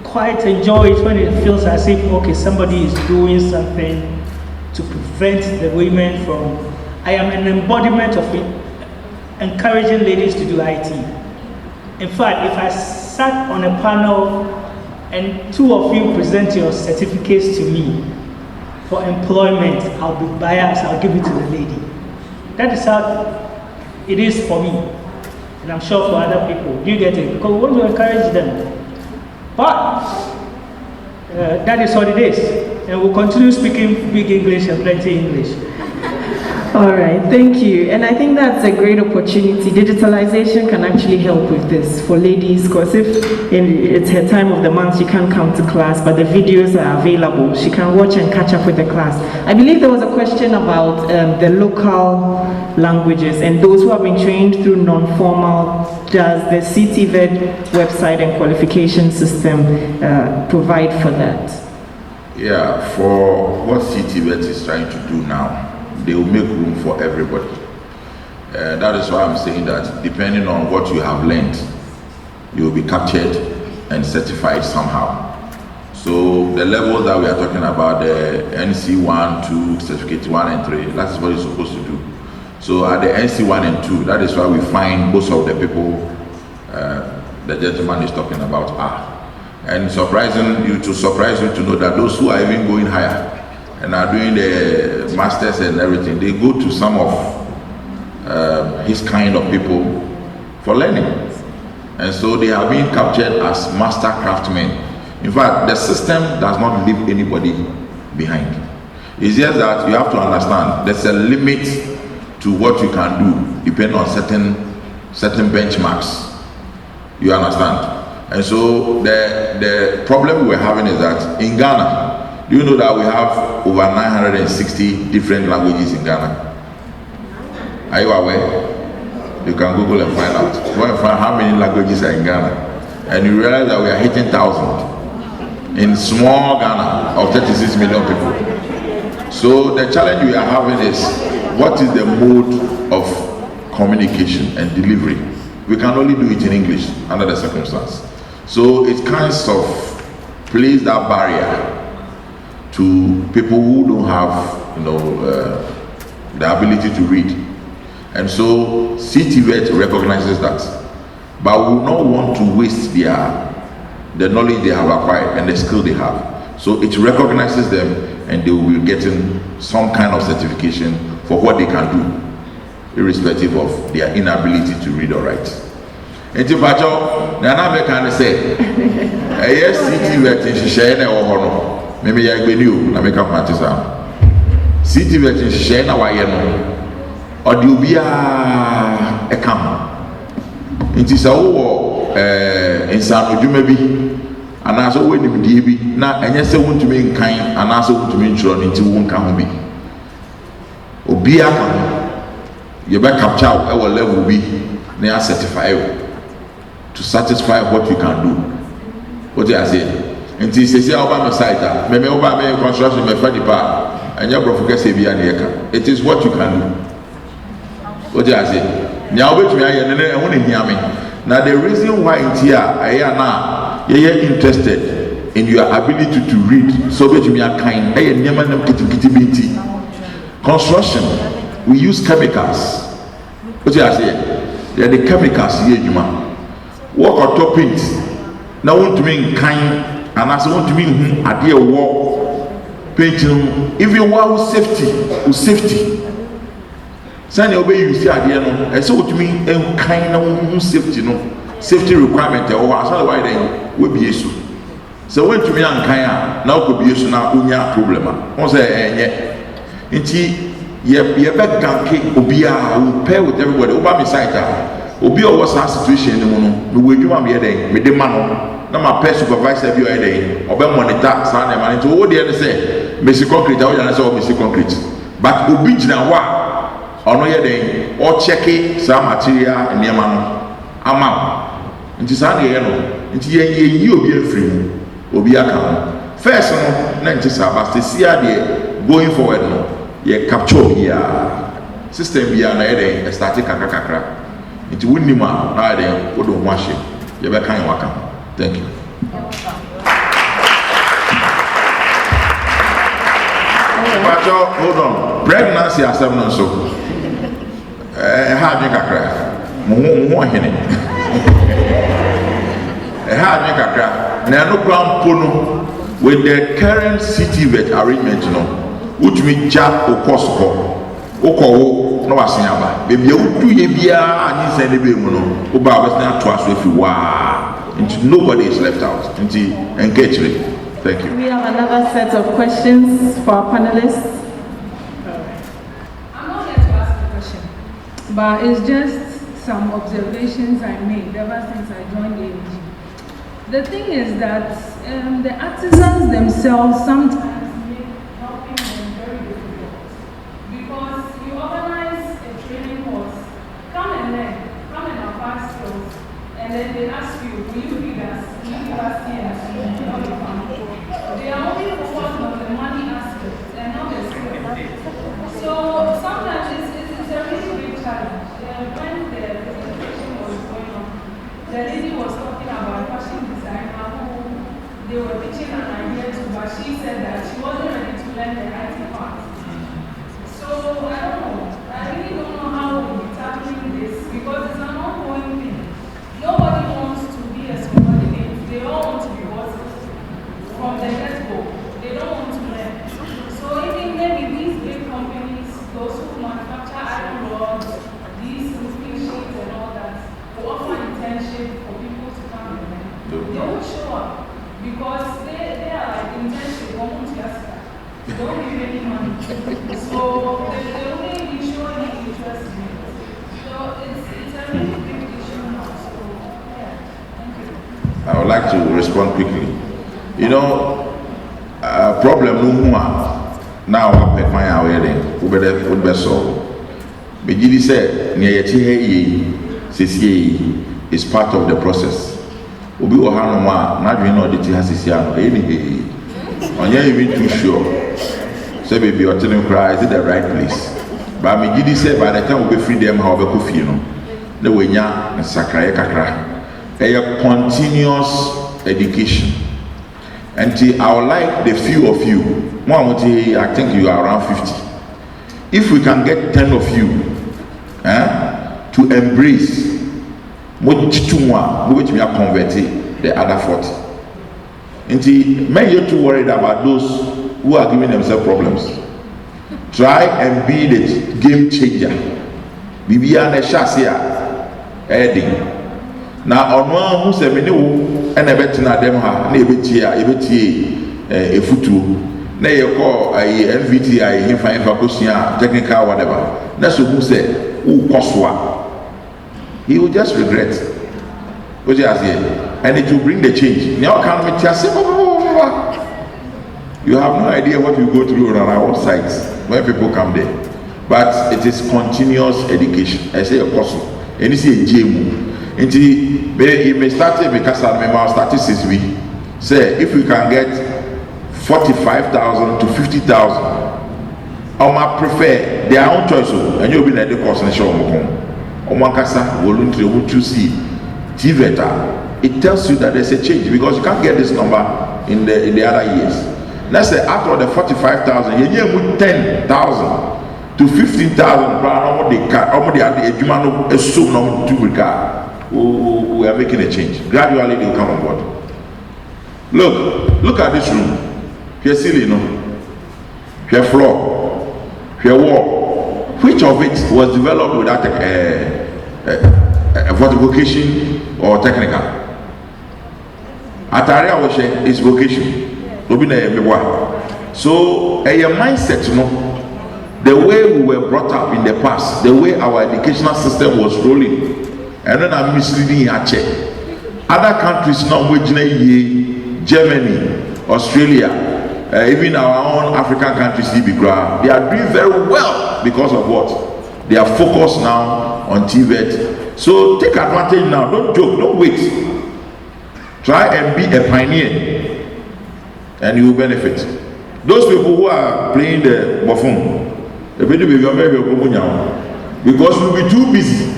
[SPEAKER 6] quite enjoy it when it feels as if, okay, somebody is doing something to prevent the women from. I am an embodiment of it, encouraging ladies to do IT. In fact, if I sat on a panel and 2 of you present your certificates to me for employment, I'll be biased, I'll give it to the lady. That is how it is for me. And I'm sure for other people. Do you get it? Because we want to encourage them. But that is what it is. And we'll continue speaking big English and plenty English.
[SPEAKER 1] All right, thank you. And I think that's a great opportunity. Digitalization can actually help with this for ladies, because if it's her time of the month, she can't come to class, but the videos are available. She can watch and catch up with the class. I believe there was a question about the local languages and those who have been trained through non-formal. Does the TVET website and qualification system provide for that?
[SPEAKER 7] Yeah, for what TVET is trying to do now, they will make room for everybody. That is why I'm saying that depending on what you have learned, you will be captured and certified somehow. So the levels that we are talking about, the NC 1, 2, Certificate 1 and 3, that's what you're supposed to do. So at the NC1 and 2, that is why we find most of the people the gentleman is talking about are. And surprise you to know that those who are even going higher and are doing the masters and everything, they go to some of his kind of people for learning. And so they have been captured as master craftsmen. In fact, the system does not leave anybody behind. It's just that you have to understand there's a limit to what you can do depending on certain benchmarks. You understand? And so the problem we're having is that in Ghana, do you know that we have over 960 different languages in Ghana? Are you aware? You can Google and find out. Go and find how many languages are in Ghana. And you realize that we are hitting 1,000 in small Ghana of 36 million people. So the challenge we are having is, what is the mode of communication and delivery? We can only do it in English under the circumstance. So it kinds of places that barrier to people who don't have, the ability to read. And so TVET recognizes that, but we will not want to waste the knowledge they have acquired and the skill they have. So it recognizes them, and they will be getting some kind of certification for what they can do, irrespective of their inability to read or write. And if I can say, yes, TVET is sharing a honor. Maybe I will you, I make up my TVET is sharing our or do you be a camp? It is a war in San Jumebi, and as a way to be now, and yes, I want to make kind, and also want to make sure into one can be. Or be a camp, you better capture our level be near certified to satisfy what you can do. What do I say? And this is our site, maybe over my construction, my friendly part, and your professor be an acre. It is what you can do. What do I say? Now, which me I want to hear me. Now, the reason why it's here, I am now interested in your ability to read. So, which me are kind. I am never kitty. Construction, we use chemicals. What do I say? They are the chemicals here, you man. Work on top paint. Now, want to mean kind, and I want to mean idea work painting. Even while safety. Sani obey you see idea no. And so what you mean? Kind of safety no. Safety requirement. Or as well why then we be issue. So when to me and kind now could be issue now unya problem. Once yeah. Inti ye back ganke obia will pair with everybody. Oba me site obi o was a situation no no. Me we dwuma me then me de ma no. Na my pet supervisor be o then. Oba monitor san na man. Nti wo dey say me see concrete. O dey say o me see concrete. But obi jina wa ono ye den o check some material and nneema no ama nti sa na ye no nti ye yi obi afiri obi aka no first no na nti sa ba see ade going forward no ye capture bia system bia na ye den start kakra nti wunima na den wo do ho ahye ye be kan waka. Thank you. Pacho, hold on. Pregnancy as seven so. How do you crack? More hene. How do you crack? Now, no ground pono with the current TVET arrangement, which means Jack or Costco, Oko, no Asiaba. Baby, you do ye be and you say the Bimuno, who bows now to us if you are. Nobody is left out. Engage me. Thank you.
[SPEAKER 1] We have another set of questions for our panelists.
[SPEAKER 11] I'm not here to ask a question, but it's just some observations I made ever since I joined AAG. The thing is that the artisans themselves sometimes make helping them very difficult, because you organize a training course, come and learn, come and acquire skills, and then they ask you, will you give us CNC? They are only focused on the money aspect and not the skill. So sometimes it's a really big challenge. When the presentation was going on, the lady was talking about fashion designer who they were pitching an idea to, but she said that she wasn't ready to learn the IT part. So I don't know. I really don't know from the get-go, they don't want to learn. So even maybe these big companies, those who manufacture iron rods, these roofing sheets and all that, will offer internship for people to come and learn. They won't show up because they are like internship, they won't just they don't give any money. So they only be showing interest in it. So it's a really big issue now. So yeah, thank you.
[SPEAKER 7] I would like to respond quickly. You know, problem no more. Now I pay my away we better solve. But you said near is part of the process. Obi wa hanu ma na dwen na oditi hasisi ano any onye even too sure say baby or telling cry is it the right place. But me gidi say by the time we be free them how we go feel no na we nya nsakra kakra a continuous education. And I would like the few of you, I think you are around 50. If we can get 10 of you to embrace which we are converting the other 40. And may you too worried about those who are giving themselves problems. Try and be the game changer. Bibiana Shasia adding. Now, on one who said, and a better than them, a futu. Now you call a NVTI, technical, whatever. That's who said, who Koswa. He will just regret. And it will bring the change. Now, you have no idea what you go through on our sites when people come there. But it is continuous education. I say a person. And you see a GMO. You may start it because I remember statistics we say if we can get 45,000 to 50,000, I might prefer their own choice, and you'll be like the course in the show. Omakasa voluntary would you see TVET, it tells you that there's a change because you can't get this number in the other years. Let's say after the 45,000, you with 10,000 to 15,000. We are making a change. Gradually they will come on board. Look at this room. Here ceiling, here floor, here wall. Which of it was developed without a vocation or technical? Ataria is vocation. So a mindset, the way we were brought up in the past, the way our educational system was rolling. And then I'm misleading your check. Other countries now, Germany, Australia, even our own African countries, they are doing very well because of what? They are focused now on TVET. So take advantage now. Don't joke. Don't wait. Try and be a pioneer, and you will benefit. Those people who are playing the buffoon, because you'll be too busy.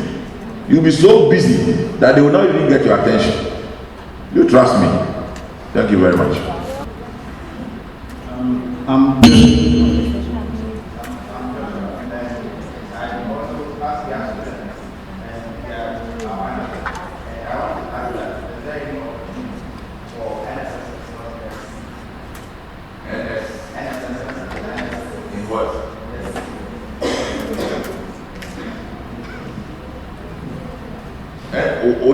[SPEAKER 7] You'll be so busy that they will not even get your attention. You trust me. Thank you very much.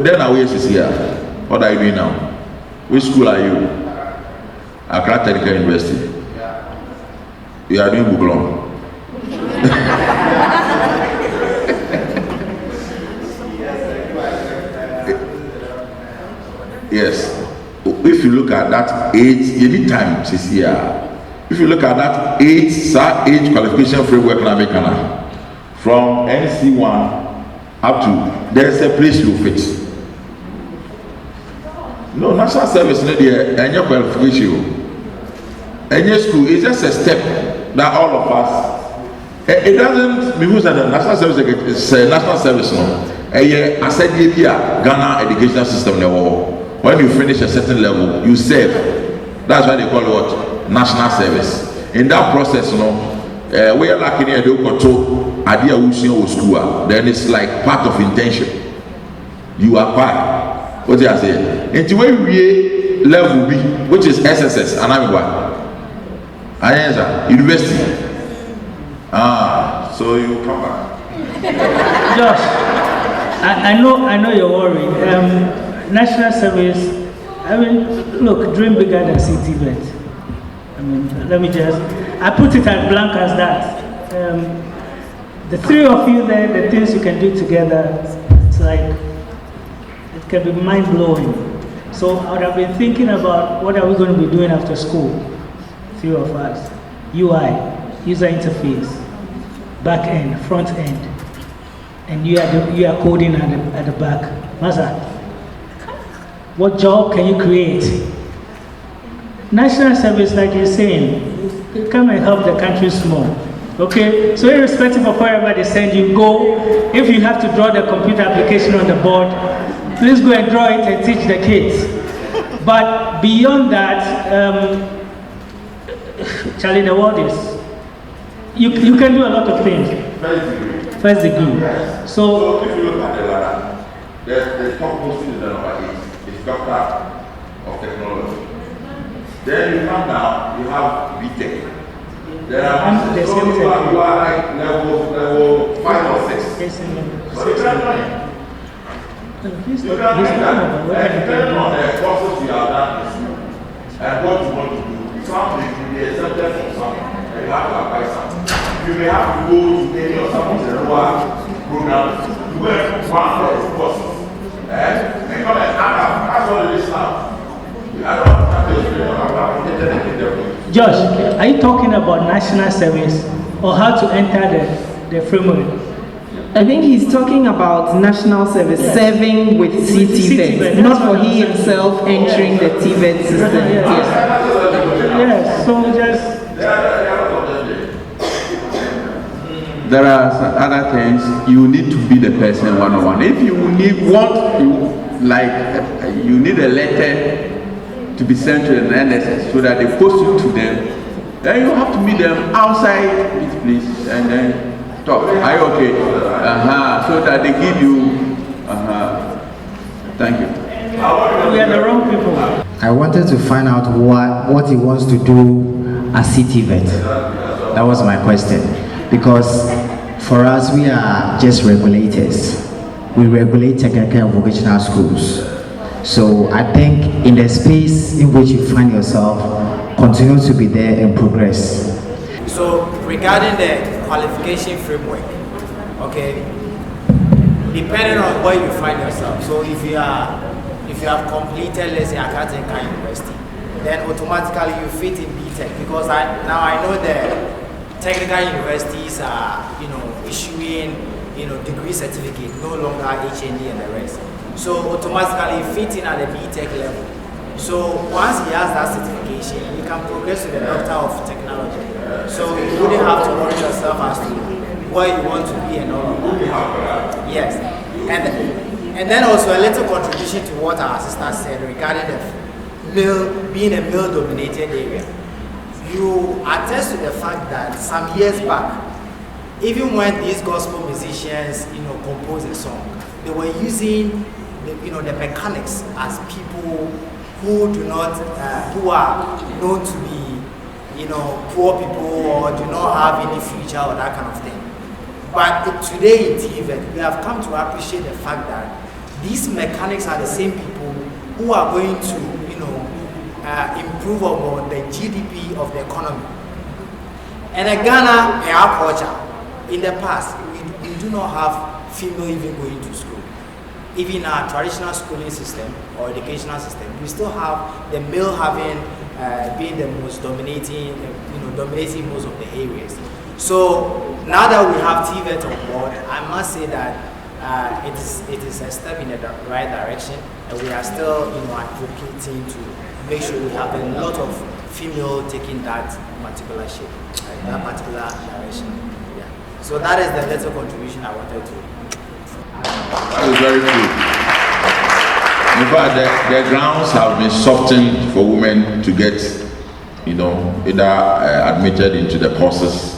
[SPEAKER 7] Then our ways is here. What are you doing now? Which school are you? Accra Technical University. You are doing Buglon. Yes. If you look at that age, anytime is here. If you look at that age qualification framework from NC1 up to, there's a place you fit. No, national service no there, and your qualification. And your school is just a step that all of us. It doesn't mean that the national service is a national service no. I said here, Ghana educational system when you finish a certain level, you serve. That's why they call it what? National service. In that process, we are like in the idea we see school. Then it's like part of intention. You acquire. What do you say? Into where we level B, which is SSS, and I'm university. So you come back.
[SPEAKER 6] Josh, I know you're worried. National service. I mean, look, dream bigger than TVET. I mean, I put it as blank as that. The three of you there, the things you can do together, it's like, it can be mind-blowing. So I would have been thinking about what are we going to be doing after school, three of us. UI, user interface, back end, front end, and you are coding at the back. Maza, what job can you create? National service, like you're saying, come and help the country small. Okay, so irrespective of wherever they send you, go. If you have to draw the computer application on the board, please go and draw it and teach the kids. But beyond that, Charlie, the world is, you can do a lot of things. First degree.
[SPEAKER 7] So if you look at the ladder, the top posting is the number 8. It's Doctor of Technology. Then you come down, you have BTech. There are you are like level 5 or 6. So you can depending on the courses you have done and what you want to do. Some will be accepted from some, and you have to apply something. You may have to go to any of some of the lower programs to work one of the courses. And come and ask all this now. I don't have to
[SPEAKER 6] Josh, are you talking about national service or how to enter the framework?
[SPEAKER 1] I think he's talking about national service, yes. Serving with TVET, not for he himself entering the TVET system.
[SPEAKER 6] Yes, so just...
[SPEAKER 5] There are some other things you need to be the person one-on-one. If you need you need a letter to be sent to the NSS so that they post it to them, then you have to meet them outside this place and then talk. Are you okay? So that they give you. Thank you.
[SPEAKER 6] We are the wrong people.
[SPEAKER 12] I wanted to find out what he wants to do as TVET. That was my question. Because for us, we are just regulators. We regulate technical and vocational schools. So I think in the space in which you find yourself, continue to be there and progress.
[SPEAKER 13] So regarding the qualification framework, okay, depending on where you find yourself. So if you have completed, let's say, Accra University, then automatically you fit in BTech, because now I know that technical universities are, issuing, degree certificate, no longer HND and the rest. So automatically fit in at the BTech level. So once he has that certification, you can progress to the Doctor of Technology. So you wouldn't have to worry yourself as to where you want to be and all of that. Yes. And then also a little contribution to what our sister said regarding being a male-dominated area. You attest to the fact that some years back, even when these gospel musicians, compose a song, they were using the mechanics as people who who are known to be, poor people or do not have any future or that kind of thing. But today in TVET, we have come to appreciate the fact that these mechanics are the same people who are going to, improve on the GDP of the economy. And in Ghana, in our culture, in the past, we do not have female even going to school. Even our traditional schooling system or educational system, we still have the male being the most dominating most of the areas. So now that we have TVET on board, I must say that it is a step in the right direction, and we are still advocating to make sure we have a lot of female taking that particular shape, that particular direction. Yeah. So that is the little contribution I wanted to.
[SPEAKER 7] That is very true. In fact, the grounds have been softened for women to get, either admitted into the courses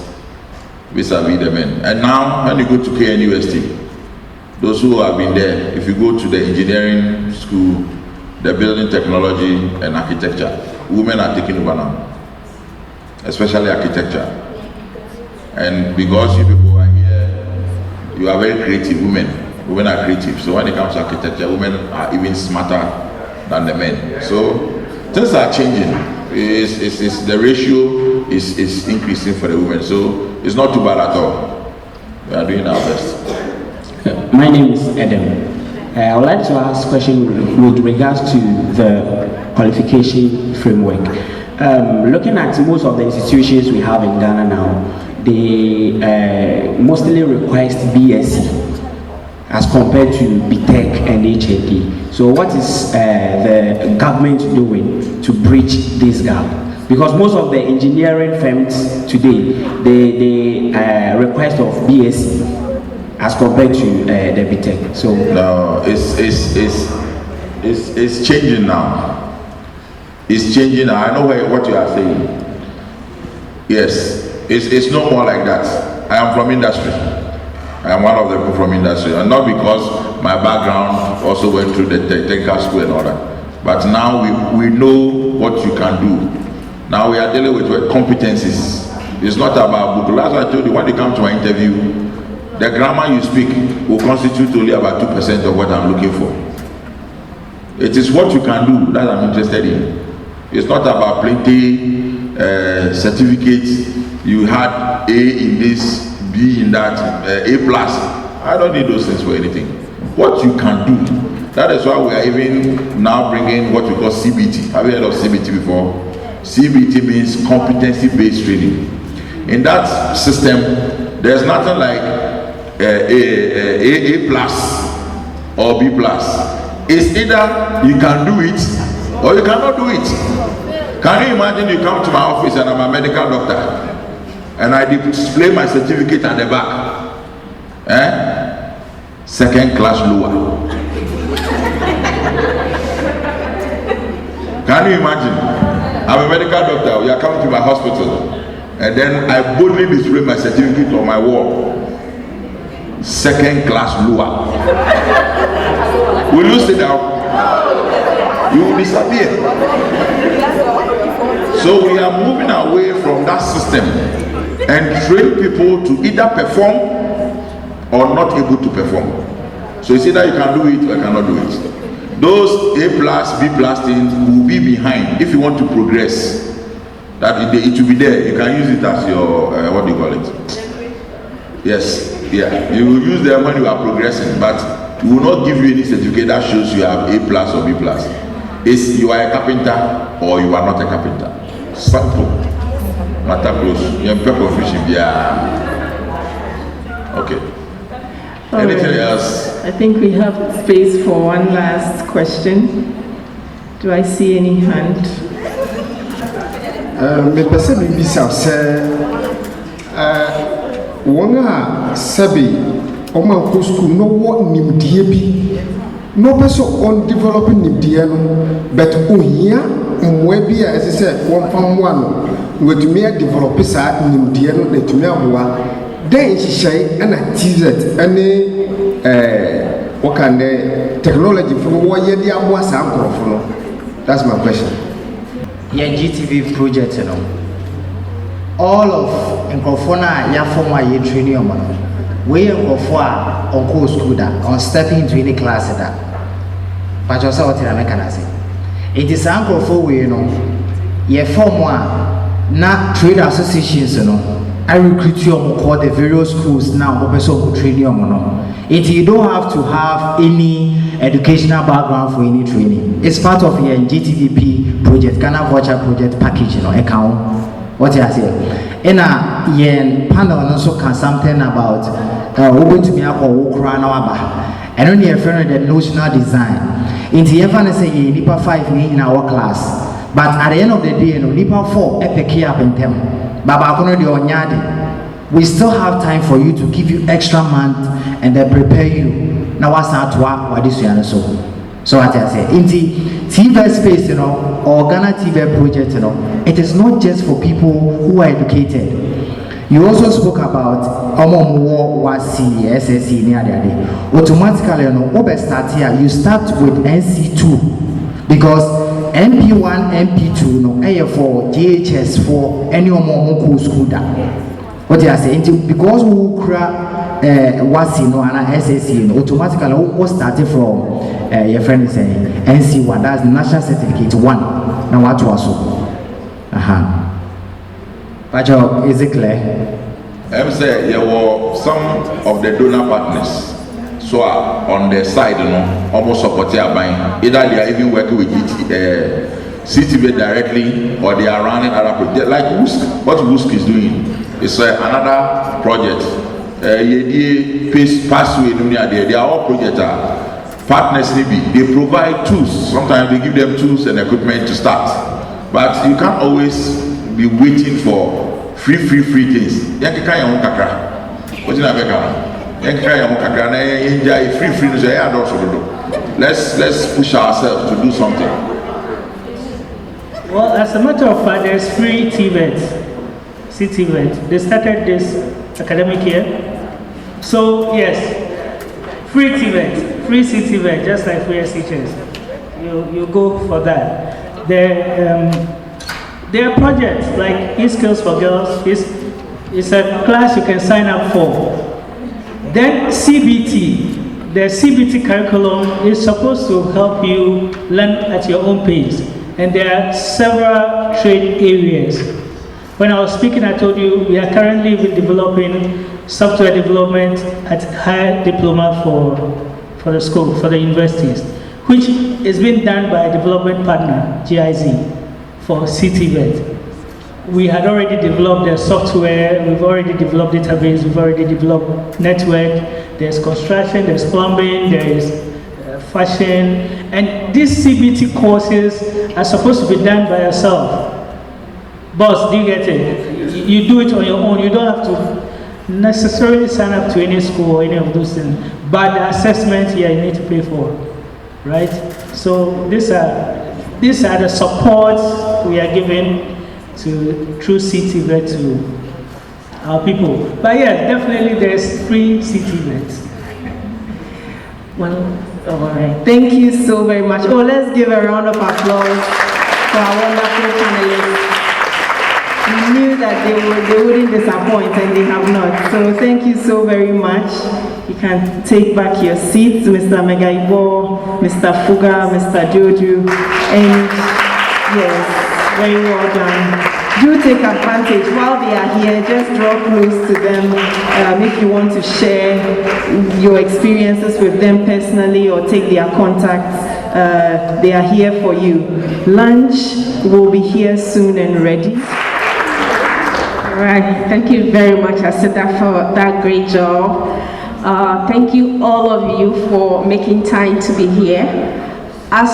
[SPEAKER 7] vis-a-vis the men. And now, when you go to KNUST, Those who have been there, if you go to the engineering school, the building technology and architecture, women are taking over now, especially architecture. And because you people are here, you are very creative, women are creative. So when it comes to architecture, women are even smarter than the men. So things are changing. The ratio is increasing for the women. So it's not too bad at all. We are doing our best.
[SPEAKER 12] My name is Adam. I would like to ask a question with regards to the qualification framework. Looking at most of the institutions we have in Ghana now, they mostly request BSc as compared to BTech and HND. So what is the government doing to bridge this gap? Because most of the engineering firms today, they request of BSc as compared to the BTech. So
[SPEAKER 7] no, it's changing now. It's changing now. I know what you are saying. Yes, it's no more like that. I am from industry. I am one of the people from industry, and not because my background also went through the technical school and all that. But now we know what you can do. Now we are dealing with competencies. It's not about book. Last I told you, when you come to my interview, the grammar you speak will constitute only about 2% of what I'm looking for. It is what you can do that I'm interested in. It's not about plenty certificates. You had A in this, B in that, A plus. I don't need those things for anything. What you can do. That is why we are even now bringing what we call CBT. Have you heard of CBT before? CBT means competency-based training. In that system, there's nothing like A plus or B plus. It's either you can do it or you cannot do it. Can you imagine you come to my office and I'm a medical doctor and I display my certificate at the back? Second class lower. Can you imagine? I'm a medical doctor, you are coming to my hospital and then I boldly display my certificate on my wall. Second class lower. Will you sit down? You will disappear. So we are moving away from that system and train people to either perform or not able to perform. So it's either you can do it or you cannot do it. Those A plus, B plus things will be behind if you want to progress. That it will be there. You can use it as your, what do you call it? Yes, yeah. You will use them when you are progressing, but we will not give you any certificate that shows you have A plus or B plus. It's you are a carpenter or you are not a carpenter. Simple. Matter close. You have pepper fish. Yeah. Okay.
[SPEAKER 1] All
[SPEAKER 7] Anything
[SPEAKER 1] right.
[SPEAKER 7] else?
[SPEAKER 1] I think we have space for one last question. Do I see any hand?
[SPEAKER 10] Me person be bisa say wona sabi o man ko school no wo nimdie bi no person on developing nimdie no but ohia mwe bi a ese say won fam mo ano wetumi a develop sa nimdie no na tumi aboa den hihye na TVET ane what can the technology from what ye dey aboa sa nkorofo no. That's my question.
[SPEAKER 12] Yeah, GTV project, you know. All of Nkrofona ya form a year training on we Nkrofona on course school that on stepping into any class that. But you saw what I can say. It is Nkrofo we, you know. Ye form one na trade associations, you know. I recruit you on call the various schools now. Open training on you don't have to have any educational background for any training. It's part of your GTVP project, Ghana Voucher Project package, you know, account. What you say? And your panel also can something about open to me or walk and only a friend the notional design. In the ever say you need 5 in our class. But at the end of the day, you know, NIPA 4 epic up in them. We still have time for you to give you extra month and then prepare you. Now what's that what this year so? So what I say in the TVET space, you know, or Ghana TVET project, you know, it is not just for people who are educated. You also spoke about WUSC, SSC, automatically, start here. You start with NC2 because MP1, MP2, for JHS for any more school that. What you are saying, because we WUSC and SSC, automatically we started from your friend is saying NC1, that's the National Certificate 1. Now what was so? But is it clear?
[SPEAKER 7] I'm saying there were some of the donor partners so on their side, almost supporting buying. Either they are even working with CTV directly or they are running other projects. Like WUSC, what WUSC is doing is another project. Pathway, they are all projects. Partners they provide tools. Sometimes they give them tools and equipment to start. But you can't always be waiting for free things. Let's push ourselves to do something.
[SPEAKER 6] Well, as a matter of fact, there's free TVET, CTVET. They started this academic year. So yes, free TVET, free CTVET, just like free SHS. You go for that. There are projects like e-skills for girls. It's a class you can sign up for. Then CBT, the CBT curriculum is supposed to help you learn at your own pace. And there are several trade areas. When I was speaking, I told you we are currently developing software development at higher diploma for the school, for the universities, which is being done by a development partner, GIZ, for CTVET. We had already developed the software, we've already developed database, we've already developed network, there's construction, there's plumbing, there is fashion, and these CBT courses are supposed to be done by yourself. Boss, do you get it? You do it on your own, you don't have to necessarily sign up to any school or any of those things, but the assessment here you need to pay for, right? So these are the supports we are giving through CTVET to our people. But yeah, definitely there's free CTVET.
[SPEAKER 1] Well, all right. Thank you so very much. Oh, let's give a round of applause for our wonderful panelists. We knew that they wouldn't disappoint, and they have not. So thank you so very much. You can take back your seats, Mr. Megaibo, Mr. Fuga, Mr. Joju, and yes, very well done. Do take advantage while they are here. Just draw close to them if you want to share your experiences with them personally or take their contacts. They are here for you. Lunch will be here soon and ready.
[SPEAKER 9] Right, thank you very much, Asida, for that great job. Thank you all of you for making time to be here. I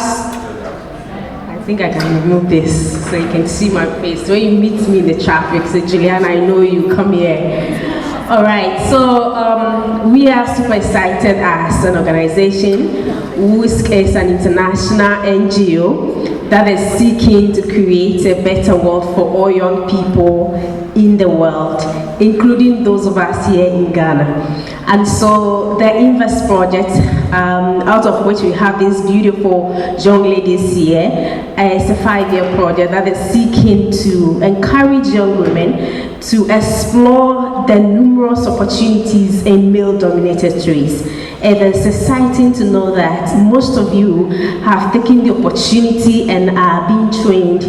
[SPEAKER 9] think I can remove this so you can see my face. When you meet me in the traffic, say, Juliana, I know you, come here. All right, so we are super excited as an organization. WUSC is an international NGO that is seeking to create a better world for all young people in the world, including those of us here in Ghana. And so the Invest project, out of which we have these beautiful young ladies here, is a 5-year project that is seeking to encourage young women to explore the numerous opportunities in male-dominated trades. It is exciting to know that most of you have taken the opportunity and are being trained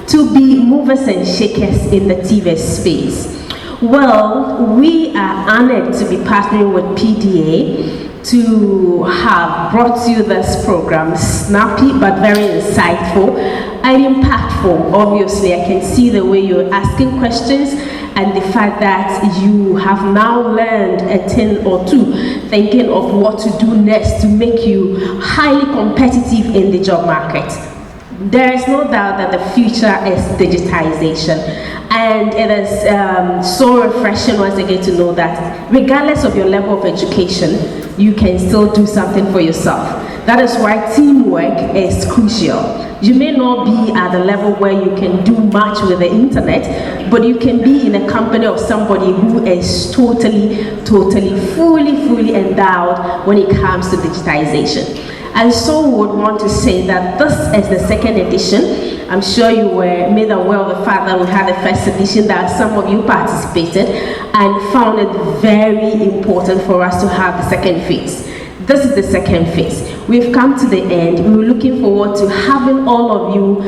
[SPEAKER 9] to be movers and shakers in the TVET space. Well, we are honored to be partnering with PDA to have brought you this program, snappy but very insightful and impactful. Obviously, I can see the way you're asking questions and the fact that you have now learned a thing or two, thinking of what to do next to make you highly competitive in the job market. There is no doubt that the future is digitization, and it is so refreshing once again to know that regardless of your level of education, you can still do something for yourself. That is why teamwork is crucial. You may not be at the level where you can do much with the internet, but you can be in a company of somebody who is totally, fully endowed when it comes to digitization. And so we would want to say that this is the second edition. I'm sure you were made aware of the fact that we had the first edition, that some of you participated and found it very important for us to have the second phase. This is the second phase. We've come to the end. We're looking forward to having all of you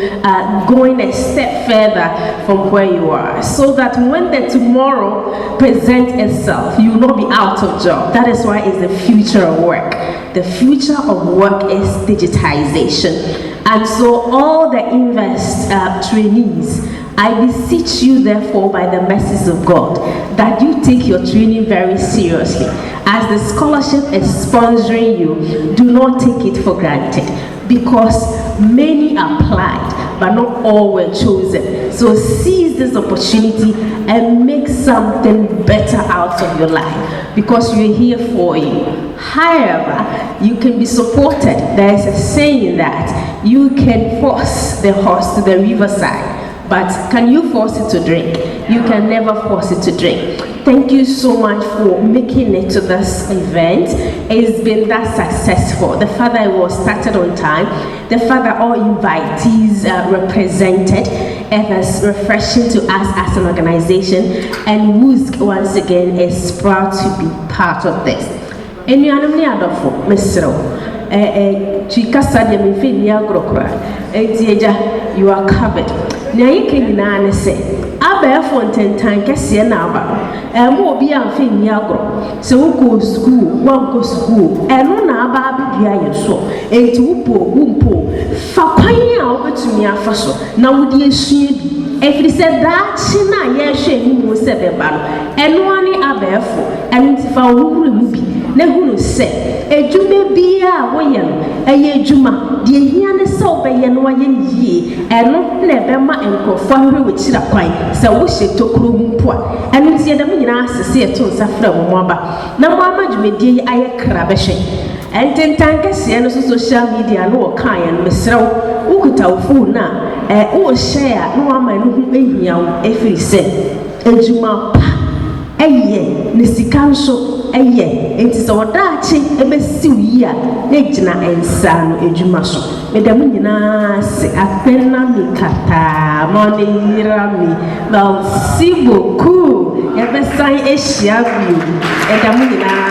[SPEAKER 9] going a step further from where you are, so that when the tomorrow presents itself, you will not be out of job. That is why it's the future of work. The future of work is digitization. And so all the Invest trainees, I beseech you therefore by the mercies of God that you take your training very seriously. As the scholarship is sponsoring you, do not take it for granted, because many applied but not all were chosen. So seize this opportunity and make something better out of your life, because we're here for you. However, you can be supported. There is a saying that you can force the horse to the riverside, but can you force it to drink? You can never force it to drink. Thank you so much for making it to this event. It's been that successful. The fact that it was started on time, the fact that all invitees represented, it is refreshing to us as an organization, and WUSC once again is proud to be part of this. And you are not you are covered. Now you can say, Abba Fontaine Cassia Naba, and more be unfin Yagro. So go school, one go school, and no Naba be I so, and to Wumpo, Fakaya over to me a faso. Now would you see? If he said that, she na yes, she will say the battle, and one abefo, and if I will be, Nehuno say, a jume be a wayan, a ye juma, the Yan so by Yan ye, and not Nebema and Cofanry with Chirapai, so we should talk room poor, and we see the million asked to see a tone suffer Mwamba. Now, Mamma, you may dear I crabashe. And 10 times, and social media, no kind, Mr. Ukuta Funa. Oh, share no one may know if he said, and you ma, a ye, Nisicanso, a ye, it is our dachi, a messia, Negina and San, Ejumaso, Medamina, a penna mi cata, money rami, well, Sibo, cool, ever sign a shabby, and Damina.